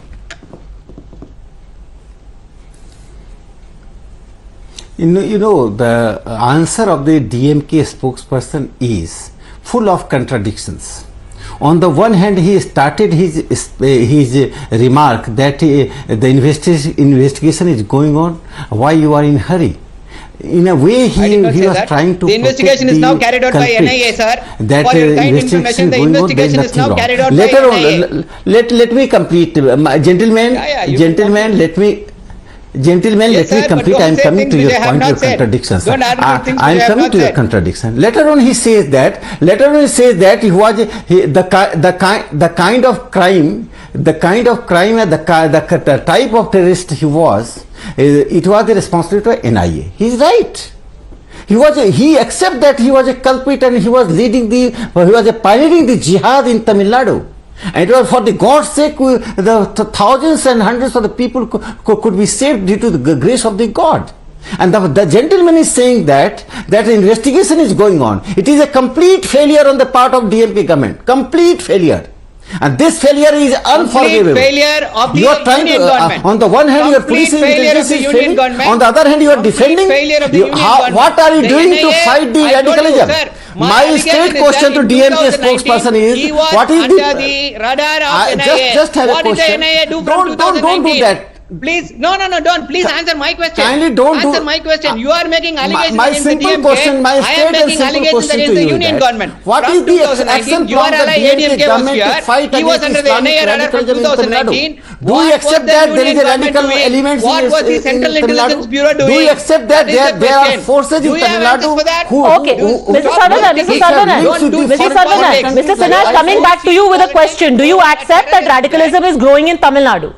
You know, the answer of the DMK spokesperson is full of contradictions. On the one hand, he started his remark that the investigation is going on. Why you are in hurry? in a way he was trying to the investigation is now carried out by NIA, sir. That for your kind investigation information, the going on, investigation is now wrong. carried out Later by NIA. on, let me complete, gentlemen. Gentlemen, Yes, let me sir, complete. but I am don't say coming to things your which I have point, not your said. contradictions. Don't argue things I which I am have coming not to your said. contradiction. Later on, he says that. The kind of crime and the type of terrorist he was, it was the responsibility of NIA. He is right. He accepts that he was a culprit and he was pioneering the jihad in Tamil Nadu. And it was for the God's sake, the thousands and hundreds of the people could be saved due to the grace of the God. And the gentleman is saying that investigation is going on. It is a complete failure on the part of DMK government. Complete failure. And this failure is unforgivable. Complete failure of the union government. On the one hand, you are policing intelligence is failing. On the other hand, you are defending. What are you doing to fight the radicalism? My straight question to DMK spokesperson is, what is the radar of NIA? Just have a What did question. the NIA do from Don't 2019? do that. Please, no, don't. Please answer my question. Kindly don't answer do. my question. You are making allegations My against the simple DMK. question, my I am straight and making simple allegations question against to the you union that government. what From is the 2019, action your from the ally DMK was government to here. fight He was against under the Islamic NIA radar from radicalism in Tamil Nadu? 2019. Do you accept that there is a radical element What was the Central Intelligence Bureau doing? Do you accept that there are forces in Tamil Nadu who... Okay, Mr. Saravanan, Mr. Sinha is coming back to you with a question. Do you accept that radicalism is growing in Tamil Nadu?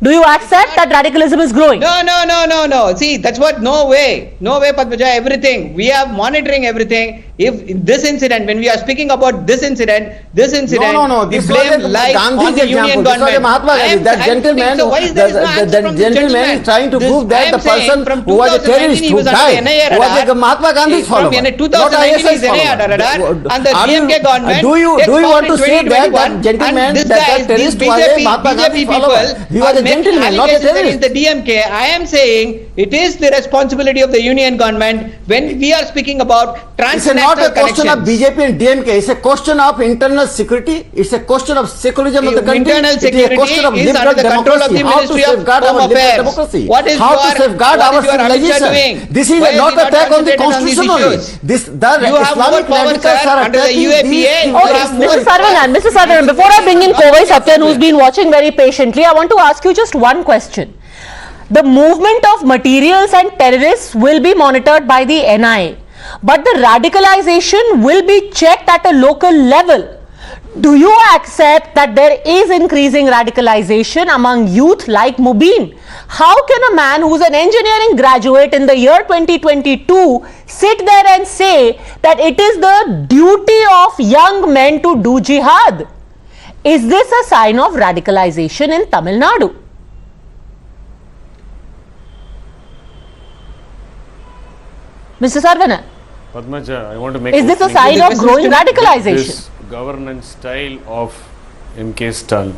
Do you accept that radicalism is growing? No. See, that's what, no way, Padmaja, everything. We are monitoring everything. If this incident, when we are speaking about this incident, No. the blame lies on the union government. That gentleman, the gentleman is trying to prove that the person who was a terrorist who died was a Mahatma Gandhi's follower. From 2019 is NIA radar, and the DMK government. Do you want to say that gentleman, that terrorist was a Mahatma Gandhi's follower? He was a gentleman, not a terrorist. The DMK, I am saying it is the responsibility of the union government when we are speaking about transnational. It's not a question of BJP and DMK. It's a question of internal security. It's a question of secularism of the country. Internal security it is a question of is liberal under the control of democracy. the How to Ministry of safeguard Home our liberal Affairs. democracy? What is How to your- safeguard what our is your Amit Shah doing? civilization? This is Why is not he not attack on the concentrated on these constitution only. issues? The You have Islamic more power, radicals sir, are under the attacking UAPA. these You Okay, have more Mr. Saravanan, before I bring in Kovai Satyan, who's been watching very patiently, I want to ask you just one question. The movement of materials and terrorists will be monitored by the NIA, but the radicalization will be checked at a local level. Do you accept that there is increasing radicalization among youth like Mubin? How can a man who's an engineering graduate in the year 2022 sit there and say that it is the duty of young men to do jihad? Is this a sign of radicalization in Tamil Nadu? Mr. Saravanan, Padmaja, I want to make. is this a sign of growing radicalization? This governance style of MK Stalin.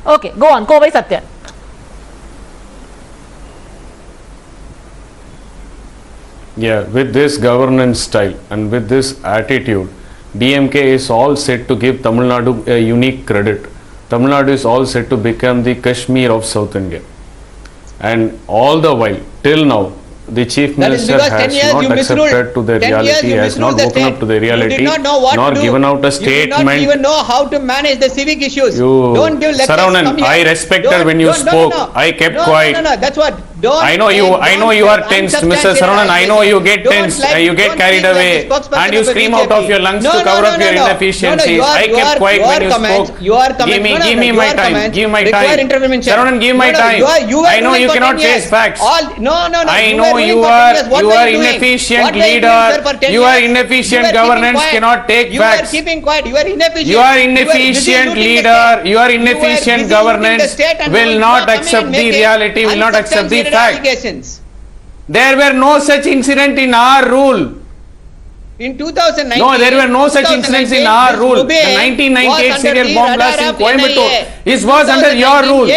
Okay, go on. Kovai Satyan. Yeah, with this governance style and with this attitude, DMK is all set to give Tamil Nadu a unique credit. Tamil Nadu is all set to become the Kashmir of South India. And all the while, till now, the Chief Minister has not accepted to the reality, has not woken up to the reality, nor given out a statement. You did not even know how to manage the civic issues. Don't give lectures. Saravanan, I respected when you spoke. I kept quiet. No, that's what. I know you are tensed, Mr. Saravanan. I know you get tense, you get carried away, and you scream out of your lungs to cover up your inefficiencies. I kept quiet when you spoke. Give me my time. Give my time. Saravanan, give my time. I know you cannot face facts. I know you are inefficient leader. You are inefficient governance cannot take facts. You are keeping quiet. You are inefficient. You are inefficient leader. You are inefficient governance. Will not accept the reality. Will not accept the facts. There were no such incident in our rule. In 2019, no, there were no such incidents in our rule. The 1998 serial bomb blast in Coimbatore was under your rule.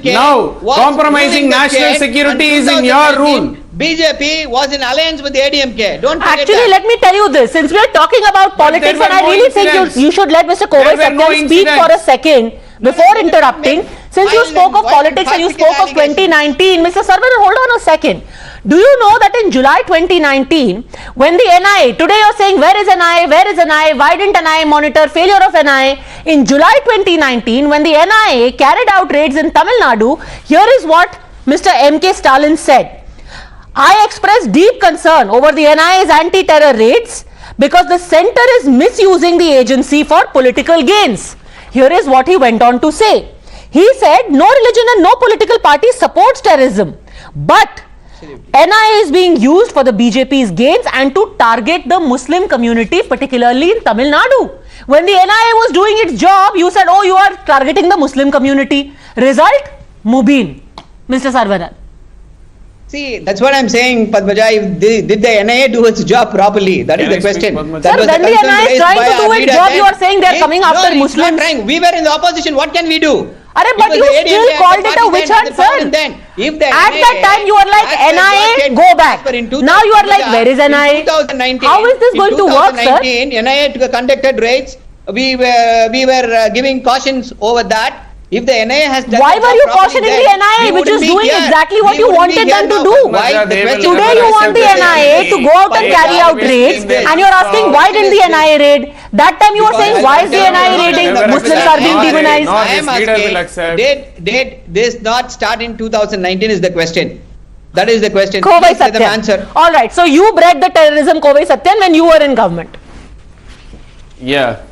Now, compromising national security is in your rule. BJP was in alliance with the ADMK. Don't forget Actually, that. let me tell you this. Since we are talking about politics, and I really think you should let Mr. Kovai Satyam speak for a second before interrupting. Since you spoke of politics and you spoke of 2019, Mr. Sarvanan, hold on a second. Do you know that in July 2019, when the NIA, today you're saying, where is NIA, where is NIA, why didn't NIA monitor, failure of NIA. In July 2019, when the NIA carried out raids in Tamil Nadu, here is what Mr. M.K. Stalin said. I express deep concern over the NIA's anti-terror raids because the center is misusing the agency for political gains. Here is what he went on to say. He said, no religion and no political party supports terrorism, but NIA is being used for the BJP's gains and to target the Muslim community, particularly in Tamil Nadu. When the NIA was doing its job, you said, oh, you are targeting the Muslim community. Result? Mubin. Mr. Sarvanan. See, that's what I'm saying, Padmaja. Did the NIA do its job properly? That is the question. Sir, when the NIA is trying to do its job, you are saying they are coming after Muslims. We were in the opposition. What can we do? But you still called it a witch hunt, sir. At that time, you were like, NIA, go back. Now you are like, where is NIA? How is this going to work, sir? In 2019, NIA conducted raids. We were giving cautions over that. If the NIA has done why were you cautioning the NIA, which is doing exactly what you wanted them to do? Today you want the NIA to go out and carry out raids, and you are asking why didn't the NIA raid? That time you were saying why is the NIA raiding? Muslims are being demonized. I am asking, did this not start in 2019 is the question. That is the question. Kovai Satyam. Alright, so you bred the terrorism, Kovai Satyam, when you were in government. Yeah.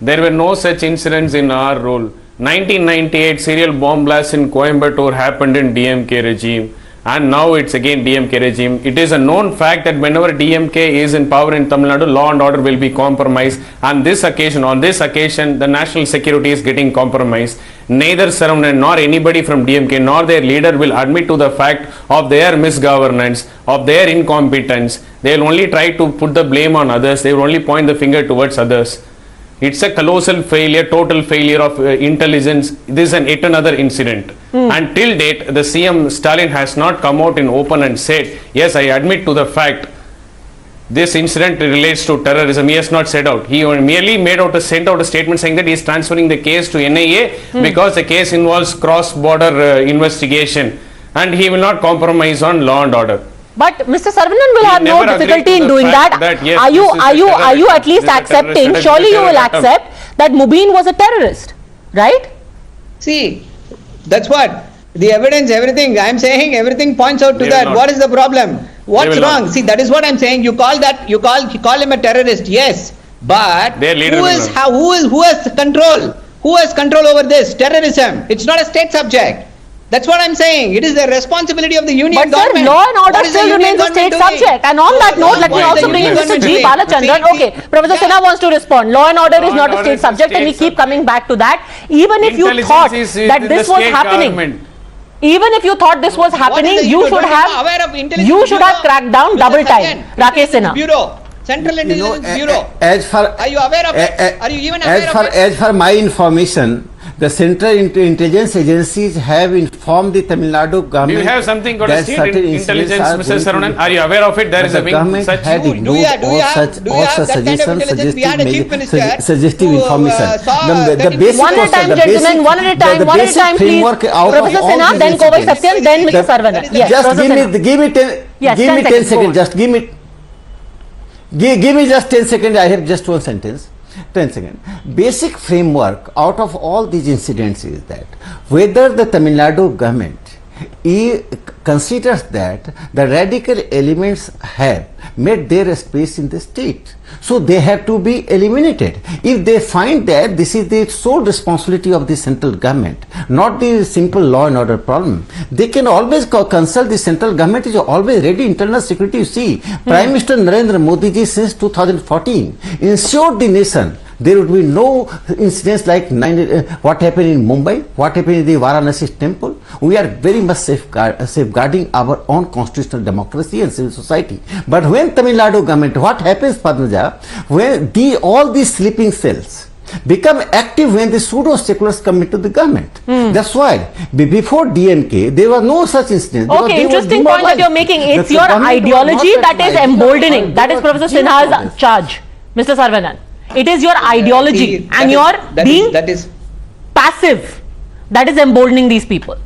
There were no such incidents in our role. 1998 serial bomb blast in Coimbatore happened in DMK regime, and now it's again DMK regime. It is a known fact that whenever DMK is in power in Tamil Nadu, law and order will be compromised. On this occasion, the national security is getting compromised. Neither Saravanan nor anybody from DMK nor their leader will admit to the fact of their misgovernance, of their incompetence. They will only try to put the blame on others. They will only point the finger towards others. It's a colossal failure, total failure of intelligence. This is yet another incident. And till date, the CM Stalin has not come out in open and said, yes, I admit to the fact this incident relates to terrorism. He has not said out. He merely sent out a statement saying that he is transferring the case to NIA because the case involves cross-border investigation, and he will not compromise on law and order. But Mr. Saravanan will have no difficulty in doing that. Yes, are you at least accepting? Surely you will accept that Mubin was a terrorist, right? See, that's what the evidence, everything. I'm saying everything points out to that. What is the problem? What's wrong? See, that is what I'm saying. You call him a terrorist, yes, but who has control? Who has control over this terrorism? It's not a state subject. That's what I'm saying. It is the responsibility of the union government. But sir, law and order still remains a state subject. And on that note, let me also bring in Mr. G. Balachandran. Okay, Professor Sinha wants to respond. Law and order is not a state subject, and we keep coming back to that. Even if you thought that this was happening, you should have cracked down double time. Rakesh Sinha. Bureau. Central Intelligence Bureau. Are you aware of it? Are you even aware of it? As for my information, the Central Intelligence Agencies have informed the Tamil Nadu government. Do you have something called state intelligence, Mr. Saravanan? Are you aware of it? There is a wing such. Do you have suggestive information. The basic one at a time, gentlemen. One at a time, please. Professor Sinha, then Kovai Satyam, then Mr. Saravanan. Yes, just give me 10 seconds. Just give me just 10 seconds. I have just one sentence. 10 seconds. Basic framework out of all these incidents is that whether the Tamil Nadu government considers that the radical elements have made their space in the state, so they have to be eliminated. If they find that this is the sole responsibility of the central government, not the simple law and order problem, they can always consult the central government. Is always ready. Internal security, you see, Prime Minister Narendra Modi ji since 2014 ensured the nation there would be no incidents like what happened in Mumbai, what happened in the Varanasi temple. We are very much safeguarding our own constitutional democracy and civil society. But when Tamil Nadu government, what happens, Padmaja, when all these sleeping cells, become active when the pseudo-seculars come into the government. That's why before DMK, there was no such instance. Okay, interesting point that you're making. It's your ideology that is emboldening. That is Professor Sinha's charge, Mr. Saravanan. It is your ideology and your being passive that is emboldening these people.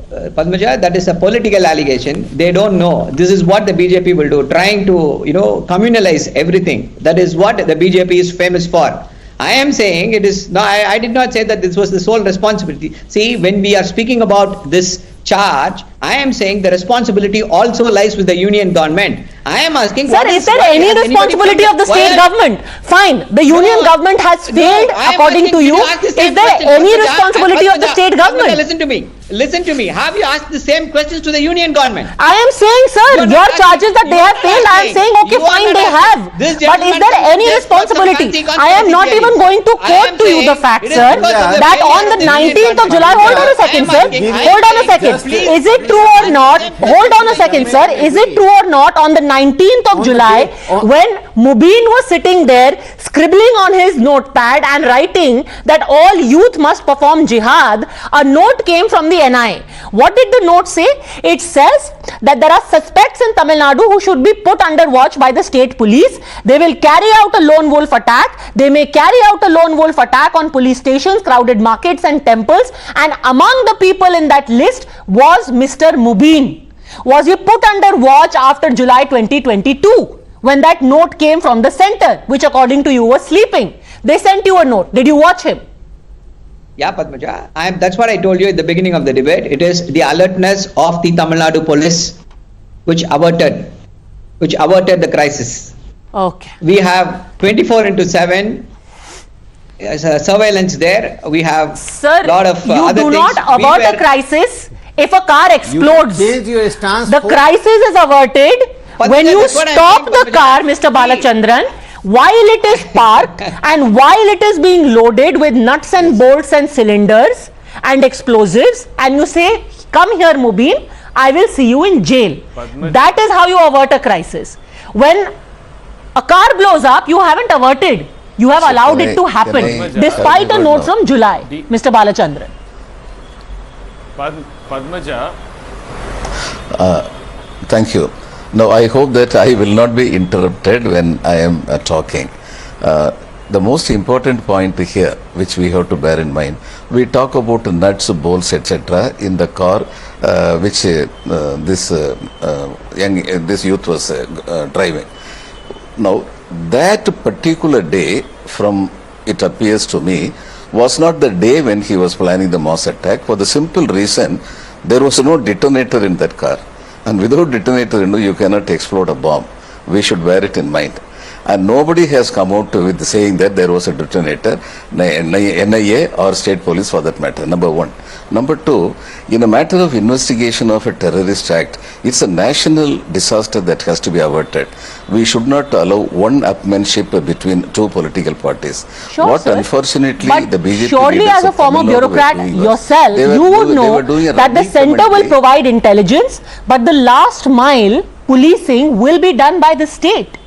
Padmaja, that is a political allegation. They don't know. This is what the BJP will do, trying to, communalize everything. That is what the BJP is famous for. I am saying it is, no, I did not say that this was the sole responsibility. See, when we are speaking about this charge, I am saying the responsibility also lies with the union government. I am asking, sir, is there any responsibility of the state government? Fine, the union government has failed according to you. Is there any responsibility of the state government? Listen to me. Have you asked the same questions to the union government? I am saying, sir, your charges that they have failed, I am saying, okay, fine, they have. But is there any responsibility? I am not even going to quote to you the fact, sir, that on the 19th of July, hold on a second, sir. Hold on a second. Is it true or not? Hold on a second, sir. Is it true or not on the 19th of July when Mubin was sitting there scribbling on his notepad and writing that all youth must perform jihad, a note came from the NIA. What did the note say? It says that there are suspects in Tamil Nadu who should be put under watch by the state police. They will carry out a lone wolf attack. They may carry out a lone wolf attack on police stations, crowded markets and temples. And among the people in that list was Mr. Mubin. Was he put under watch after July 2022 when that note came from the center, which according to you was sleeping? They sent you a note. Did you watch him? Yeah, Padmaja. That's what I told you at the beginning of the debate. It is the alertness of the Tamil Nadu police which averted the crisis. Okay. We have 24/7 surveillance there. We have a lot of you other do things. not avert a crisis if a car explodes. The crisis is averted when you stop the car, Mr. Balachandran, while it is parked and while it is being loaded with nuts and bolts and cylinders and explosives, and you say, come here Mubin, I will see you in jail. That is how you avert a crisis. When a car blows up, you haven't averted. You have allowed it to happen despite a note from July, Mr. Balachandran. Padmaja. Thank you. Now, I hope that I will not be interrupted when I am talking. The most important point here, which we have to bear in mind, we talk about nuts, bolts, etc. in the car which this youth was driving. Now, that particular day, from it appears to me, was not the day when he was planning the mass attack, for the simple reason there was no detonator in that car. And without detonator, you cannot explode a bomb. We should bear it in mind. And nobody has come out with saying that there was a detonator, NIA or state police for that matter, number one. Number two, in a matter of investigation of a terrorist act, it's a national disaster that has to be averted. We should not allow one upmanship between two political parties. Sure, what sir. Unfortunately but the BJP surely as a former bureaucrat yourself, you would know that the center will provide intelligence, but the last mile policing will be done by the state.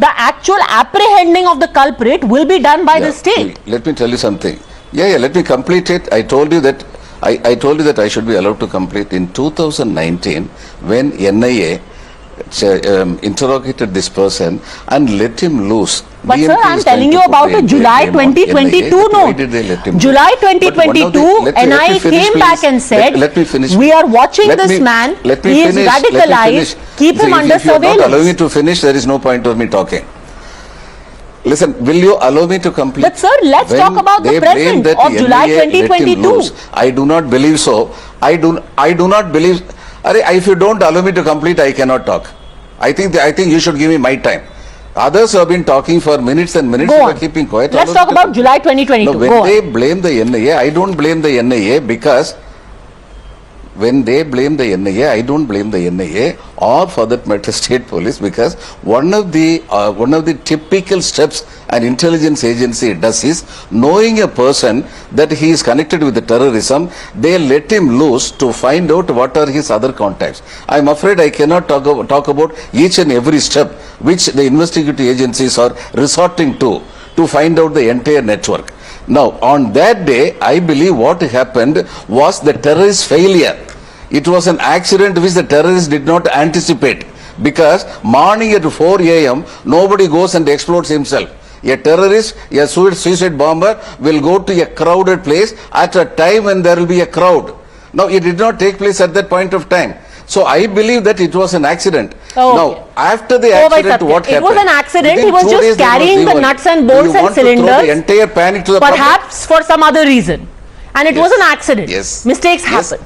The actual apprehending of the culprit will be done by the state. Let me tell you something. Let me complete it. I told you that I should be allowed to complete in 2019 when NIA interrogated this person and let him loose. But sir, I am telling you about a July 2022 note. July 2022, NIA came back and said, we are watching this man, he is radicalized, keep him under surveillance. If you are not allowing me to finish, there is no point of me talking. Listen, will you allow me to complete? But sir, let's talk about the present of July 2022. I do not believe so. I do not believe. If you don't allow me to complete, I cannot talk. I think you should give me my time. Others have been talking for minutes and minutes. Go on. Keeping quiet. Let's talk about July 2022. No, when they blame the NIA, I don't blame the NIA because when they blame the NIA, I don't blame the NIA or for that matter state police, because one of the typical steps an intelligence agency does is, knowing a person that he is connected with the terrorism, they let him loose to find out what are his other contacts. I am afraid I cannot talk about each and every step which the investigative agencies are resorting to to find out the entire network. Now, on that day, I believe what happened was the terrorist failure. It was an accident which the terrorists did not anticipate, because morning at 4 a.m. nobody goes and explodes himself. A terrorist, a suicide bomber will go to a crowded place at a time when there will be a crowd. Now, it did not take place at that point of time. So, I believe that it was an accident. Oh, now, after the accident, what happened? It was an accident. He was just carrying the nuts and bolts and cylinders. The entire panic to the perhaps public? For some other reason. And it was an accident. Yes. Mistakes happen.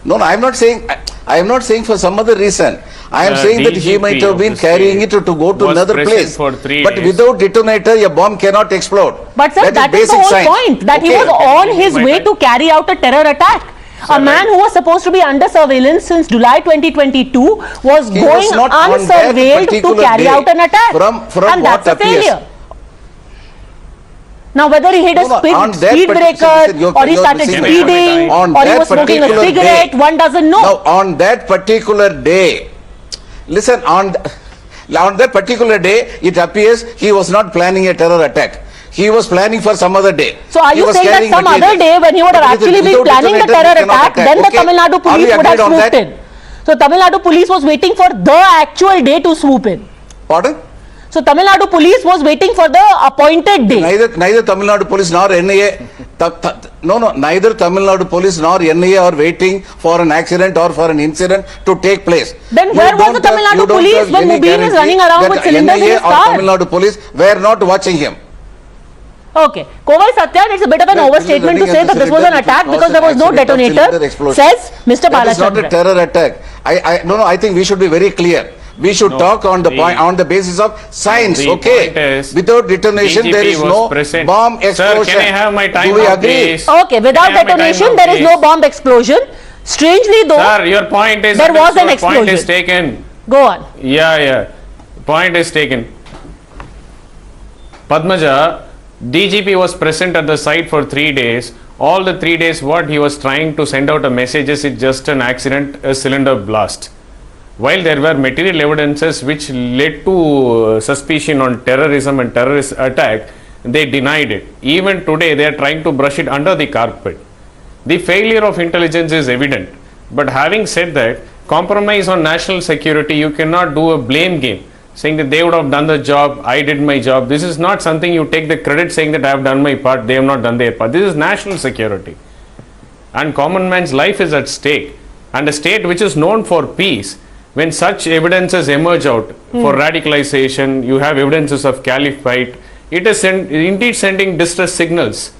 No, I am not saying for some other reason. I am saying that he might have been carrying it to go to another place. But without detonator, a bomb cannot explode. But sir, that is the whole point. That he was on his way to carry out a terror attack. A man who was supposed to be under surveillance since July 2022 was going unsurveilled to carry out an attack. And that's a failure. Now, whether he hit a speed breaker, or he started speeding, or he was smoking a cigarette, one doesn't know. Now, on that particular day, listen, on that particular day, it appears he was not planning a terror attack. He was planning for some other day. So, are you saying that some other day, when he would have actually been planning the terror attack, then the Tamil Nadu police would have swooped in? So, Tamil Nadu police was waiting for the actual day to swoop in. Pardon? So, Tamil Nadu police was waiting for the appointed day. Neither Tamil Nadu police nor NIA, neither Tamil Nadu police nor NIA are waiting for an accident or for an incident to take place. Then where was the Tamil Nadu police when Mubin is running around with cylinders in his car? Tamil Nadu police were not watching him. Okay. Kovai Satyan, it's a bit of an overstatement to say that this was an attack because there was no detonator, says Mr. Balachandran. That is not a terror attack. I think we should be very clear. We should talk on the point, on the basis of science, okay? Without detonation, there is no bomb explosion. Sir, can I have my time? Do we agree? Okay, without detonation, there is no bomb explosion. Strangely though, sir, your point is there was an explosion. Point is taken. Go on. Yeah. Point is taken. Padmaja, DGP was present at the site for 3 days. All the 3 days, what he was trying to send out a message is it's just an accident, a cylinder blast. While there were material evidences which led to suspicion on terrorism and terrorist attack, they denied it. Even today, they are trying to brush it under the carpet. The failure of intelligence is evident. But having said that, compromise on national security, you cannot do a blame game, saying that they would have done the job, I did my job. This is not something you take the credit saying that I have done my part, they have not done their part. This is national security. And common man's life is at stake. And a state which is known for peace, when such evidences emerge out for radicalization, you have evidences of caliphate, it is indeed sending distress signals.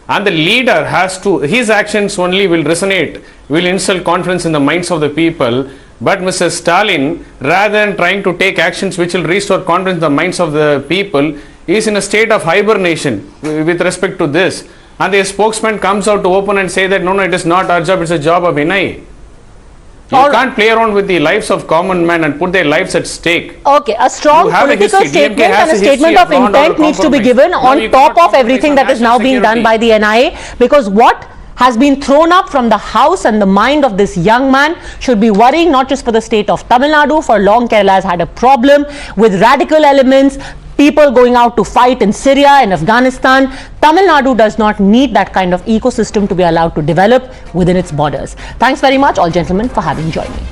And the leader has to, his actions only will resonate, will instill confidence in the minds of the people. But Mr. Stalin, rather than trying to take actions which will restore confidence in the minds of the people, is in a state of hibernation with respect to this. And the spokesman comes out to open and say that no, it is not our job, it's a job of NIA. You can't play around with the lives of common men and put their lives at stake. Okay, a strong political statement and a statement of intent needs to be given on top of everything that is now being done by the NIA, because what has been thrown up from the house and the mind of this young man should be worrying not just for the state of Tamil Nadu. For long, Kerala has had a problem with radical elements, people going out to fight in Syria and Afghanistan. Tamil Nadu does not need that kind of ecosystem to be allowed to develop within its borders. Thanks very much, all gentlemen, for having joined me.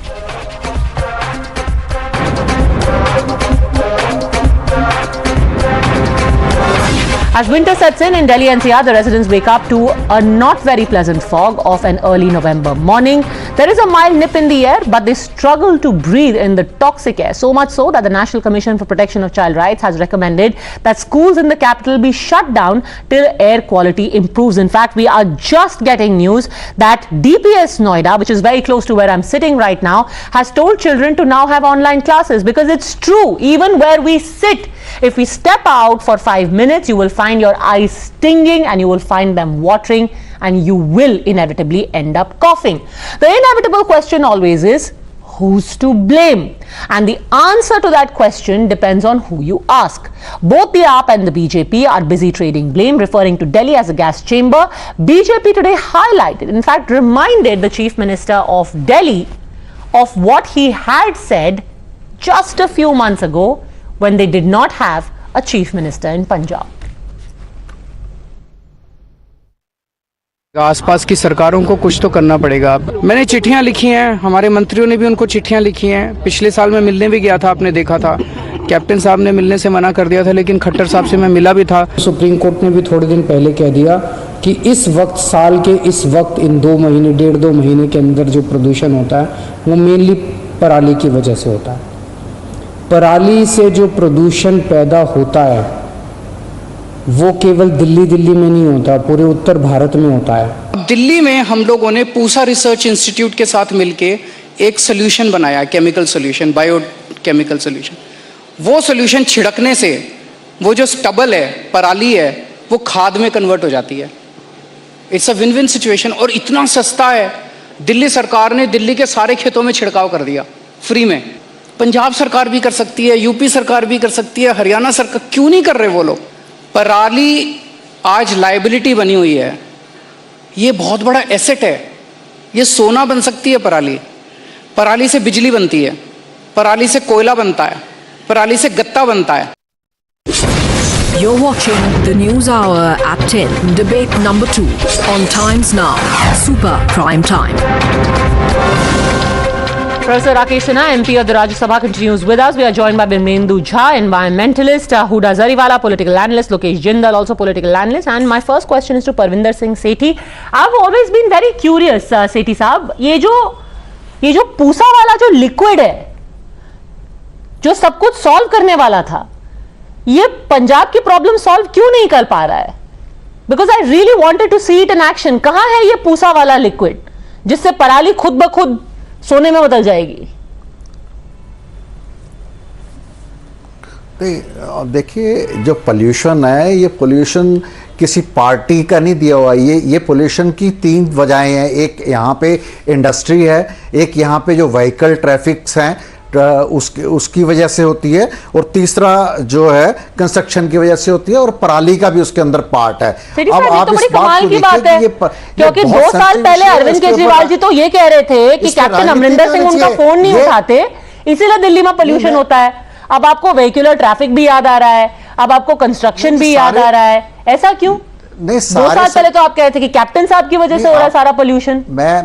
As winter sets in Delhi NCR, the residents wake up to a not very pleasant fog of an early November morning. There is a mild nip in the air, but they struggle to breathe in the toxic air. So much so that the National Commission for Protection of Child Rights has recommended that schools in the capital be shut down till air quality improves. In fact, we are just getting news that DPS Noida, which is very close to where I'm sitting right now, has told children to now have online classes, because it's true, even where we sit, if we step out for 5 minutes, you will find your eyes stinging and you will find them watering, and you will inevitably end up coughing. The inevitable question always is, who's to blame? And the answer to that question depends on who you ask. Both the AAP and the BJP are busy trading blame, referring to Delhi as a gas chamber. BJP today highlighted, in fact reminded the Chief Minister of Delhi of what he had said just a few months ago when they did not have a chief minister in Punjab. आसपास की सरकारों को कुछ तो करना पड़ेगा। मैंने चिट्ठियां लिखी हैं, हमारे मंत्रियों ने भी उनको चिट्ठियां लिखी हैं। पिछले साल मैं मिलने भी गया था, आपने देखा था। कैप्टन साहब ने मिलने से मना कर दिया था, लेकिन खट्टर साहब से मैं मिला भी था। सुप्रीम कोर्ट ने भी थोड़े दिन पहले कह दिया कि इस वक्त, साल के इस वक्त, इन 2 महीने, 1.5-2 महीने के अंदर जो प्रदूषण होता है वो मेनली पराली की वजह से होता है। पराली से जो प्रदूषण पैदा होता है वो केवल दिल्ली में नहीं होता, पूरे उत्तर भारत में होता है। दिल्ली में हम लोगों ने पूसा रिसर्च इंस्टीट्यूट के साथ मिलके एक सोल्यूशन बनाया, केमिकल सोल्यूशन, बायोकेमिकल सोल्यूशन। वो सोल्यूशन छिड़कने से वो जो स्टबल है, पराली है, वो खाद में कन्वर्ट हो जाती है। It's a win win situation, और इतना सस्ता है। दिल्ली सरकार ने दिल्ली के सारे खेतों में छिड़काव कर दिया फ्री में। पंजाब सरकार भी कर सकती है, यूपी सरकार भी कर सकती है, हरियाणा सरकार क्यों नहीं कर रहे वो लोग? पराली आज लायबिलिटी बनी हुई है, ये बहुत बड़ा एसेट है, ये सोना बन सकती है पराली। पराली से बिजली बनती है, पराली से कोयला बनता है, पराली से गत्ता बनता है। You're watching the News Hour at 10, debate number 2 on Times Now, Super Prime Time. Professor Rakesh Sinha, MP of the Rajya Sabha, continues with us. We are joined by Birmendu Jha, environmentalist, Huda Zariwala, political analyst, Lokesh Jindal, also political analyst. And my first question is to Parvinder Singh Sethi. I've always been very curious, Sethi साहब, ये जो पूसा वाला जो liquid है, जो सब कुछ solve करने वाला था, ये पंजाब की प्रॉब्लम सॉल्व क्यों नहीं कर पा रहा है? Because I really wanted to see it in action. कहां है ये पूसा वाला लिक्विड जिससे पराली खुद ब खुद सोने में बदल जाएगी? देखिए, जो पोल्यूशन है, ये पोल्यूशन किसी पार्टी का नहीं दिया हुआ। ये पोल्यूशन की 3 वजहें हैं। एक यहाँ पे इंडस्ट्री है, एक यहाँ पे जो व्हीकल ट्रैफिक्स हैं उसकी वजह से होती है, और तीसरा जो है कंस्ट्रक्शन की वजह से होती है, और पराली का भी उसके अंदर पार्ट है। अब आप इस बात की बात है, क्योंकि 2 साल पहले अरविंद केजरीवाल जी तो ये कह रहे थे कि कैप्टन अमरिंदर सिंह उनका फोन नहीं उठाते, इसीलिए दिल्ली में पोल्यूशन होता है। अब आपको व्हीकुलर ट्रैफिक भी याद आ रहा है, अब आपको कंस्ट्रक्शन भी याद आ रहा है, ऐसा क्यों? 2 साल पहले तो आप कह रहे थे कि कैप्टन साहब की वजह से हो रहा है सारा पोल्यूशन। मैं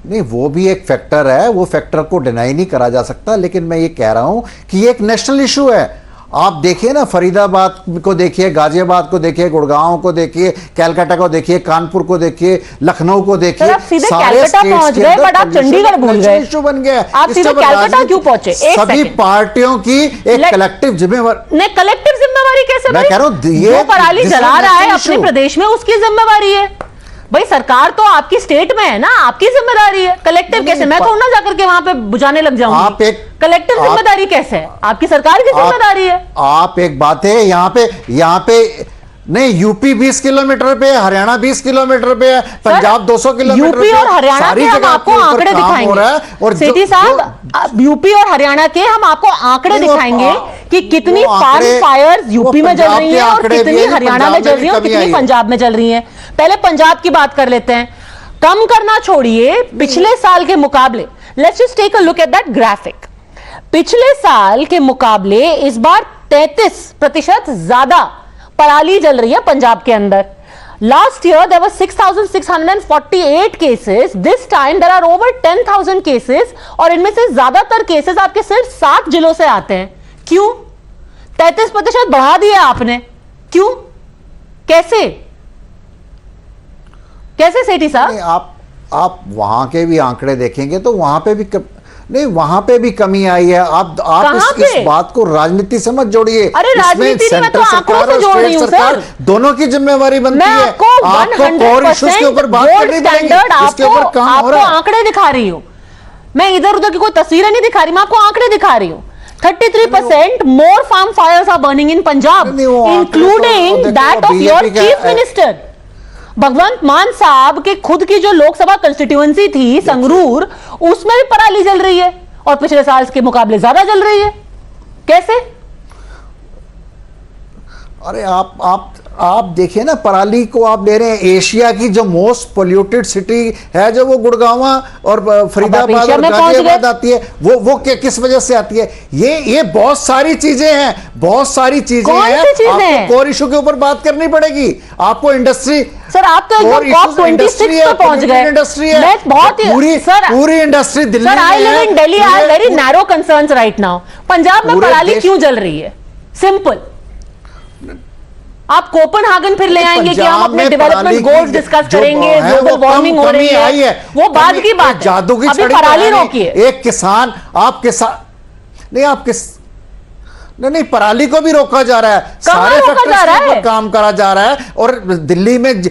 नहीं, वो भी एक फैक्टर है, वो फैक्टर को डिनाई नहीं करा जा सकता, लेकिन मैं ये कह रहा हूं कि ये एक नेशनल इशू है। आप देखिए ना, फरीदाबाद को देखिए, गाजियाबाद को देखिए, गुड़गांव को देखिए, कैलकाटा को देखिए, कानपुर को देखिए, लखनऊ को देखिए, सारे पहुंच गए, बट आप चंडीगढ़ भूल गए। इशू बन गया। आप सीधे कैलकाटा क्यों पहुंचे? सभी पार्टियों की एक कलेक्टिव जिम्मेवारी। नहीं, कलेक्टिव जिम्मेवारी कैसे? मैं कह रहा हूं, जो पराली जला रहा है अपने प्रदेश में, उसकी जिम्मेवारी है भाई। सरकार तो आपकी स्टेट में है ना, आपकी जिम्मेदारी है। कलेक्टिव कैसे? मैं थोड़ा ना जाकर के वहां पे बुझाने लग जाऊंगी। कलेक्टिव जिम्मेदारी कैसे है? आपकी सरकार की जिम्मेदारी है। आप एक बात है, यहाँ पे नहीं, यूपी 20 किलोमीटर पे है, हरियाणा 20 किलोमीटर पे है, पंजाब 200 किलोमीटर यूपी और हरियाणा के हम आपको आंकड़े दिखाएंगे। सेठी साहब, यूपी और हरियाणा के हम आपको आंकड़े दिखाएंगे कि कितनी फार्म फायर्स यूपी में जल रही हैं और कितनी हरियाणा में जल रही है और कितनी पंजाब में जल रही हैं। पहले पंजाब की बात कर लेते हैं। कम करना छोड़िए, पिछले साल के मुकाबले, let's just take a look at that graphic. पिछले साल के मुकाबले इस बार 33% ज्यादा पराली जल रही है पंजाब के अंदर। Last year there were 6,648 cases. This time there are over 10,000 cases, और इनमें से ज्यादातर केसेस आपके सिर्फ 7 जिलों से आते हैं। क्यों? 33% बढ़ा दिया आपने, क्यों? कैसे सेठी साहब? आप वहां के भी आंकड़े देखेंगे तो वहां पे भी नहीं, वहां पे भी कमी आई है। आप इस बात को राजनीति से मत जोड़िए। अरे राजनीति नहीं, मैं तो आंकड़ों से जोड़ रही हूं सर। दोनों की जिम्मेवारी बनती है। आपको कोर इश्यूज के ऊपर बात करनी पड़ेगी, इसके ऊपर काम हो रहा है। आपको आंकड़े दिखा रही हूं मैं, इधर उधर की कोई तस्वीरें नहीं दिखा रही, मैं आपको आंकड़े दिखा रही हूं। 33% more farm fires are burning in Punjab, including that of your chief minister. भगवंत मान साहब के खुद की जो लोकसभा कंस्टिट्यूएंसी थी संगरूर, उसमें भी पराली जल रही है और पिछले साल के मुकाबले ज्यादा जल रही है। कैसे? अरे आप आप देखिए ना, पराली को आप ले रहे हैं, एशिया की जो मोस्ट पोल्यूटेड सिटी है जो वो गुड़गांवा और फरीदाबाद और गाजियाबाद आती है, वो किस वजह से आती है? ये बहुत सारी चीजें हैं, बहुत सारी चीजें हैं। आपको कोर इशू के ऊपर बात करनी पड़ेगी, आपको इंडस्ट्री। सर आप तो एकदम COP26 पे पहुंच गए। इंडस्ट्री है, मैं बहुत पूरी इंडस्ट्री दिल्ली में। Sir I live in Delhi, I have very narrow concerns right now. Punjab में पराली क्यों जल रही है? सिंपल। आप कोपेनहेगन फिर ले आएंगे कि हम अपने डेवलपमेंट गोल्स डिस्कस करेंगे, ग्लोबल वार्मिंग हो रही है, वो बाद की बात है। जादू की अभी पराली रोकिए। एक किसान, आप किसान नहीं, आप नहीं, पराली को भी रोका जा रहा है, सारे फैक्टरीज पर काम करा जा रहा है, और दिल्ली में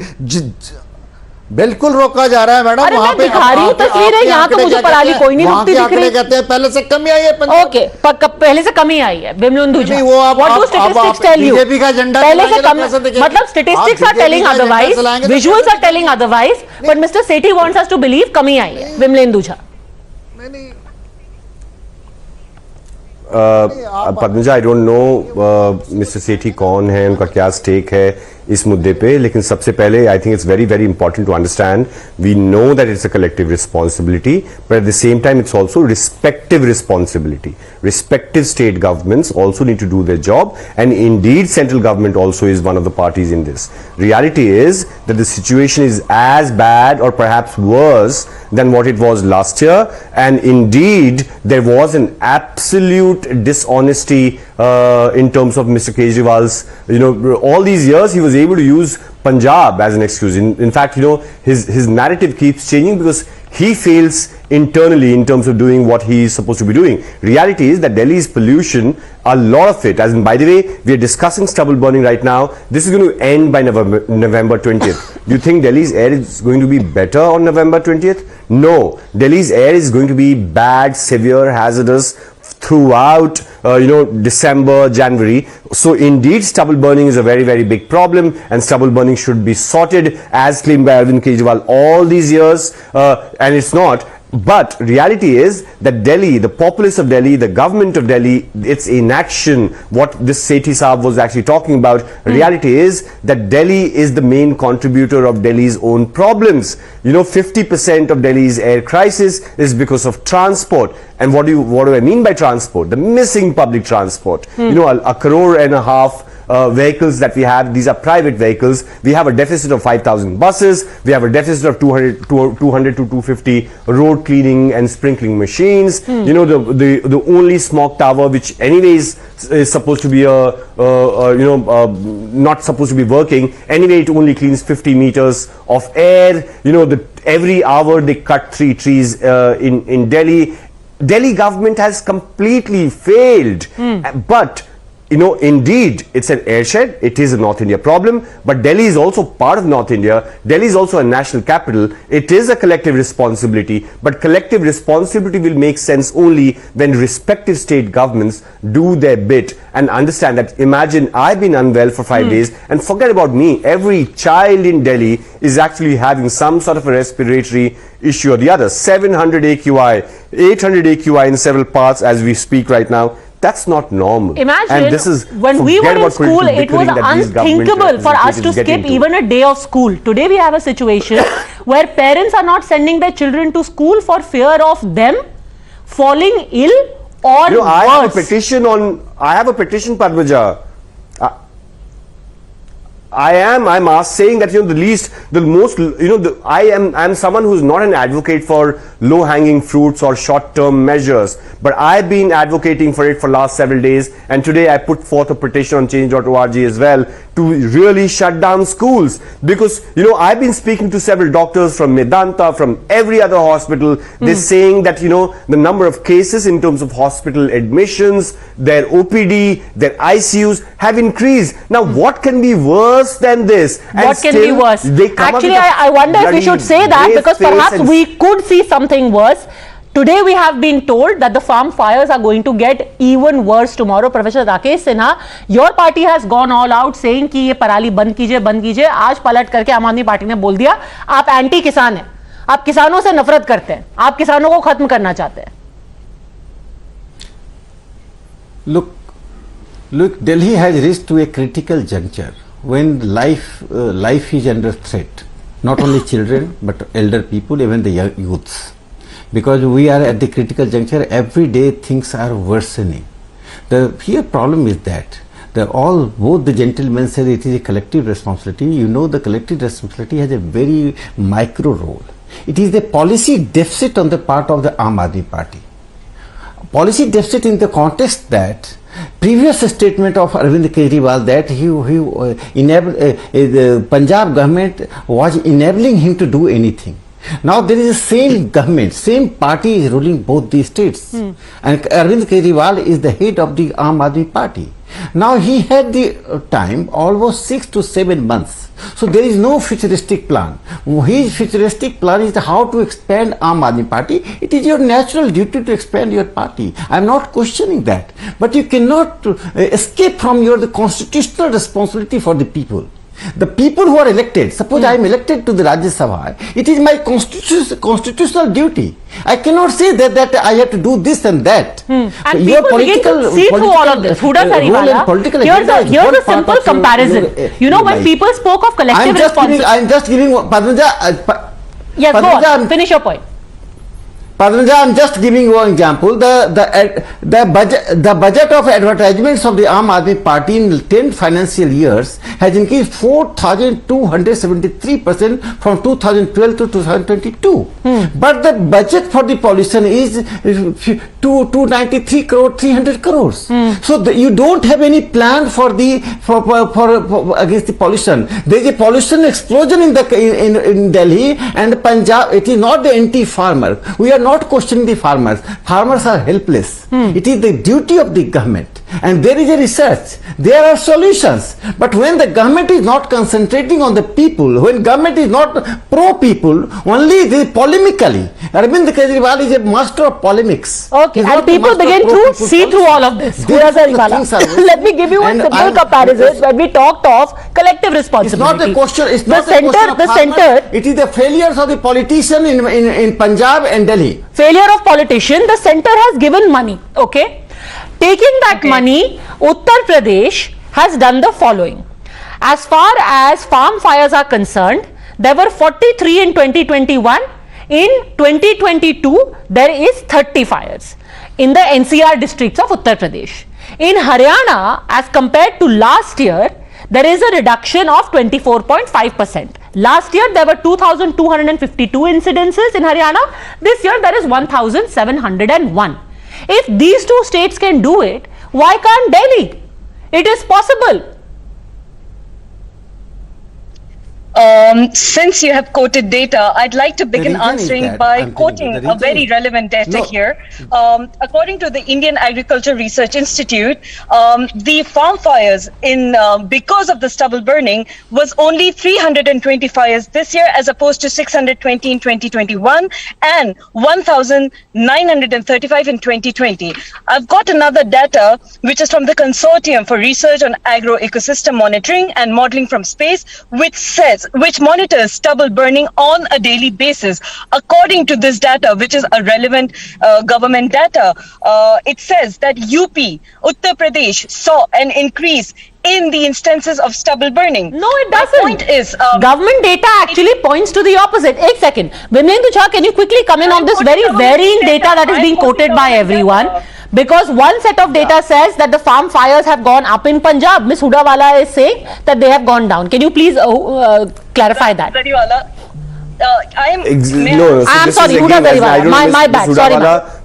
बिल्कुल रोका जा रहा है मैडम। वहां पे दिखा रही हूं तस्वीरें, यहाँ तो मुझे पराली कोई नहीं रुकती दिख रही। कहते हैं पहले से कमी आई है। ओके, पहले से कमी आई है। बिमलेंदु जी, वो what do statistics tell you? BJP का एजेंडा पहले से कम, मतलब statistics are telling otherwise, visuals are telling otherwise, but mister Sethi wants us to believe कमी आई है। Bimlendu ji, Padmaja, I don't know mister Sethi कौन है, उनका क्या स्टेक है इस मुद्दे पे, लेकिन सबसे पहले I think it's very very important to understand, we know that it's a collective responsibility, but at the same time it's also respective responsibility. Respective state governments also need to do their job, and indeed central government also is one of the parties in this. Reality is that the situation is as bad or perhaps worse than what it was last year, and indeed there was an absolute dishonesty in terms of Mr. Kejriwal's, all these years he was able to use Punjab as an excuse. In fact, his narrative keeps changing because he fails internally in terms of doing what he is supposed to be doing. Reality is that Delhi's pollution, a lot of it, as in, by the way, we are discussing stubble burning right now. This is going to end by November 20th. Do you think Delhi's air is going to be better on November 20th? No. Delhi's air is going to be bad, severe, hazardous throughout December, January. So indeed stubble burning is a very very big problem, and stubble burning should be sorted as claimed by Arvind Kejriwal all these years, and it's not. But reality is that Delhi, the populace of Delhi, the government of Delhi, its inaction, what this Sethi Saab was actually talking about, reality is that Delhi is the main contributor of Delhi's own problems. 50% of Delhi's air crisis is because of transport. And what do I mean by transport? The missing public transport. A crore and a half vehicles that we have, these are private vehicles. We have a deficit of 5,000 buses. We have a deficit of 200 to 250 road cleaning and sprinkling machines. The only smog tower, which anyways is supposed to be not supposed to be working. Anyway, it only cleans 50 meters of air. Every hour they cut 3 trees in Delhi. Delhi government has completely failed. But indeed, it's an airshed. It is a North India problem, but Delhi is also part of North India. Delhi is also a national capital. It is a collective responsibility, but collective responsibility will make sense only when respective state governments do their bit and understand that, imagine I've been unwell for 5 days, and forget about me, every child in Delhi is actually having some sort of a respiratory issue or the other. 700 AQI, 800 AQI in several parts as we speak right now. That's not normal. Imagine, and this is, when we were in school, it was unthinkable for us to skip even a day of school. Today we have a situation where parents are not sending their children to school for fear of them falling ill or worse. I have a petition, Padmaja. I'm saying that I'm someone who's not an advocate for low-hanging fruits or short-term measures, but I've been advocating for it for last several days, and today I put forth a petition on change.org as well to really shut down schools, because I've been speaking to several doctors from Medanta, from every other hospital. They're saying that the number of cases in terms of hospital admissions, their OPD, their ICUs have increased. Now what can be worse than this? What can be worse? Actually, I wonder if we should say that, because perhaps we could see something worse. Today we have been told that the farm fires are going to get even worse tomorrow. Professor Rakesh Sinha, your party has gone all out saying कि ये पराली बंद कीजिए. आज पलट करके आम आदमी पार्टी ने बोल दिया आप एंटी किसान हैं, आप किसानों से नफरत करते हैं, आप किसानों को खत्म करना चाहते हैं. Look, Delhi has reached to a critical juncture when life is under threat, not only children but elder people, even the youths, because we are at the critical juncture. Every day things are worsening. The here problem is that both the gentlemen said it is a collective responsibility. You know, the collective responsibility has a very micro role. It is the policy deficit on the part of the Aam Aadmi Party. Policy deficit in the context that previous statement of Arvind Kejriwal that the Punjab government was enabling him to do anything. Now there is the same government, same party is ruling both these states, and Arvind Kejriwal is the head of the Aam Aadmi Party. Now he had the time almost 6 to 7 months. So there is no futuristic plan. His futuristic plan is how to expand Aam Aadmi Party. It is your natural duty to expand your party. I am not questioning that. But you cannot escape from the constitutional responsibility for the people. The people who are elected, suppose I am elected to the Rajya Sabha, it is my constitutional duty. I cannot say that I have to do this and that. And people begin to see through all of this. Huda Sariwala, here's a simple comparison. You know, when people spoke of collective responsibility. I am just giving, Padmaja. Yes, go on. Finish your point. Padmaja, I am just giving you an example. The budget of advertisements of the Aam Aadmi Party in 10 financial years has increased 4,273% from 2012 to 2022. But the budget for the pollution is 293 crore, 300 crores. So you don't have any plan for against the pollution. There is a pollution explosion in Delhi and Punjab. It is not the anti-farmer. We are not questioning the farmers. Farmers are helpless. It is the duty of the government. And there is a research. There are solutions. But when the government is not concentrating on the people, when government is not pro-people, only polemically. Arvind Kejriwal is a master of polemics. Okay, and people begin to see through all of this. Let me give you a simple comparison when we talked of collective responsibility. It's not a question. It's not a question of farmers. It is the failures of the politician in Punjab and Delhi. Failure of politician. The center has given money. Okay. Taking that money, Uttar Pradesh has done the following. As far as farm fires are concerned, there were 43 in 2021. In 2022, there is 30 fires in the NCR districts of Uttar Pradesh. In Haryana, as compared to last year, there is a reduction of 24.5%. Last year, there were 2,252 incidences in Haryana. This year, there is 1,701. If these two states can do it, why can't Delhi? It is possible. Since you have quoted data, I'd like to begin answering by quoting a very relevant data here. According to the Indian Agriculture Research Institute, the farm fires because of the stubble burning was only 320 fires this year as opposed to 620 in 2021 and 1,935 in 2020. I've got another data which is from the Consortium for Research on Agro-Ecosystem Monitoring and Modeling from Space, which monitors stubble burning on a daily basis. According to this data, which is a relevant government data, it says that UP, Uttar Pradesh, saw an increase in the instances of stubble burning. No, it doesn't. My point is, government data actually points to the opposite. One second. Vimlendu Jha, can you quickly come in on this very varying data that is being quoted by everyone? Because one set of data says that the farm fires have gone up in Punjab. Ms. Hudawala is saying that they have gone down. Can you please clarify that? I'm sorry, Huda Zariwala. My bad. Sorry,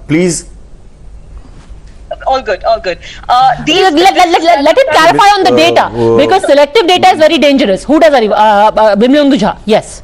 please. All good. Let him clarify on the data because selective data is very dangerous. Huda Zariwala, Vimlendu Jha. Yes.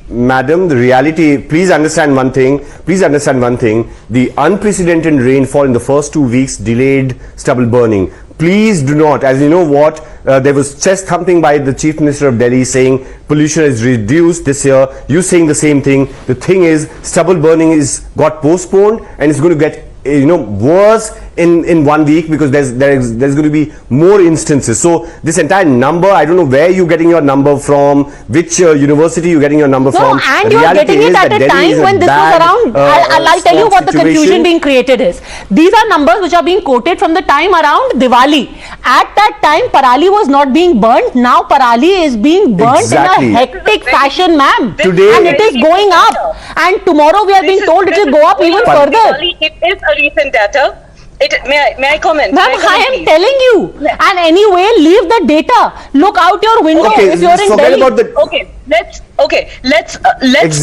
Madam, the reality, please understand one thing. The unprecedented rainfall in the first 2 weeks delayed stubble burning. Please do not, as you know what, there was chest thumping by the Chief Minister of Delhi saying pollution is reduced this year. You saying the same thing. The thing is, stubble burning got postponed and it's going to get worse in 1 week, because there's going to be more instances. So this entire number, I don't know where you're getting your number from, which university you're getting your number from. And you're getting it at a time when this was around. I'll tell you what the confusion being created is. These are numbers which are being quoted from the time around Diwali. At that time, Parali was not being burnt. Now Parali is being burnt in a hectic fashion, ma'am. Today, and it is going up. And tomorrow we are being told it will go up even further. It is a recent data. May I comment? Ma'am, I am telling you. And anyway, leave the data. Look out your window if you're in Delhi. Let's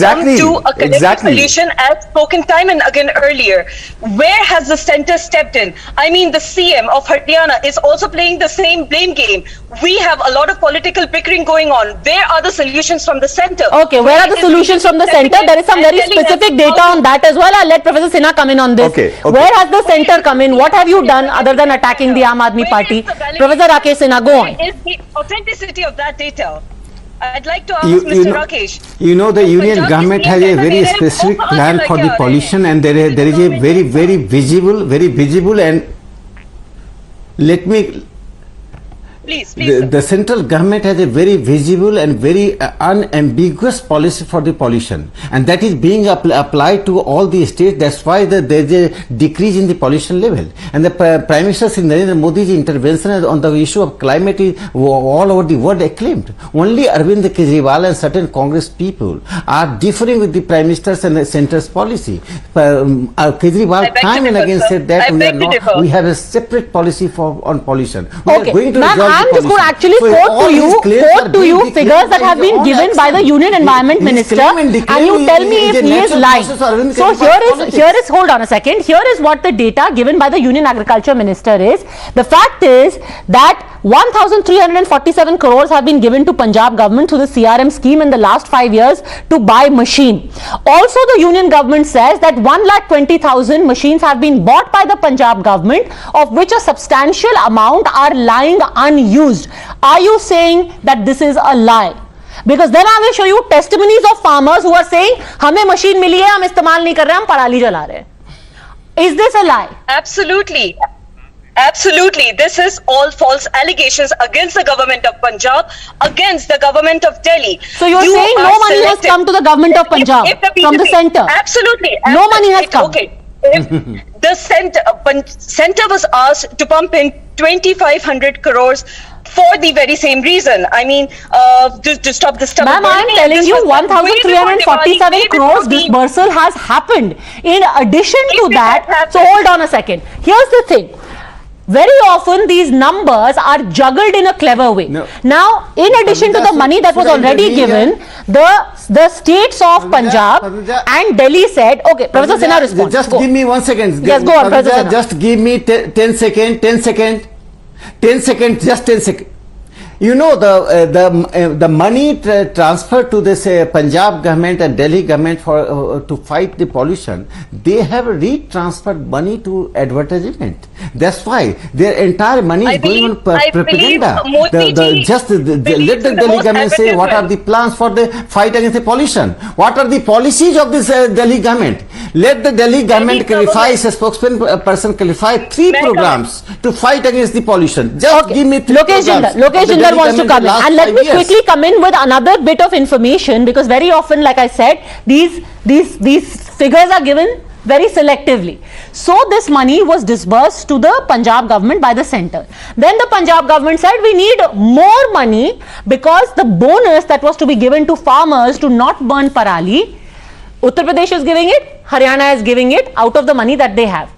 come to a collective solution as spoken time and again earlier. Where has the center stepped in? I mean, the CM of Haryana is also playing the same blame game. We have a lot of political bickering going on. Where are the solutions from the center? Okay, where are the solutions from the center? There is some very specific data on that as well. I'll let Professor Sinha come in on this. Where has the center come in? What have you done other than attacking the Aam Aadmi Party? Professor Rakesh Sinha, go on. Where is the authenticity of that data? I'd like to ask Mr. Rakesh. You know, the union government has a very specific plan for the pollution, and there is a very visible and let me. Please, the central government has a very visible and very unambiguous policy for the pollution, and that is being applied to all the states. That's why there is a decrease in the pollution level. And the Prime Minister Narendra Modi's intervention on the issue of climate is all over the world acclaimed. Only Arvind Kejriwal and certain Congress people are differing with the Prime Minister's and the center's policy. Kejriwal time and again said that we have a separate policy on pollution. We are going to I'm just going to actually quote to you figures that have been given by the Union Environment Minister, and you tell me if he is lying. So here is hold on a second. Here is what the data given by the Union Agriculture Minister is. The fact is that 1,347 crores have been given to Punjab government through the CRM scheme in the last 5 years to buy machine. Also, the Union government says that 1,20,000 machines have been bought by the Punjab government, of which a substantial amount are lying unused. Are you saying that this is a lie? Because then I will show you testimonies of farmers who are saying, "हमें machine मिली है, हम इस्तेमाल नहीं कर रहे, हम पराली जला रहे हैं." Is this a lie? Absolutely. Absolutely. This is all false allegations against the government of Punjab, against the government of Delhi. So you're saying no money has come to the government of Punjab from the center? Absolutely. No money has come. Okay. If the center was asked to pump in 2,500 crores for the very same reason. I mean, to stop the stubble. Ma'am, I am telling you 1,347 crores disbursal has happened. In addition to that, so hold on a second. Here's the thing. Very often these numbers are juggled in a clever way. Now, in addition to the money that was already given, the states of Punjab and Delhi said, okay, Professor Sinha responds. Just give me 1 second. Yes, go on, Professor Sinha. Just give me 10 seconds, just 10 seconds. You know, the money transferred to this Punjab government and Delhi government for to fight the pollution, they have retransferred money to advertisement. That's why their entire money is going on propaganda. Let the Delhi government say what are the plans for the fight against the pollution. What are the policies of this Delhi government? Let the Delhi government clarify, as a spokesperson clarify 3 programs to fight against the pollution. Just give me 3 programs. Lokesh wants to come in, and let me quickly come in with another bit of information, because very often, like I said, these figures are given very selectively. So this money was disbursed to the Punjab government by the center. Then the Punjab government said we need more money because the bonus that was to be given to farmers to not burn parali, Uttar Pradesh is giving it, Haryana is giving it out of the money that they have.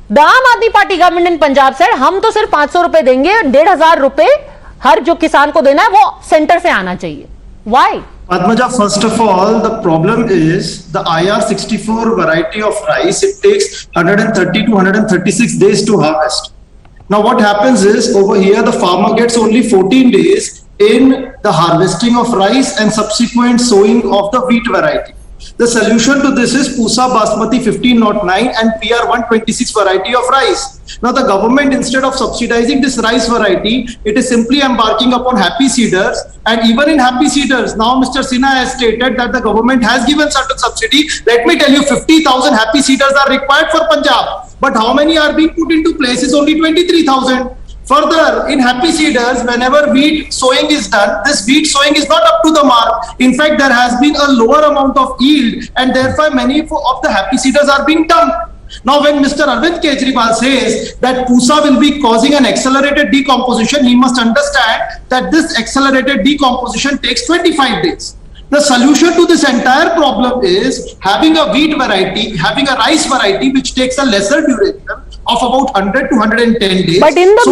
The Aam Aadmi Party government in Punjab said हम तो सिर्फ 500 रुपए देंगे, 1,500 रुपए हर जो किसान को देना है वो सेंटर से आना चाहिए. Why? Padmaja, first of all, the problem is the IR64 variety of rice, it takes 130 to 136 days to harvest. Now what happens is, over here the farmer gets only 14 days in the harvesting of rice and subsequent sowing of the wheat variety. The solution to this is Pusa Basmati 1509 and PR 126 variety of rice. Now the government, instead of subsidizing this rice variety, it is simply embarking upon happy seeders. And even in happy seeders, now Mr. Sinha has stated that the government has given certain subsidy. Let me tell you, 50,000 happy seeders are required for Punjab. But how many are being put into place is only 23,000. Further, in happy seeders, whenever wheat sowing is done, this wheat sowing is not up to the mark. In fact, there has been a lower amount of yield, and therefore many of the happy seeders are being dumped. Now, when Mr. Arvind Kejriwal says that Pusa will be causing an accelerated decomposition, he must understand that this accelerated decomposition takes 25 days. The solution to this entire problem is having a wheat variety, having a rice variety which takes a lesser duration of about 100 to 110 days. But in the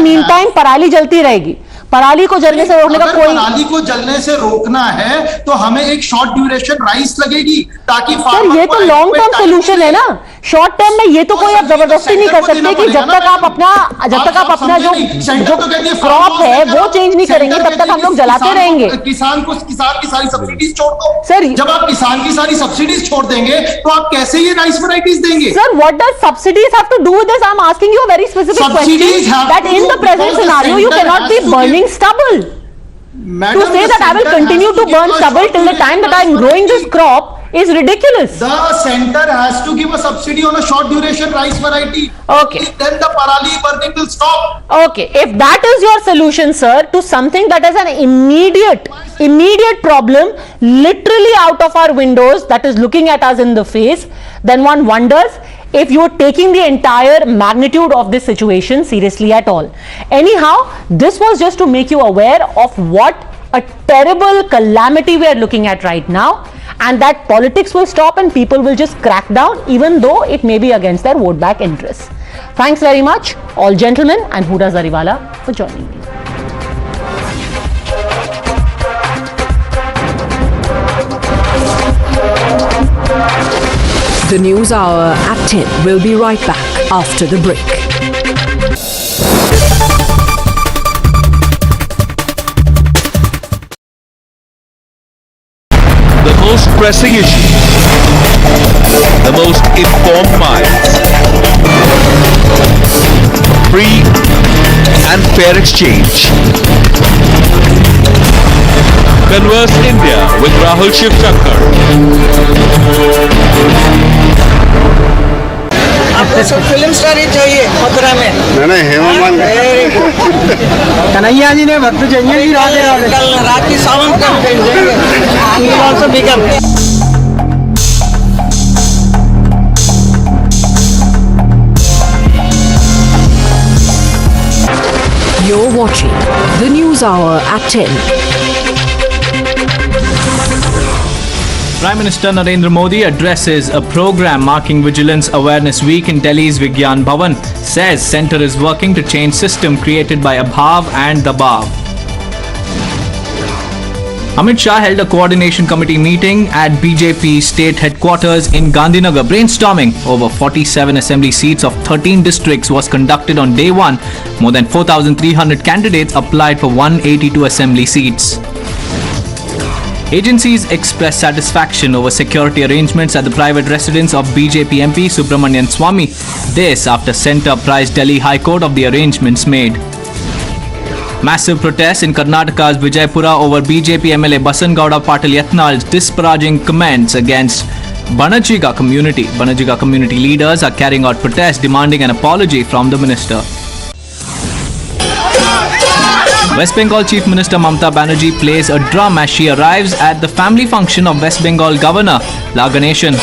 meantime, पराली जलती रहेगी. पराली को जलने से रोकने का कोई पराली को जलने से रोकना है तो हमें एक शॉर्ट ड्यूरेशन राइस लगेगी ताकि सर ये तो लॉन्ग टर्म सोल्यूशन है ना. शॉर्ट टर्म में ये तो कोई आप जबरदस्ती नहीं कर सकते कि जब तक आप अपना जो क्रॉप है वो चेंज नहीं करेंगे तब तक हम लोग जलाते रहेंगे. किसान की सारी सब्सिडीज छोड़ दो सर. जब आप किसान की सारी सब्सिडीज छोड़ देंगे तो आप कैसे ये राइस वैरायटीज देंगे? Sir what does subsidies have to do with this? I am asking you a very specific question that in the present scenario you can not be burning stubble. Madam, to say that I will continue to burn stubble till the time that I am growing this crop is ridiculous. The center has to give a subsidy on a short duration rice variety. Okay. Then the parali burning will stop. Okay. If that is your solution, sir, to something that is an immediate problem, literally out of our windows, that is looking at us in the face, then one wonders if you are taking the entire magnitude of this situation seriously at all. Anyhow, this was just to make you aware of what a terrible calamity we are looking at right now, and that politics will stop and people will just crack down even though it may be against their vote back interests. Thanks very much, all gentlemen and Huda Zariwala, for joining me. The News Hour at 10 will be right back after the break. The most pressing issue, the most informed minds, free and fair exchange. Converse India with Rahul Shivshankar. आपको सब film star ही चाहिए मथुरा में. नहीं हेमंत कन्हैया जी ने भक्त चाहिए ही कल रात की सावन कर देंगे. He will also become. You're watching the News Hour at 10. Prime Minister Narendra Modi addresses a program marking Vigilance Awareness Week in Delhi's Vigyan Bhavan. Says centre is working to change system created by Abhav and Dabav. Amit Shah held a coordination committee meeting at BJP state headquarters in Gandhinagar. Brainstorming over 47 assembly seats of 13 districts was conducted on day one. More than 4,300 candidates applied for 182 assembly seats. Agencies expressed satisfaction over security arrangements at the private residence of BJP MP Subramanian Swamy. This after centre apprised Delhi High Court of the arrangements made. Massive protests in Karnataka's Vijaypura over BJP MLA Basangowda Patil Yatnal's disparaging comments against Banajiga community. Banajiga community leaders are carrying out protests demanding an apology from the minister. West Bengal Chief Minister Mamata Banerjee plays a drum as she arrives at the family function of West Bengal Governor La Ganeshan.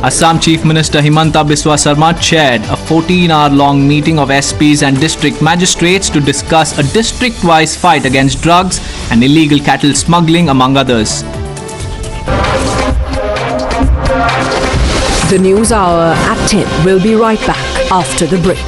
Assam Chief Minister Himanta Biswa Sarma chaired a 14-hour-long meeting of SPs and district magistrates to discuss a district-wise fight against drugs and illegal cattle smuggling, among others. The News Hour at 10 will be right back after the break.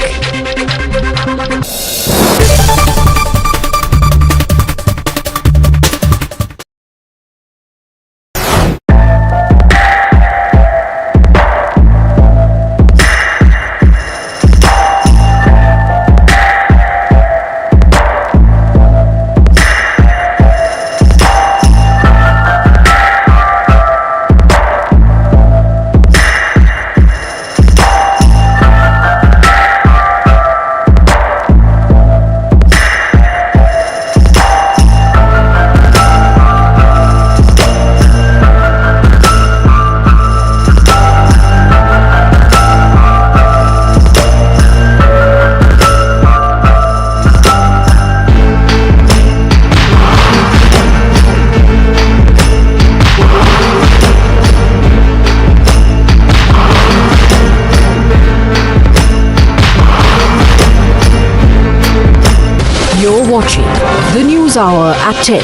News Hour at 10.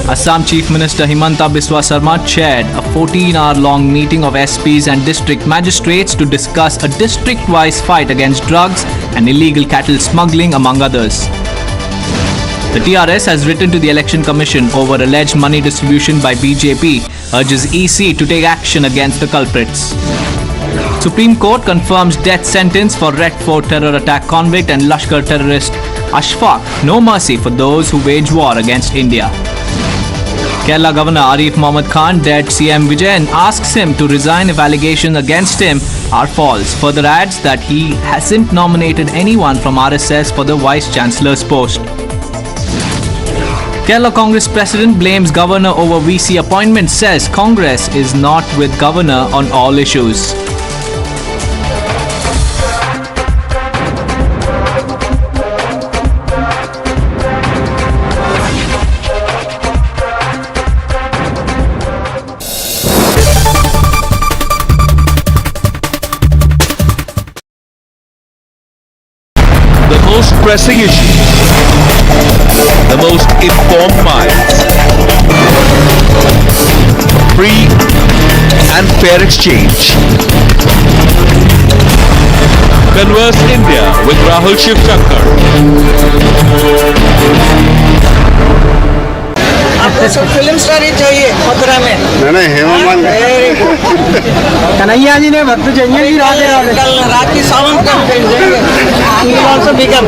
Assam Chief Minister Himanta Biswa Sarma chaired a 14-hour-long meeting of SPs and district magistrates to discuss a district-wise fight against drugs and illegal cattle smuggling, among others. The TRS has written to the Election Commission over alleged money distribution by BJP, urges EC to take action against the culprits. Supreme Court confirms death sentence for Red Fort terror attack convict and Lashkar terrorist Ashfaq. No mercy for those who wage war against India. Kerala Governor Arif Mohammad Khan dared CM Vijay and asks him to resign if allegations against him are false. Further adds that he hasn't nominated anyone from RSS for the Vice Chancellor's post. Kerala Congress President blames Governor over VC appointment, says Congress is not with Governor on all issues. Most pressing issue, the most informed minds, free and fair exchange. Converse India with Rahul Shivshankar. आपको सब film star ही चाहिए मथुरा में। नहीं हेममान कन्हैया जी ने भक्त चाहिए कल राखी सावन का he will also become.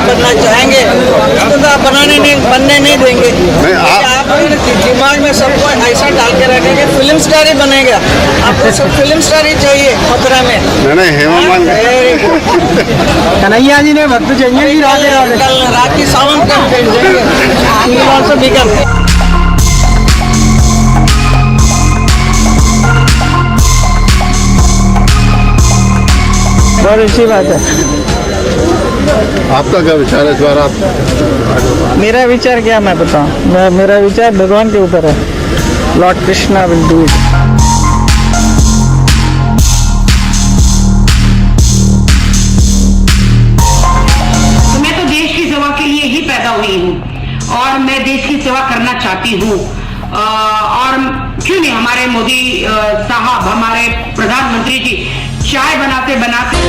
बनना चाहेंगे उसको तो आप बनने नहीं देंगे। आप दिमाग में सबको ऐसा डाल के रखेंगे फिल्म स्टार ही बनेगा। आपको सब फिल्म स्टार ही चाहिए मथुरा में। नहीं हेममान कन्हैया जी ने भक्त चाहिए कल राखी सावन का he will also become. बहुत अच्छी बात है। आपका क्या विचार है इस बार? आप मेरा विचार क्या मैं बताऊं? मेरा विचार भगवान के ऊपर है। Lord Krishna will do it. तो मैं तो देश की सेवा के लिए ही पैदा हुई हूँ और मैं देश की सेवा करना चाहती हूँ और क्यों नहीं हमारे मोदी साहब हमारे प्रधानमंत्री जी चाय बनाते बनाते।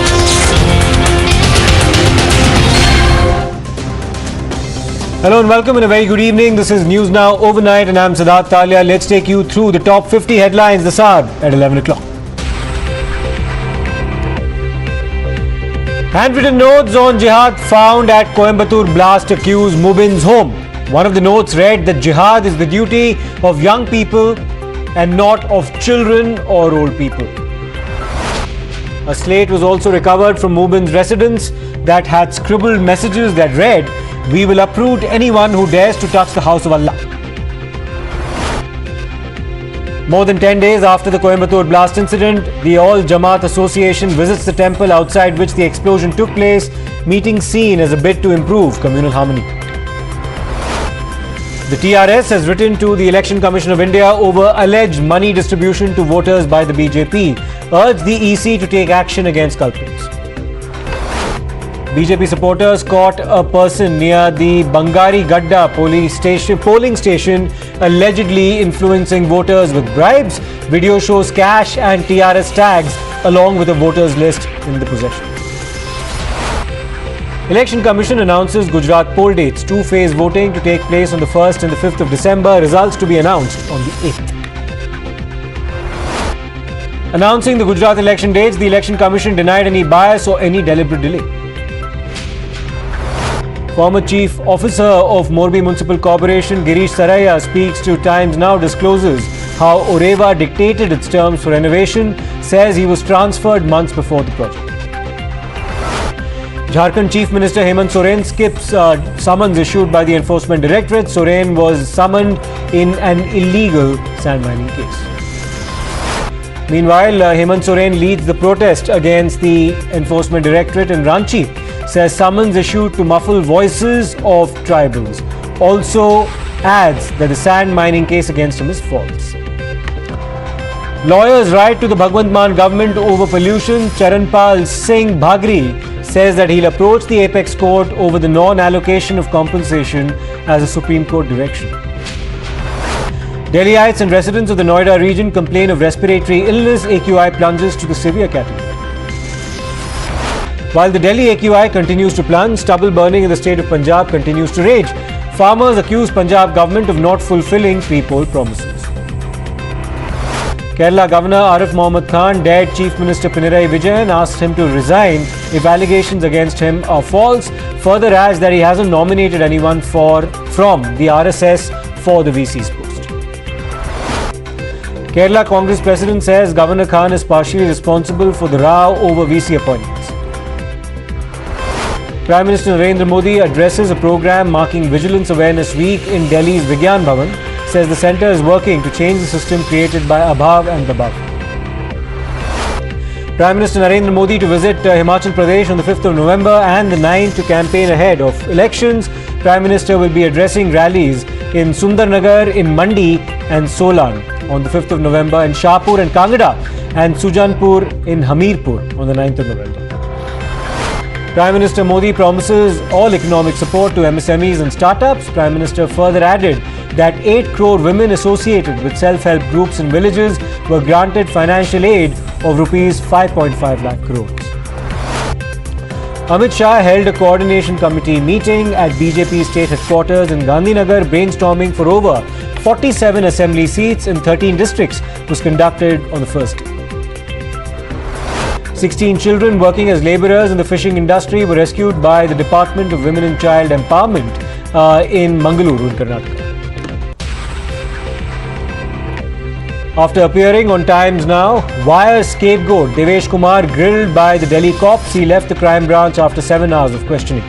Hello and welcome and a very good evening. This is News Now Overnight and I'm Siddharth Talia. Let's take you through the top 50 headlines this hour at 11 o'clock. Handwritten notes on Jihad found at Coimbatore blast accused Mubin's home. One of the notes read that Jihad is the duty of young people and not of children or old people. A slate was also recovered from Mubin's residence that had scribbled messages that read, "We will uproot anyone who dares to touch the house of Allah." More than 10 days after the Coimbatore blast incident, the All Jamaat Association visits the temple outside which the explosion took place, meeting seen as a bid to improve communal harmony. The TRS has written to the Election Commission of India over alleged money distribution to voters by the BJP, urged the EC to take action against culprits. BJP supporters caught a person near the Bangari Gadda polling station allegedly influencing voters with bribes. Video shows cash and TRS tags along with a voters list in the possession. Election Commission announces Gujarat poll dates. Two-phase voting to take place on the 1st and the 5th of December. Results to be announced on the 8th. Announcing the Gujarat election dates, the Election Commission denied any bias or any deliberate delay. Former Chief Officer of Morbi Municipal Corporation, Girish Saraiya, speaks to Times Now, discloses how Oreva dictated its terms for renovation, says he was transferred months before the project. Jharkhand Chief Minister Hemant Soren skips summons issued by the Enforcement Directorate. Soren was summoned in an illegal sand mining case. Meanwhile, Hemant Soren leads the protest against the Enforcement Directorate in Ranchi, says summons issued to muffle voices of tribals. Also adds that the sand mining case against him is false. Lawyers write to the Bhagwant Mann government over pollution. Charanpal Singh Bhagri says that he'll approach the Apex Court over the non-allocation of compensation as a Supreme Court direction. Delhiites and residents of the Noida region complain of respiratory illness. AQI plunges to the severe category. While the Delhi AQI continues to plunge, stubble burning in the state of Punjab continues to rage. Farmers accuse Punjab government of not fulfilling pre-poll promises. Kerala Governor Arif Mohammed Khan dared Chief Minister Pinarayi Vijayan, asked him to resign if allegations against him are false. Further adds that he hasn't nominated anyone from the RSS for the VC's post. Kerala Congress President says Governor Khan is partially responsible for the row over VC appointments. Prime Minister Narendra Modi addresses a program marking Vigilance Awareness Week in Delhi's Vigyan Bhavan, says the centre is working to change the system created by Abhav and Dabav. Prime Minister Narendra Modi to visit Himachal Pradesh on the 5th of November and the 9th to campaign ahead of elections. Prime Minister will be addressing rallies in Sundarnagar, in Mandi and Solan on the 5th of November, in Shahpur and Kangada and Sujanpur in Hamirpur on the 9th of November. Prime Minister Modi promises all economic support to MSMEs and startups. Prime Minister further added that 8 crore women associated with self-help groups in villages were granted financial aid of rupees 5.5 lakh crores. Amit Shah held a coordination committee meeting at BJP state headquarters in Gandhinagar. Brainstorming for over 47 assembly seats in 13 districts was conducted on the first day. 16 children working as labourers in the fishing industry were rescued by the Department of Women and Child Empowerment in Mangaluru, Karnataka. After appearing on Times Now, wire scapegoat Devesh Kumar grilled by the Delhi cops. He left the crime branch after 7 hours of questioning.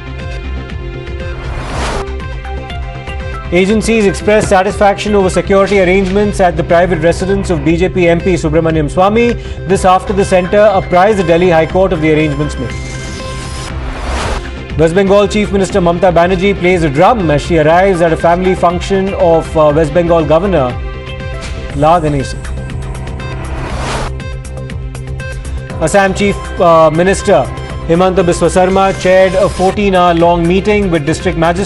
Agencies expressed satisfaction over security arrangements at the private residence of BJP MP Subramanian Swamy. This after the centre apprised the Delhi High Court of the arrangements made. West Bengal Chief Minister Mamata Banerjee plays a drum as she arrives at a family function of West Bengal Governor La Ganesan. Assam Chief Minister Himanta Biswa Sarma chaired a 14-hour-long meeting with district magistrates